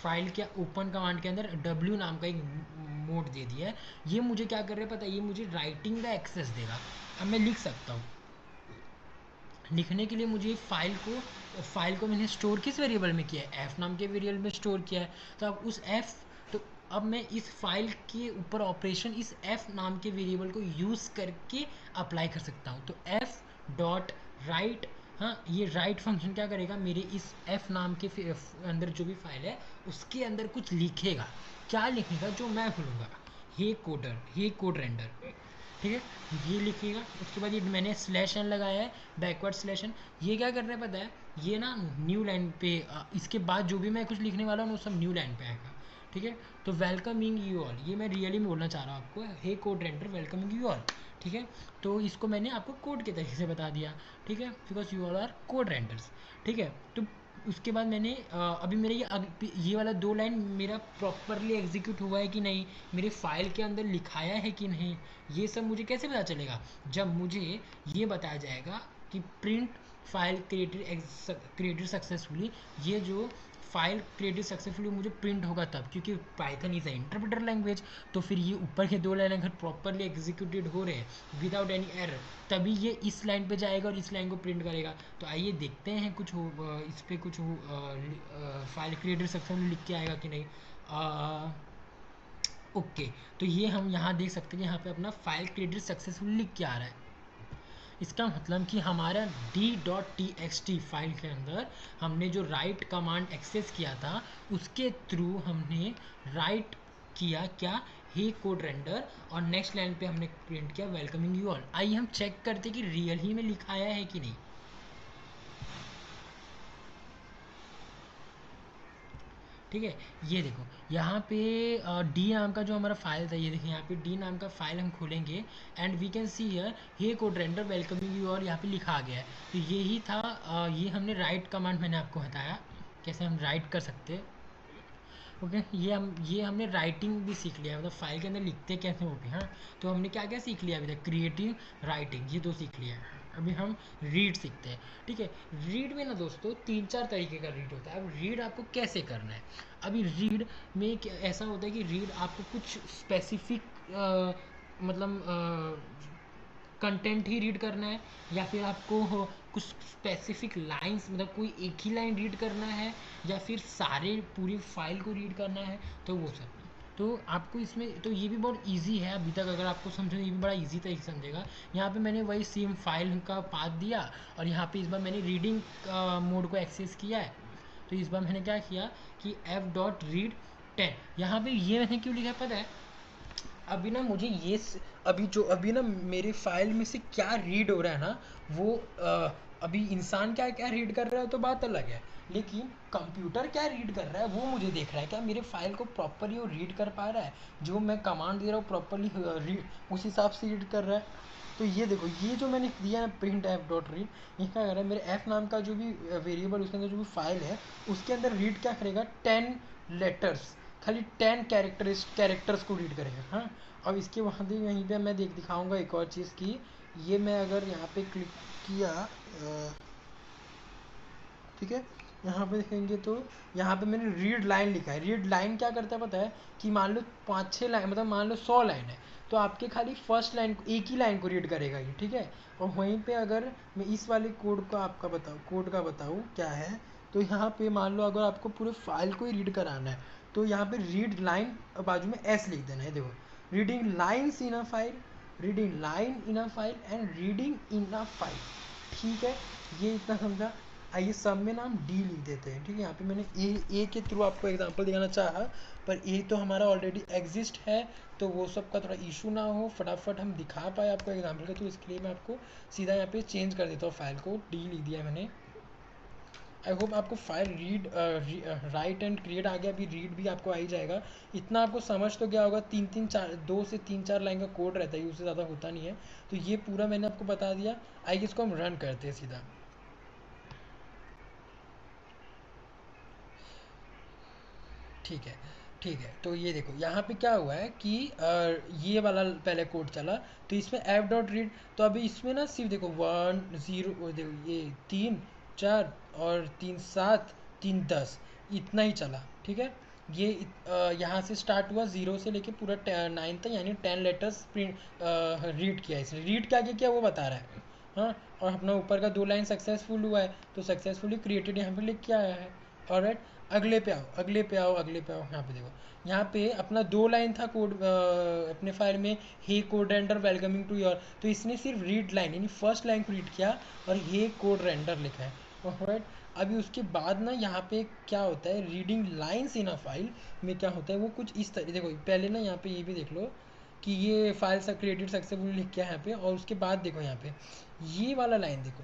फाइल के ओपन कमांड के अंदर W नाम का एक मोड दे दिया है। ये मुझे क्या कर रहा है पता है, ये मुझे राइटिंग का एक्सेस देगा। अब मैं लिख सकता हूँ। लिखने के लिए मुझे फाइल को मैंने स्टोर किस वेरिएबल में किया है, एफ नाम के वेरिएबल में स्टोर किया है। तो अब उस एफ, तो अब मैं इस फाइल के ऊपर ऑपरेशन इस एफ नाम के वेरिएबल को यूज़ करके अप्लाई कर सकता हूँ। तो एफ डॉट राइट, हाँ ये राइट फंक्शन क्या करेगा, मेरे इस एफ नाम के अंदर जो भी फाइल है उसके अंदर कुछ लिखेगा। क्या लिखेगा, जो मैं भूलूंगा, हे कोडर, हे कोड रेंडर, ठीक है, ये लिखिएगा। उसके बाद ये मैंने स्लैश एन लगाया है, बैकवर्ड स्लैश एन। ये क्या कर रहा है पता है, ये ना न्यू लाइन पे इसके बाद जो भी मैं कुछ लिखने वाला हूँ वो सब न्यू लाइन पे आएगा, ठीक है। तो वेलकमिंग यू ऑल, ये मैं रियली में बोलना चाह रहा हूँ आपको, hey code render welcoming you all, ठीक है। तो इसको मैंने आपको कोड के तरीके से बता दिया, ठीक है, because you all R code renders, ठीक है। तो उसके बाद मैंने अभी मेरे ये वाला 2 लाइन मेरा प्रॉपरली एग्जीक्यूट हुआ है कि नहीं, मेरे फाइल के अंदर लिखाया है कि नहीं, ये सब मुझे कैसे पता चलेगा, जब मुझे ये बताया जाएगा कि प्रिंट फाइल क्रिएटेड सक्सेसफुली। ये जो फाइल क्रिएटेड सक्सेसफुली मुझे प्रिंट होगा तब, क्योंकि Python is a interpreter language. तो फिर ये ऊपर के 2 लाइन अगर प्रॉपरली एग्जीक्यूटेड हो रहे हैं विदाउट एनी एरर, तभी ये इस लाइन पे जाएगा और इस लाइन को प्रिंट करेगा। तो आइए देखते हैं कुछ हो इस पर कुछ हो फाइल क्रिएटेड सक्सेसफुली लिख के आएगा कि नहीं। ओके, तो ये हम यहाँ देख सकते हैं कि यहाँ पे अपना फाइल क्रिएटेड सक्सेसफुली लिख के आ रहा है। इसका मतलब कि हमारा d.txt फाइल के अंदर हमने जो राइट कमांड एक्सेस किया था उसके थ्रू हमने राइट किया क्या, हे कोड रेंडर, और नेक्स्ट लाइन पे हमने प्रिंट किया वेलकमिंग यू ऑल। आइए हम चेक करते कि रियल ही में लिखाया है कि नहीं। ठीक है, ये देखो यहाँ पे डी नाम का जो हमारा फाइल था, ये देखिए यहाँ पे डी नाम का फाइल हम खोलेंगे and we can see here hey code render welcoming you और यहाँ पे लिखा गया है। तो यही था ये हमने राइट कमांड मैंने आपको बताया कैसे हम राइट कर सकते हैं। ओके, ये हमने राइटिंग भी सीख लिया, मतलब फाइल के अंदर लिखते कैसे हो भी। हाँ, तो हमने क्या क्या सीख लिया अभी तक, क्रिएटिव, राइटिंग, ये 2 सीख लिया है। अभी हम रीड सीखते हैं, ठीक है। रीड में ना दोस्तों 3-4 तरीके का रीड होता है। अब रीड आपको कैसे करना है, अभी रीड में ऐसा होता है कि रीड आपको कुछ स्पेसिफिक मतलब कंटेंट ही रीड करना है, या फिर आपको कुछ स्पेसिफिक लाइंस, मतलब कोई एक ही लाइन रीड करना है, या फिर सारे पूरी फाइल को रीड करना है, तो वो सब। तो आपको इसमें तो ये भी बहुत इजी है अभी तक, अगर आपको समझो ये भी बड़ा इजी तरीके से समझेगा। यहाँ पे मैंने वही सेम फाइल का पाथ दिया और यहाँ पे इस बार मैंने रीडिंग मोड को एक्सेस किया है। तो इस बार मैंने क्या किया कि f.read 10, यहाँ पे ये मैंने क्यों लिखा है पता है, अभी ना मुझे अभी ना मेरे फाइल में से क्या रीड हो रहा है ना, वो अभी इंसान क्या क्या रीड कर रहा है तो बात अलग है, लेकिन कंप्यूटर क्या रीड कर रहा है वो मुझे देख रहा है। क्या मेरे फाइल को प्रॉपरली वो रीड कर पा रहा है, जो मैं कमांड दे रहा हूँ प्रॉपरली उस हिसाब से रीड कर रहा है। तो ये देखो, ये जो मैंने दिया है प्रिंट f.read, ये क्या कर रहा है, मेरे f नाम का जो भी वेरिएबल उसके अंदर जो भी फाइल है उसके अंदर रीड क्या करेगा, 10 लेटर्स, खाली 10 कैरेक्टर्स को रीड करेगा। हाँ, अब इसके बाद यहीं पे मैं दिखाऊंगा एक और चीज़ की, ये मैं अगर यहाँ पे क्लिक किया, ठीक है, यहाँ पे देखेंगे तो यहाँ पे मैंने रीड लाइन लिखा है। रीड लाइन क्या करता है पता है, कि मान लो 5-6 लाइन, मतलब मान लो 100 लाइन है, तो आपके खाली फर्स्ट लाइन को, एक ही लाइन को रीड करेगा ये, ठीक है। और वहीं पे अगर मैं इस वाले कोड का आपका बताऊँ, कोड का बताऊँ क्या है, तो यहाँ पे मान लो अगर आपको पूरे फाइल को ही रीड कराना है, तो यहाँ पे रीड लाइन बाजू में एस लिख देना है। देखो, reading lines in a file, reading line in a file and reading in a file, ठीक है। ये इतना समझा। आइए सब में ना हम डी लिख देते हैं, ठीक है। यहाँ पे मैंने ए के थ्रू आपको एग्जांपल दिखाना चाहा, पर ए तो हमारा ऑलरेडी एग्जिस्ट है, तो वो सब का थोड़ा इशू ना हो, फटाफट हम दिखा पाए आपको एग्जांपल के, तो इसके लिए मैं आपको सीधा यहाँ पे चेंज कर देता हूँ, फाइल को डी लिख दिया मैंने। आई होप आपको file read write and create a गया, अभी रीड भी आपको आ ही जाएगा। इतना आपको समझ तो गया होगा, 2 से 3-4 लाइन का कोड रहता है, उससे ज़्यादा होता नहीं है। तो ये पूरा मैंने आपको बता दिया। आइए इसको हम रन करते हैं सीधा। ठीक है, ठीक है। तो ये देखो यहाँ पे क्या हुआ है कि ये वाला पहले कोड चला, तो इसमें एफ डॉट रीड, तो अभी इसमें ना सिर्फ देखो 1 0, देखो ये 3 4 और 3 7 3 10, इतना ही चला, ठीक है। ये यहाँ से स्टार्ट हुआ 0 से लेके पूरा 9 तक, यानी 10 लेटर्स प्रिंट रीड किया इसने। रीड क्या क्या किया वो बता रहा है, हाँ। और अपना ऊपर का 2 लाइन सक्सेसफुल हुआ है, तो सक्सेसफुली क्रिएटेड यहाँ पे लिख के आया है। ऑलराइट, अगले पे आओ, अगले पे आओ, अगले पे आओ। यहाँ पे देखो, यहाँ पे अपना 2 लाइन था कोड अपने फाइल में, hey code render welcoming to your, तो इसने सिर्फ रीड लाइन यानी फर्स्ट लाइन को रीड किया और हे कोड रेंडर लिखा है। ऑलराइट, अभी उसके बाद ना यहाँ पे क्या होता है, reading lines in a file में क्या होता है वो कुछ इस तरह, देखो पहले ना यहाँ पे ये भी देख लो कि ये फाइल क्रिएटेड सक्सेसफुल लिख के यहाँ पे, और उसके बाद देखो यहाँ पे ये वाला लाइन देखो,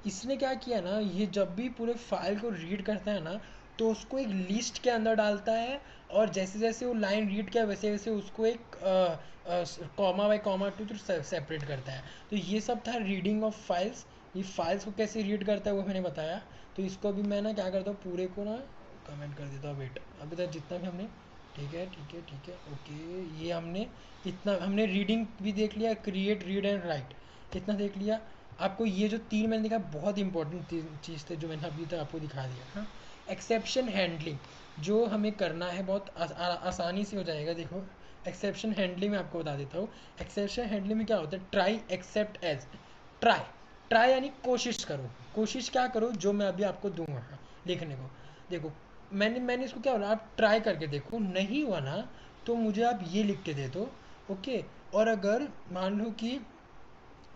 इसने क्या किया ना, ये जब भी पूरे फाइल को रीड करता है ना, तो उसको एक लिस्ट के अंदर डालता है, और जैसे जैसे वो लाइन रीड किया वैसे वैसे उसको एक comma bye comma two separate करता है। तो ये सब था रीडिंग ऑफ फाइल्स। ये फाइल्स को कैसे रीड करता है वो मैंने बताया। तो इसको अभी मैं ना क्या करता हूँ, पूरे को ना कमेंट कर देता हूँ। वेट, अभी तक जितना भी हमने, ठीक है ठीक है ठीक है, ओके, ये हमने इतना हमने रीडिंग भी देख लिया, क्रिएट रीड एंड राइट इतना देख लिया। आपको ये जो 3 मैंने देखा बहुत इंपॉर्टेंट चीज़ थे जो मैंने अभी तक आपको दिखा दिया, हाँ। एक्सेप्शन हैंडलिंग जो हमें करना है बहुत आसानी से हो जाएगा। देखो, एक्सेप्शन हैंडलिंग में आपको बता देता हूँ। एक्सेप्शन हैंडलिंग में क्या होता है, try except as, try, try यानी कोशिश करो, कोशिश क्या करो जो मैं अभी आपको दूंगा लिखने को। देखो, मैंने मैंने इसको क्या बोला, आप ट्राई करके देखो, नहीं हुआ ना तो मुझे आप ये लिख के दे दो, ओके। और अगर मान लो कि,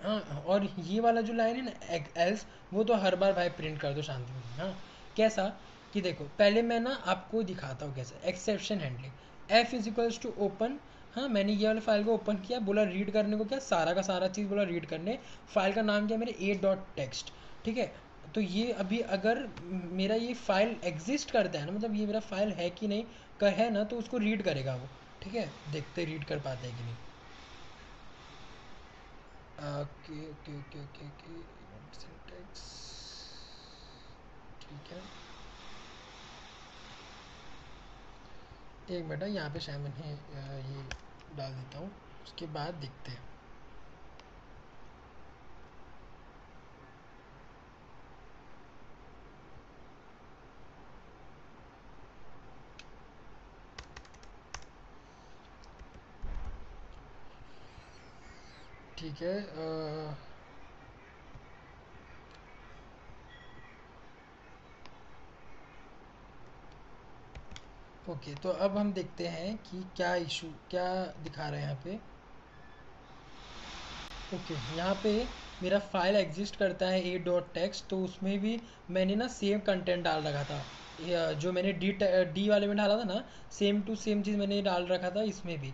हाँ, और ये वाला जो लाइन है ना एल्स, वो तो हर बार भाई प्रिंट कर दो शांति में, हाँ। कैसा, कि देखो पहले मैं ना आपको दिखाता हूँ कैसे exception handling. F is equals to open, हाँ, मैंने ये वाले फाइल को ओपन किया, बोला रीड करने को, क्या सारा का सारा चीज़ बोला रीड करने। फाइल का नाम क्या, मेरे ए डॉट टेक्स्ट, ठीक है। तो ये अभी अगर मेरा ये फाइल एग्जिस्ट करता है ना, मतलब ये मेरा फाइल है कि नहीं, का है ना, तो उसको रीड करेगा वो, ठीक है। देखते रीड कर पाते हैं कि नहीं। Okay okay okay okay okay, syntax, ठीक है। एक मिनट, यहाँ पे शायद मैंने ये डाल देता हूँ, उसके बाद देखते हैं। ठीक है, ओके, तो अब हम देखते हैं कि क्या इशू क्या दिखा रहे हैं यहाँ पे। ओके, यहाँ पे मेरा फाइल एग्जिस्ट करता है ए डॉट टेक्स्ट, तो उसमें भी मैंने ना सेम कंटेंट डाल रखा था। जो मैंने डी वाले में डाला था ना, सेम टू सेम चीज़ मैंने डाल रखा था इसमें भी,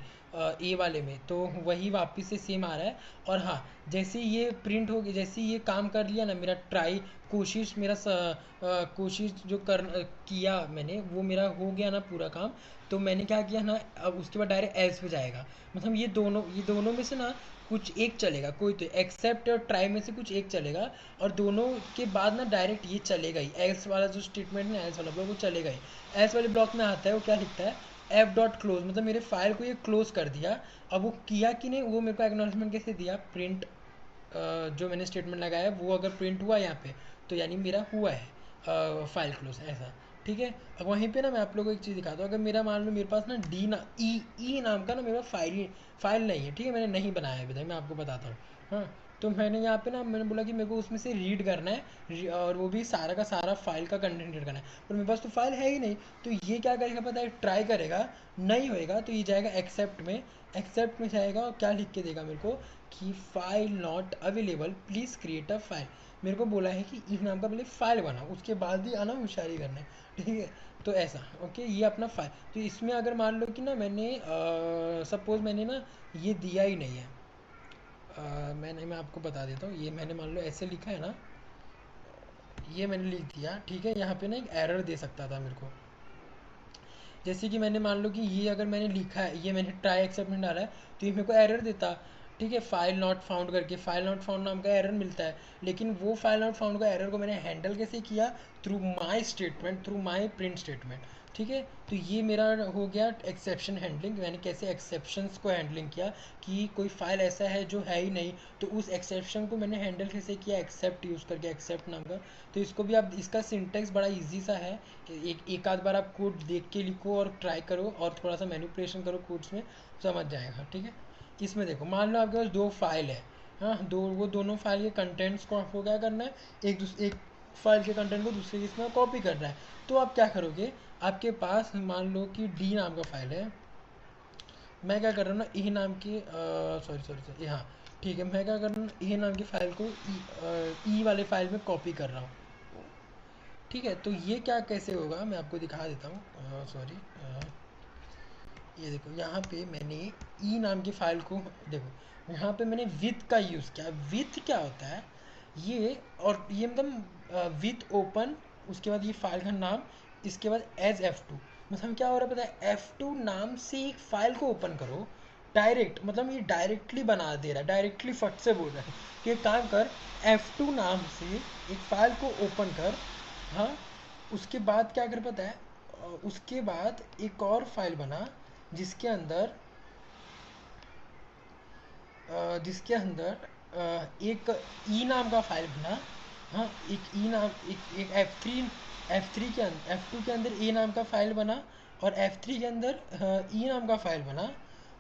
ए वाले में, तो वही वापस से सेम आ रहा है। और हाँ, जैसे ही ये प्रिंट हो गया, जैसे ही ये काम कर लिया ना, मेरा ट्राई, कोशिश, मेरा कोशिश जो किया मैंने, वो मेरा हो गया ना पूरा काम। तो मैंने क्या किया ना, अब उसके बाद डायरेक्ट एल्स पे जाएगा, मतलब ये दोनों में से ना कुछ एक चलेगा, कोई तो एक्सेप्ट और ट्राई में से कुछ एक चलेगा। और दोनों के बाद ना डायरेक्ट ये चलेगा ही, एल्स वाला जो स्टेटमेंट है, एल्स वाला ब्लॉक वो चलेगा ही। एल्स वाले ब्लॉक में आता है, वो क्या लिखता है, एफ डॉट क्लोज, मतलब मेरे फाइल को ये क्लोज कर दिया। अब वो किया कि नहीं, वो मेरे को एक्नॉलेजमेंट कैसे दिया, प्रिंट, जो मैंने स्टेटमेंट लगाया है वो अगर प्रिंट हुआ यहाँ पे, तो यानी मेरा हुआ है। फाइल क्लोज ऐसा। ठीक है, अब वहीं पे ना मैं आप लोगों को एक चीज़ दिखाता हूँ। अगर मेरा मान लो मेरे पास ना डी ना ई नाम का ना मेरा फाइल नहीं है, ठीक है, मैंने नहीं बनाया है अभी तक, मैं आपको बताता हूँ। हाँ, तो मैंने यहाँ पे ना मैंने बोला कि मेरे को उसमें से रीड करना है, और वो भी सारा का सारा फाइल का कंटेंट रीड करना है, पर मेरे पास तो फाइल है ही नहीं। तो ये क्या करेगा पता है, ट्राई करेगा, नहीं होएगा तो ये जाएगा एक्सेप्ट में जाएगा, और क्या लिख के देगा मेरे को कि file not available, please create a file. मेरे को बोला है कि ई नाम का पहले फाइल बना, उसके बाद ही आना होशियारी करना है, ठीक है। तो ऐसा ओके, ये अपना फाइल। तो इसमें अगर मान लो कि ना मैंने सपोज मैंने ना ये दिया ही नहीं है, मैं आपको बता देता हूँ। ये मैंने मान लो ऐसे लिखा है ना, ये मैंने लिख दिया, ठीक है। यहाँ पे ना एक एरर दे सकता था मेरे को, जैसे कि मैंने मान लो कि ये अगर मैंने लिखा है, ये मैंने ट्राई एक्सेप्ट में डाला है, तो ये मेरे को एरर देता, ठीक है, फाइल नॉट फाउंड करके, फाइल नॉट फाउंड नाम का एरर मिलता है। लेकिन वो फाइल नॉट फाउंड का एरर को मैंने हैंडल कैसे किया, through my statement, through my print statement, ठीक है। तो ये मेरा हो गया एक्सेप्शन हैंडलिंग। मैंने कैसे एक्सेप्शंस को हैंडलिंग किया कि कोई फाइल ऐसा है जो है ही नहीं, तो उस एक्सेप्शन को मैंने हैंडल कैसे किया, एक्सेप्ट यूज़ करके, एक्सेप्ट नाम का। तो इसको भी आप, इसका सिंटेक्स बड़ा इजी सा है, एक आध बार आप कोड देख के लिखो और ट्राई करो और थोड़ा सा मैनिपुलेशन करो कोड्स में, समझ जाएगा, ठीक है। इसमें देखो, मान लो आपके पास दो फाइल है, हाँ, वो दोनों फाइल के कंटेंट्स को आपको क्या करना है, एक फाइल के कंटेंट को दूसरे इसमें कॉपी करना है। तो आप क्या करोगे, आपके पास मान लो कि डी नाम का फाइल है, मैं क्या कर रहा हूँ ना, ई नाम की, सॉरी सॉरी सॉरी, हाँ, ठीक है, मैं क्या कर रहा हूँ, ई नाम की फाइल को ई वाले फाइल में कॉपी कर रहा हूँ, ठीक है। तो ये क्या कैसे होगा, मैं आपको दिखा देता हूँ, सॉरी, ये देखो, यहाँ पे मैंने ई नाम की फ़ाइल को, देखो यहाँ पे मैंने विथ का यूज़ किया। विथ क्या होता है, ये, और ये मतलब विथ ओपन, उसके बाद ये फाइल का नाम, इसके बाद एज F2, मतलब क्या हो रहा है पता है, F2 नाम से एक फ़ाइल को ओपन करो डायरेक्ट, मतलब ये डायरेक्टली बना दे रहा है, डायरेक्टली फट से बोल रहा है कि एक काम कर, F2 नाम से एक फ़ाइल को ओपन कर, हाँ, उसके बाद क्या कर पता है, उसके बाद एक और फाइल बना जिसके अंदर जिसके अंदर एक ई नाम का फाइल बना, हाँ, एक ई नाम, एक एफ थ्री के अंदर, F2 के अंदर ए नाम का फाइल बना, और F3 के अंदर ई नाम का फाइल बना,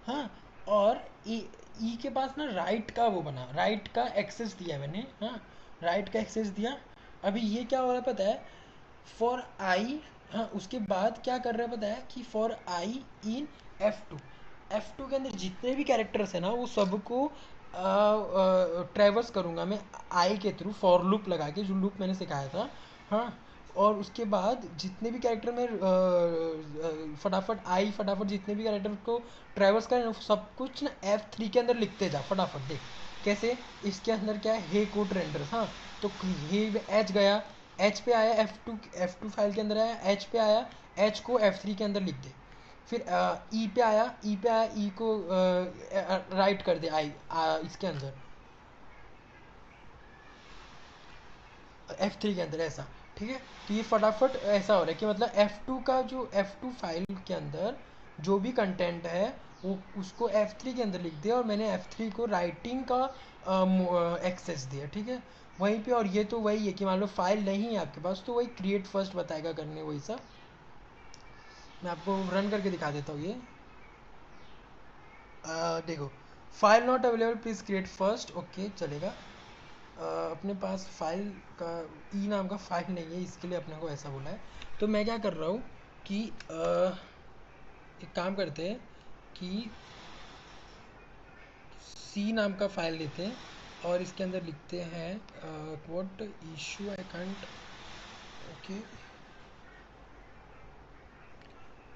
हाँ। और ई के पास ना राइट का वो बना, राइट का एक्सेस दिया मैंने, हाँ, राइट का एक्सेस दिया। अभी ये क्या हो रहा है पता है, फॉर आई, हाँ, उसके बाद क्या कर रहा है पता है कि for I in F two के अंदर जितने भी कैरेक्टर्स हैं ना, वो सबको ट्रेवर्स करूँगा मैं आई के थ्रू, फॉर लूप लगा के, जो लूप मैंने सिखाया था, हाँ। और उसके बाद जितने भी कैरेक्टर में फटाफट जितने भी कैरेक्टर को ट्रेवर्स करें ना, सब कुछ ना F3 के अंदर लिखते जा फटाफट। देख कैसे, इसके अंदर क्या है, हे कोड रेंडर्स, हाँ, तो हे एच गया, एच पे आया, एफ टू फाइल के अंदर आया, एच पे आया, एच को F3 के अंदर लिख दे। फिर ई पे आया, ई को राइट कर दे आई इसके अंदर, F3 के अंदर, ऐसा, ठीक है। तो ये फटाफट ऐसा हो रहा है कि मतलब F2 का जो F2 फाइल के अंदर जो भी कंटेंट है, वो उसको F3 के अंदर लिख दिया, और मैंने F3 को राइटिंग का एक्सेस दिया, ठीक है, वहीं पे। और ये तो वही है कि मान लो फाइल नहीं है आपके पास, तो वही क्रिएट फर्स्ट बताएगा करने, वही सब मैं आपको रन करके दिखा देता हूँ ये। देखो, file not available, please create first, okay चलेगा। अपने पास फाइल का ई नाम का फाइल नहीं है, इसके लिए अपने को ऐसा बोला है। तो मैं क्या कर रहा हूँ कि एक काम करते हैं कि सी नाम का फाइल लेते हैं, और इसके अंदर लिखते हैं what issue I can't, okay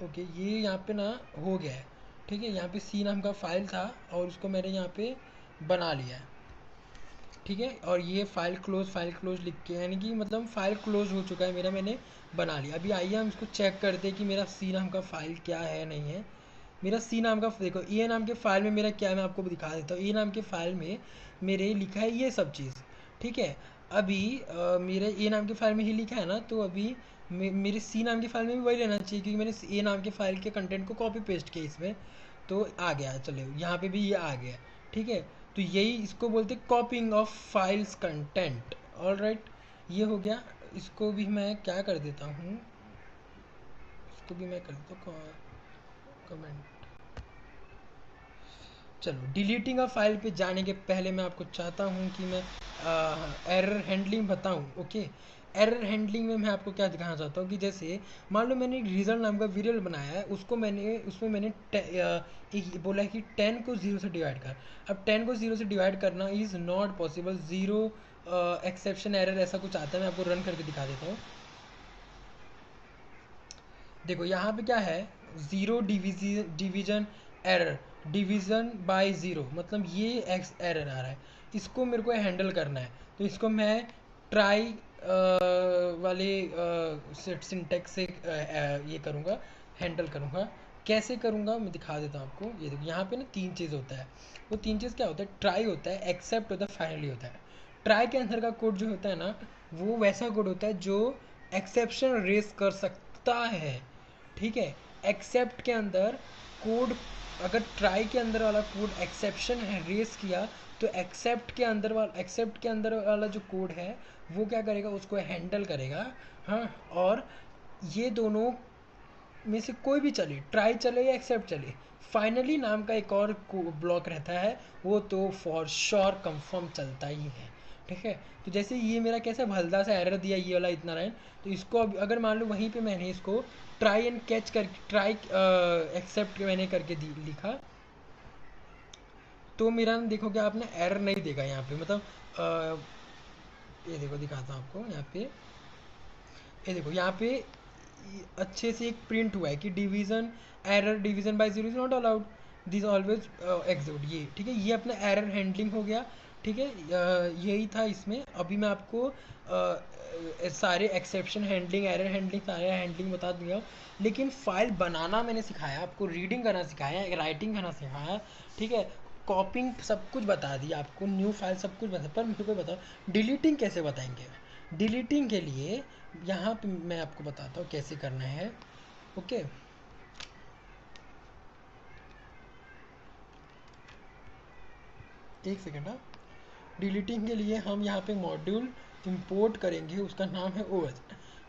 okay, ये यहाँ पे ना हो गया है, ठीक है। यहाँ पे सी नाम का फाइल था, और उसको मैंने यहाँ पे बना लिया है, ठीक है। और ये फाइल क्लोज लिख के, यानी कि मतलब फाइल क्लोज हो चुका है मेरा, मैंने बना लिया। अभी आइए हम इसको चेक करते हैं कि मेरा सी नाम का फाइल क्या है, नहीं है। मेरा सी नाम का, देखो ए नाम के फाइल में मेरा क्या है, मैं आपको दिखा देता हूँ। ए नाम के फाइल में मेरे लिखा है ये सब चीज़, ठीक है। अभी मेरे ए नाम के फाइल में ही लिखा है ना, तो अभी मेरे सी नाम के फाइल में भी वही रहना चाहिए, क्योंकि मैंने ए नाम के फाइल के कंटेंट को कॉपी पेस्ट किया इसमें, तो आ गया। चलो यहाँ पे भी ये आ गया, ठीक है। तो यही इसको बोलते हैं कॉपिंग of files content, all right, ये हो गया। इसको भी मैं क्या कर देता हूँ, इसको भी मैं कर देता हूँ कमेंट। चलो डिलीटिंग अ फाइल पे जाने के पहले मैं आपको चाहता हूँ कि मैं एरर हैंडलिंग बताऊँ। ओके, एरर हैंडलिंग में मैं आपको क्या दिखाना चाहता हूँ कि जैसे मान लो मैंने एक रिजल्ट नाम का वेरिएबल बनाया है, उसको मैंने उसमें मैंने एक बोला है कि 10 को 0 से डिवाइड कर। अब 10 को 0 से डिवाइड करना is not possible, zero exception error ऐसा कुछ आता है। मैं आपको रन करके दिखा देता हूँ। देखो यहाँ पे क्या है, zero division error, division by zero, मतलब ये एक्स एरर आ रहा है, इसको मेरे को हैंडल करना है। तो इसको मैं ट्राई वाले सिंटेक्स से ये करूँगा, हैंडल करूँगा। कैसे करूँगा मैं दिखा देता हूँ आपको। ये देखो यहाँ पे ना तीन चीज़ होता है। वो तीन चीज़ क्या होता है, ट्राई होता है, एक्सेप्ट होता है, फाइनली होता है। ट्राई के अंदर का कोड जो होता है ना, वो वैसा कोड होता है जो एक्सेप्शन रेस कर सकता है। ठीक है, एक्सेप्ट के अंदर कोड, अगर ट्राई के अंदर वाला कोड एक्सेप्शन है रेस किया, तो एक्सेप्ट के अंदर वाला जो कोड है वो क्या करेगा, उसको हैंडल करेगा। हाँ, और ये दोनों में से कोई भी चले, ट्राई चले या एक्सेप्ट चले, फाइनली नाम का एक और ब्लॉक रहता है, वो तो फॉर श्योर कंफर्म चलता ही है। ठीक है, तो जैसे ये मेरा कैसा भलदा सा एरर दिया ये वाला इतना लाइन, तो इसको अब अगर मान लो वहीं पे मैंने इसको ट्राई एंड कैच कर, ट्राई एक्सेप्ट मैंने करके लिखा, तो मेरा देखोगे आपने एरर नहीं देगा यहाँ पे। मतलब ये देखो दिखाता हूँ आपको यहाँ पे, ये देखो यहाँ पे अच्छे से एक प्रिंट हुआ है कि division error, division by zero is not allowed, this always execute. ये ठीक है, ये अपना एरर हैंडलिंग हो गया। ठीक है, यही था इसमें। अभी मैं आपको सारे एक्सेप्शन हैंडलिंग, एरर हैंडलिंग, सारे हैंडलिंग बता दिया, लेकिन फाइल बनाना मैंने सिखाया आपको, रीडिंग करना सिखाया, राइटिंग करना सिखाया। ठीक है, कॉपिंग सब कुछ बता दिया आपको, न्यू फाइल सब कुछ बता, पर मेरे को बताओ डिलीटिंग कैसे बताएंगे। डिलीटिंग के लिए यहाँ पे मैं आपको बताता हूँ कैसे करना है। ओके, एक सेकेंड। हाँ, डिलीटिंग के लिए हम यहाँ पे मॉड्यूल इंपोर्ट करेंगे, उसका नाम है ओएस।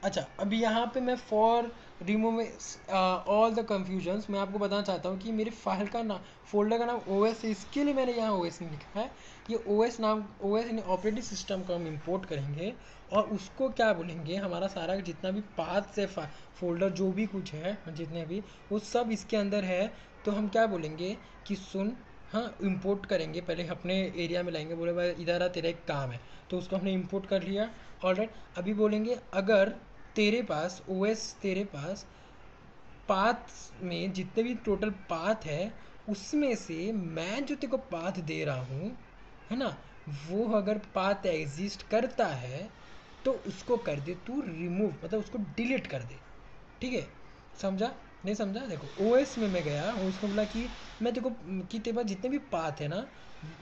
अच्छा, अभी यहाँ पे मैं for remove all the confusions मैं आपको बताना चाहता हूँ कि मेरे फाइल का नाम, फोल्डर का नाम ओएस है, इसके लिए मैंने यहाँ ओएस नहीं लिखा है। ये ओएस नाम, ओएस यानी ऑपरेटिंग सिस्टम को हम इंपोर्ट करेंगे, और उसको क्या बोलेंगे, हमारा सारा जितना भी पाथ से फोल्डर जो भी कुछ है, जितने भी, वो सब इसके अंदर है। तो हम क्या बोलेंगे कि सुन, हाँ इंपोर्ट करेंगे, पहले अपने एरिया में लाएंगे, बोले भाई इधर आ, तेरा एक काम है, तो उसको हमने इंपोर्ट कर लिया। ऑलराइट, अभी बोलेंगे अगर तेरे पास ओएस, तेरे पास पाथ में जितने भी टोटल पाथ है, उसमें से मैं जो तेरे को पाथ दे रहा हूँ, है ना, वो अगर पाथ एग्जिस्ट करता है तो उसको कर दे तू रिमूव, मतलब उसको डिलीट कर दे। ठीक है, समझा नहीं समझा? देखो ओएस में मैं गया, उसको बोला कि मैं तेरे को, कि तेरे पास जितने भी पाथ है ना,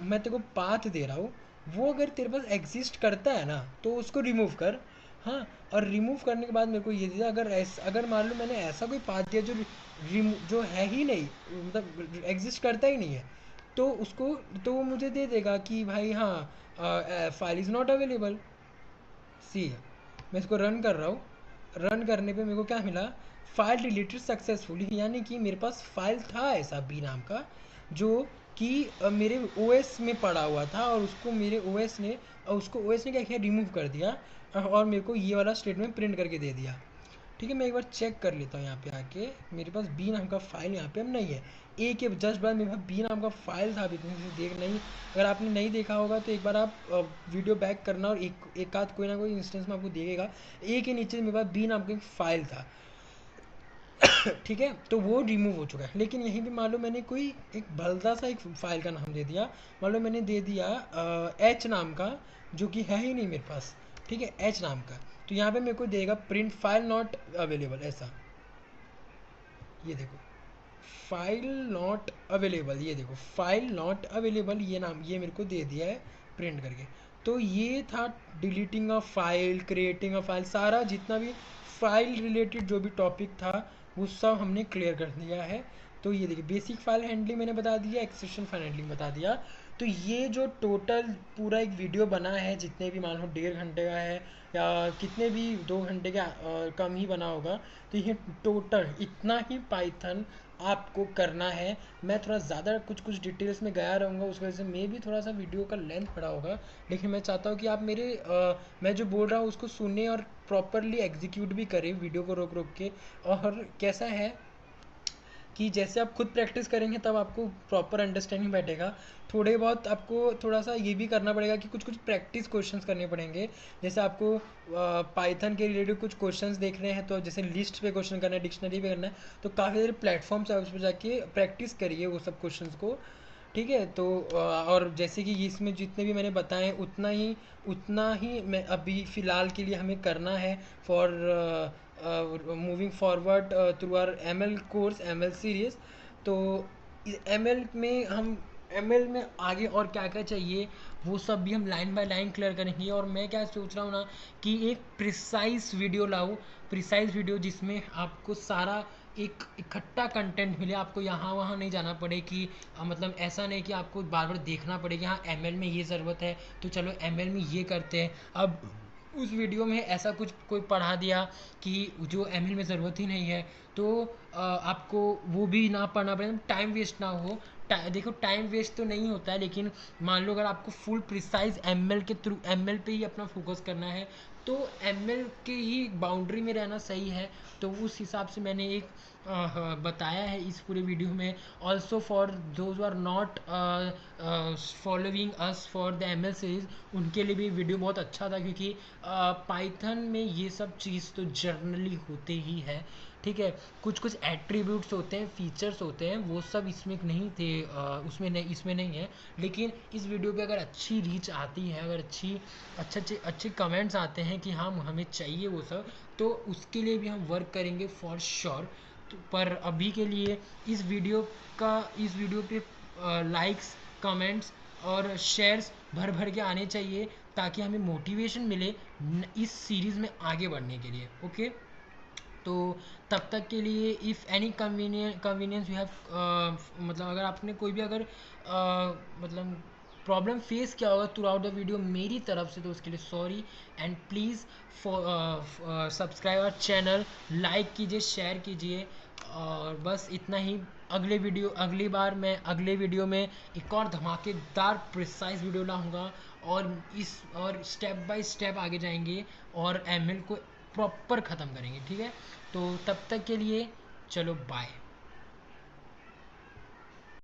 मैं तेरे को पाथ दे रहा हूँ, वो अगर तेरे पास एग्जिस्ट करता है ना तो उसको रिमूव कर। हाँ, और रिमूव करने के बाद मेरे को ये दिया, अगर मान लो मैंने ऐसा कोई पाथ दिया जो जो है ही नहीं, मतलब एग्जिस्ट करता ही नहीं है, तो उसको, तो वो मुझे दे देगा कि भाई हाँ फाइल इज़ नॉट अवेलेबल। सी, मैं इसको रन कर रहा हूँ, रन करने पे मेरे को क्या मिला, फाइल डिलीटेड सक्सेसफुली, यानी कि मेरे पास फाइल था ऐसा बी नाम का, जो कि मेरे ओएस में पड़ा हुआ था, और उसको मेरे ओएस ने, उसको ओएस ने क्या किया, रिमूव कर दिया, और मेरे को ये वाला स्टेटमेंट प्रिंट करके दे दिया। ठीक है, मैं एक बार चेक कर लेता हूँ यहाँ पे आके, मेरे पास बी नाम का फाइल यहाँ पे अब नहीं है। ए के जस्ट बाद मेरे पास बी नाम का फाइल था, अभी इतने से देख नहीं, अगर आपने नहीं देखा होगा तो एक बार आप वीडियो बैक करना, और एक आध कोई ना कोई इंस्टेंस में आपको देखेगा, ए के नीचे मेरे पास बी नाम का एक फाइल था। ठीक है, तो वो रिमूव हो चुका है, लेकिन यहीं पे मान लो मैंने कोई एक भलदा सा एक फाइल का नाम दे दिया, मान लो मैंने दे दिया एच नाम का, जो कि है ही नहीं मेरे पास। ठीक है, एच नाम का, तो यहाँ पे मेरे को देगा प्रिंट फाइल नॉट अवेलेबल, ऐसा। ये देखो फाइल नॉट अवेलेबल, ये देखो फाइल नॉट अवेलेबल, ये नाम ये मेरे को दे दिया है प्रिंट करके। तो ये था deleting a file, creating a file, सारा जितना भी फाइल रिलेटेड जो भी टॉपिक था वो सब हमने क्लियर कर दिया है। तो ये देखिए बेसिक फाइल हैंडलिंग मैंने बता दिया, एक्सटेंशन फाइल हैंडलिंग बता दिया। तो ये जो टोटल पूरा एक वीडियो बना है, जितने भी मान लो 1.5 घंटे का है या कितने भी 2 घंटे का कम ही बना होगा, तो ये टोटल इतना ही पाइथन आपको करना है। मैं थोड़ा ज़्यादा कुछ कुछ डिटेल्स में गया रहूँगा, उस वजह से मे भी थोड़ा सा वीडियो का लेंथ बड़ा होगा, लेकिन मैं चाहता हूँ कि आप मेरे मैं जो बोल रहा हूँ उसको सुने और प्रॉपरली एग्जीक्यूट भी करें वीडियो को रोक रोक के। और कैसा है कि जैसे आप खुद प्रैक्टिस करेंगे तब आपको प्रॉपर अंडरस्टैंडिंग बैठेगा। थोड़े बहुत आपको थोड़ा सा ये भी करना पड़ेगा कि कुछ कुछ प्रैक्टिस क्वेश्चंस करने पड़ेंगे। जैसे आपको पाइथन के रिलेटेड कुछ क्वेश्चंस देख रहे हैं, तो जैसे लिस्ट पे क्वेश्चन करना है, डिक्शनरी पे करना है, तो काफ़ी सारे प्लेटफॉर्म्स है, उस पर जाके प्रैक्टिस करिए वो सब क्वेश्चंस को। ठीक है, तो और जैसे कि इसमें जितने भी मैंने बताए उतना ही मैं अभी फ़िलहाल के लिए हमें करना है for moving forward through our ML course, ML series. तो एमएल में हम एमएल में आगे और क्या क्या चाहिए वो सब भी हम लाइन बाय लाइन क्लियर करेंगे। और मैं क्या सोच रहा हूँ ना कि एक प्रिसाइज वीडियो लाऊँ, प्रिसाइज वीडियो जिसमें आपको सारा एक इकट्ठा कंटेंट मिले, आपको यहाँ वहाँ नहीं जाना पड़े कि मतलब ऐसा नहीं कि आपको बार बार देखना पड़े कि हाँ एमएल में ये ज़रूरत है तो चलो एमएल में ये करते हैं। अब उस वीडियो में ऐसा कुछ कोई पढ़ा दिया कि जो एमएल में ज़रूरत ही नहीं है, तो आपको वो भी ना पढ़ना पड़े, टाइम वेस्ट ना हो। देखो टाइम वेस्ट तो नहीं होता है, लेकिन मान लो अगर आपको फुल प्रिसाइज एमएल के थ्रू एमएल पे ही अपना फोकस करना है तो एमएल के ही बाउंड्री में रहना सही है। तो उस हिसाब से मैंने एक बताया है इस पूरे वीडियो में। Also for those are not following us for the ML series, उनके लिए भी वीडियो बहुत अच्छा था, क्योंकि पाइथन में ये सब चीज़ तो जर्नली होते ही है। ठीक है, कुछ कुछ एट्रीब्यूट्स होते हैं, फीचर्स होते हैं, वो सब इसमें नहीं थे, उसमें नहीं, इसमें नहीं है। लेकिन इस वीडियो पे अगर अच्छी रीच आती है, अगर अच्छे कमेंट्स आते हैं कि हाँ हमें चाहिए वो सब, तो उसके लिए भी हम वर्क करेंगे फॉर श्योर। पर अभी के लिए इस वीडियो पे लाइक्स, कमेंट्स और शेयर्स भर भर के आने चाहिए, ताकि हमें मोटिवेशन मिले इस सीरीज़ में आगे बढ़ने के लिए। ओके, तो तब तक के लिए if any convenience you have, मतलब अगर आपने कोई भी अगर मतलब प्रॉब्लम फेस किया होगा थ्रू आउट द वीडियो मेरी तरफ से, तो उसके लिए sorry. And please subscribe our channel, like कीजिए, शेयर कीजिए, और बस इतना ही। अगली बार मैं अगले वीडियो में एक और धमाकेदार प्रिसाइज वीडियो लाऊंगा, और स्टेप बाय स्टेप आगे जाएंगे और एमएल को प्रॉपर ख़त्म करेंगे। ठीक है, तो तब तक के लिए चलो बाय।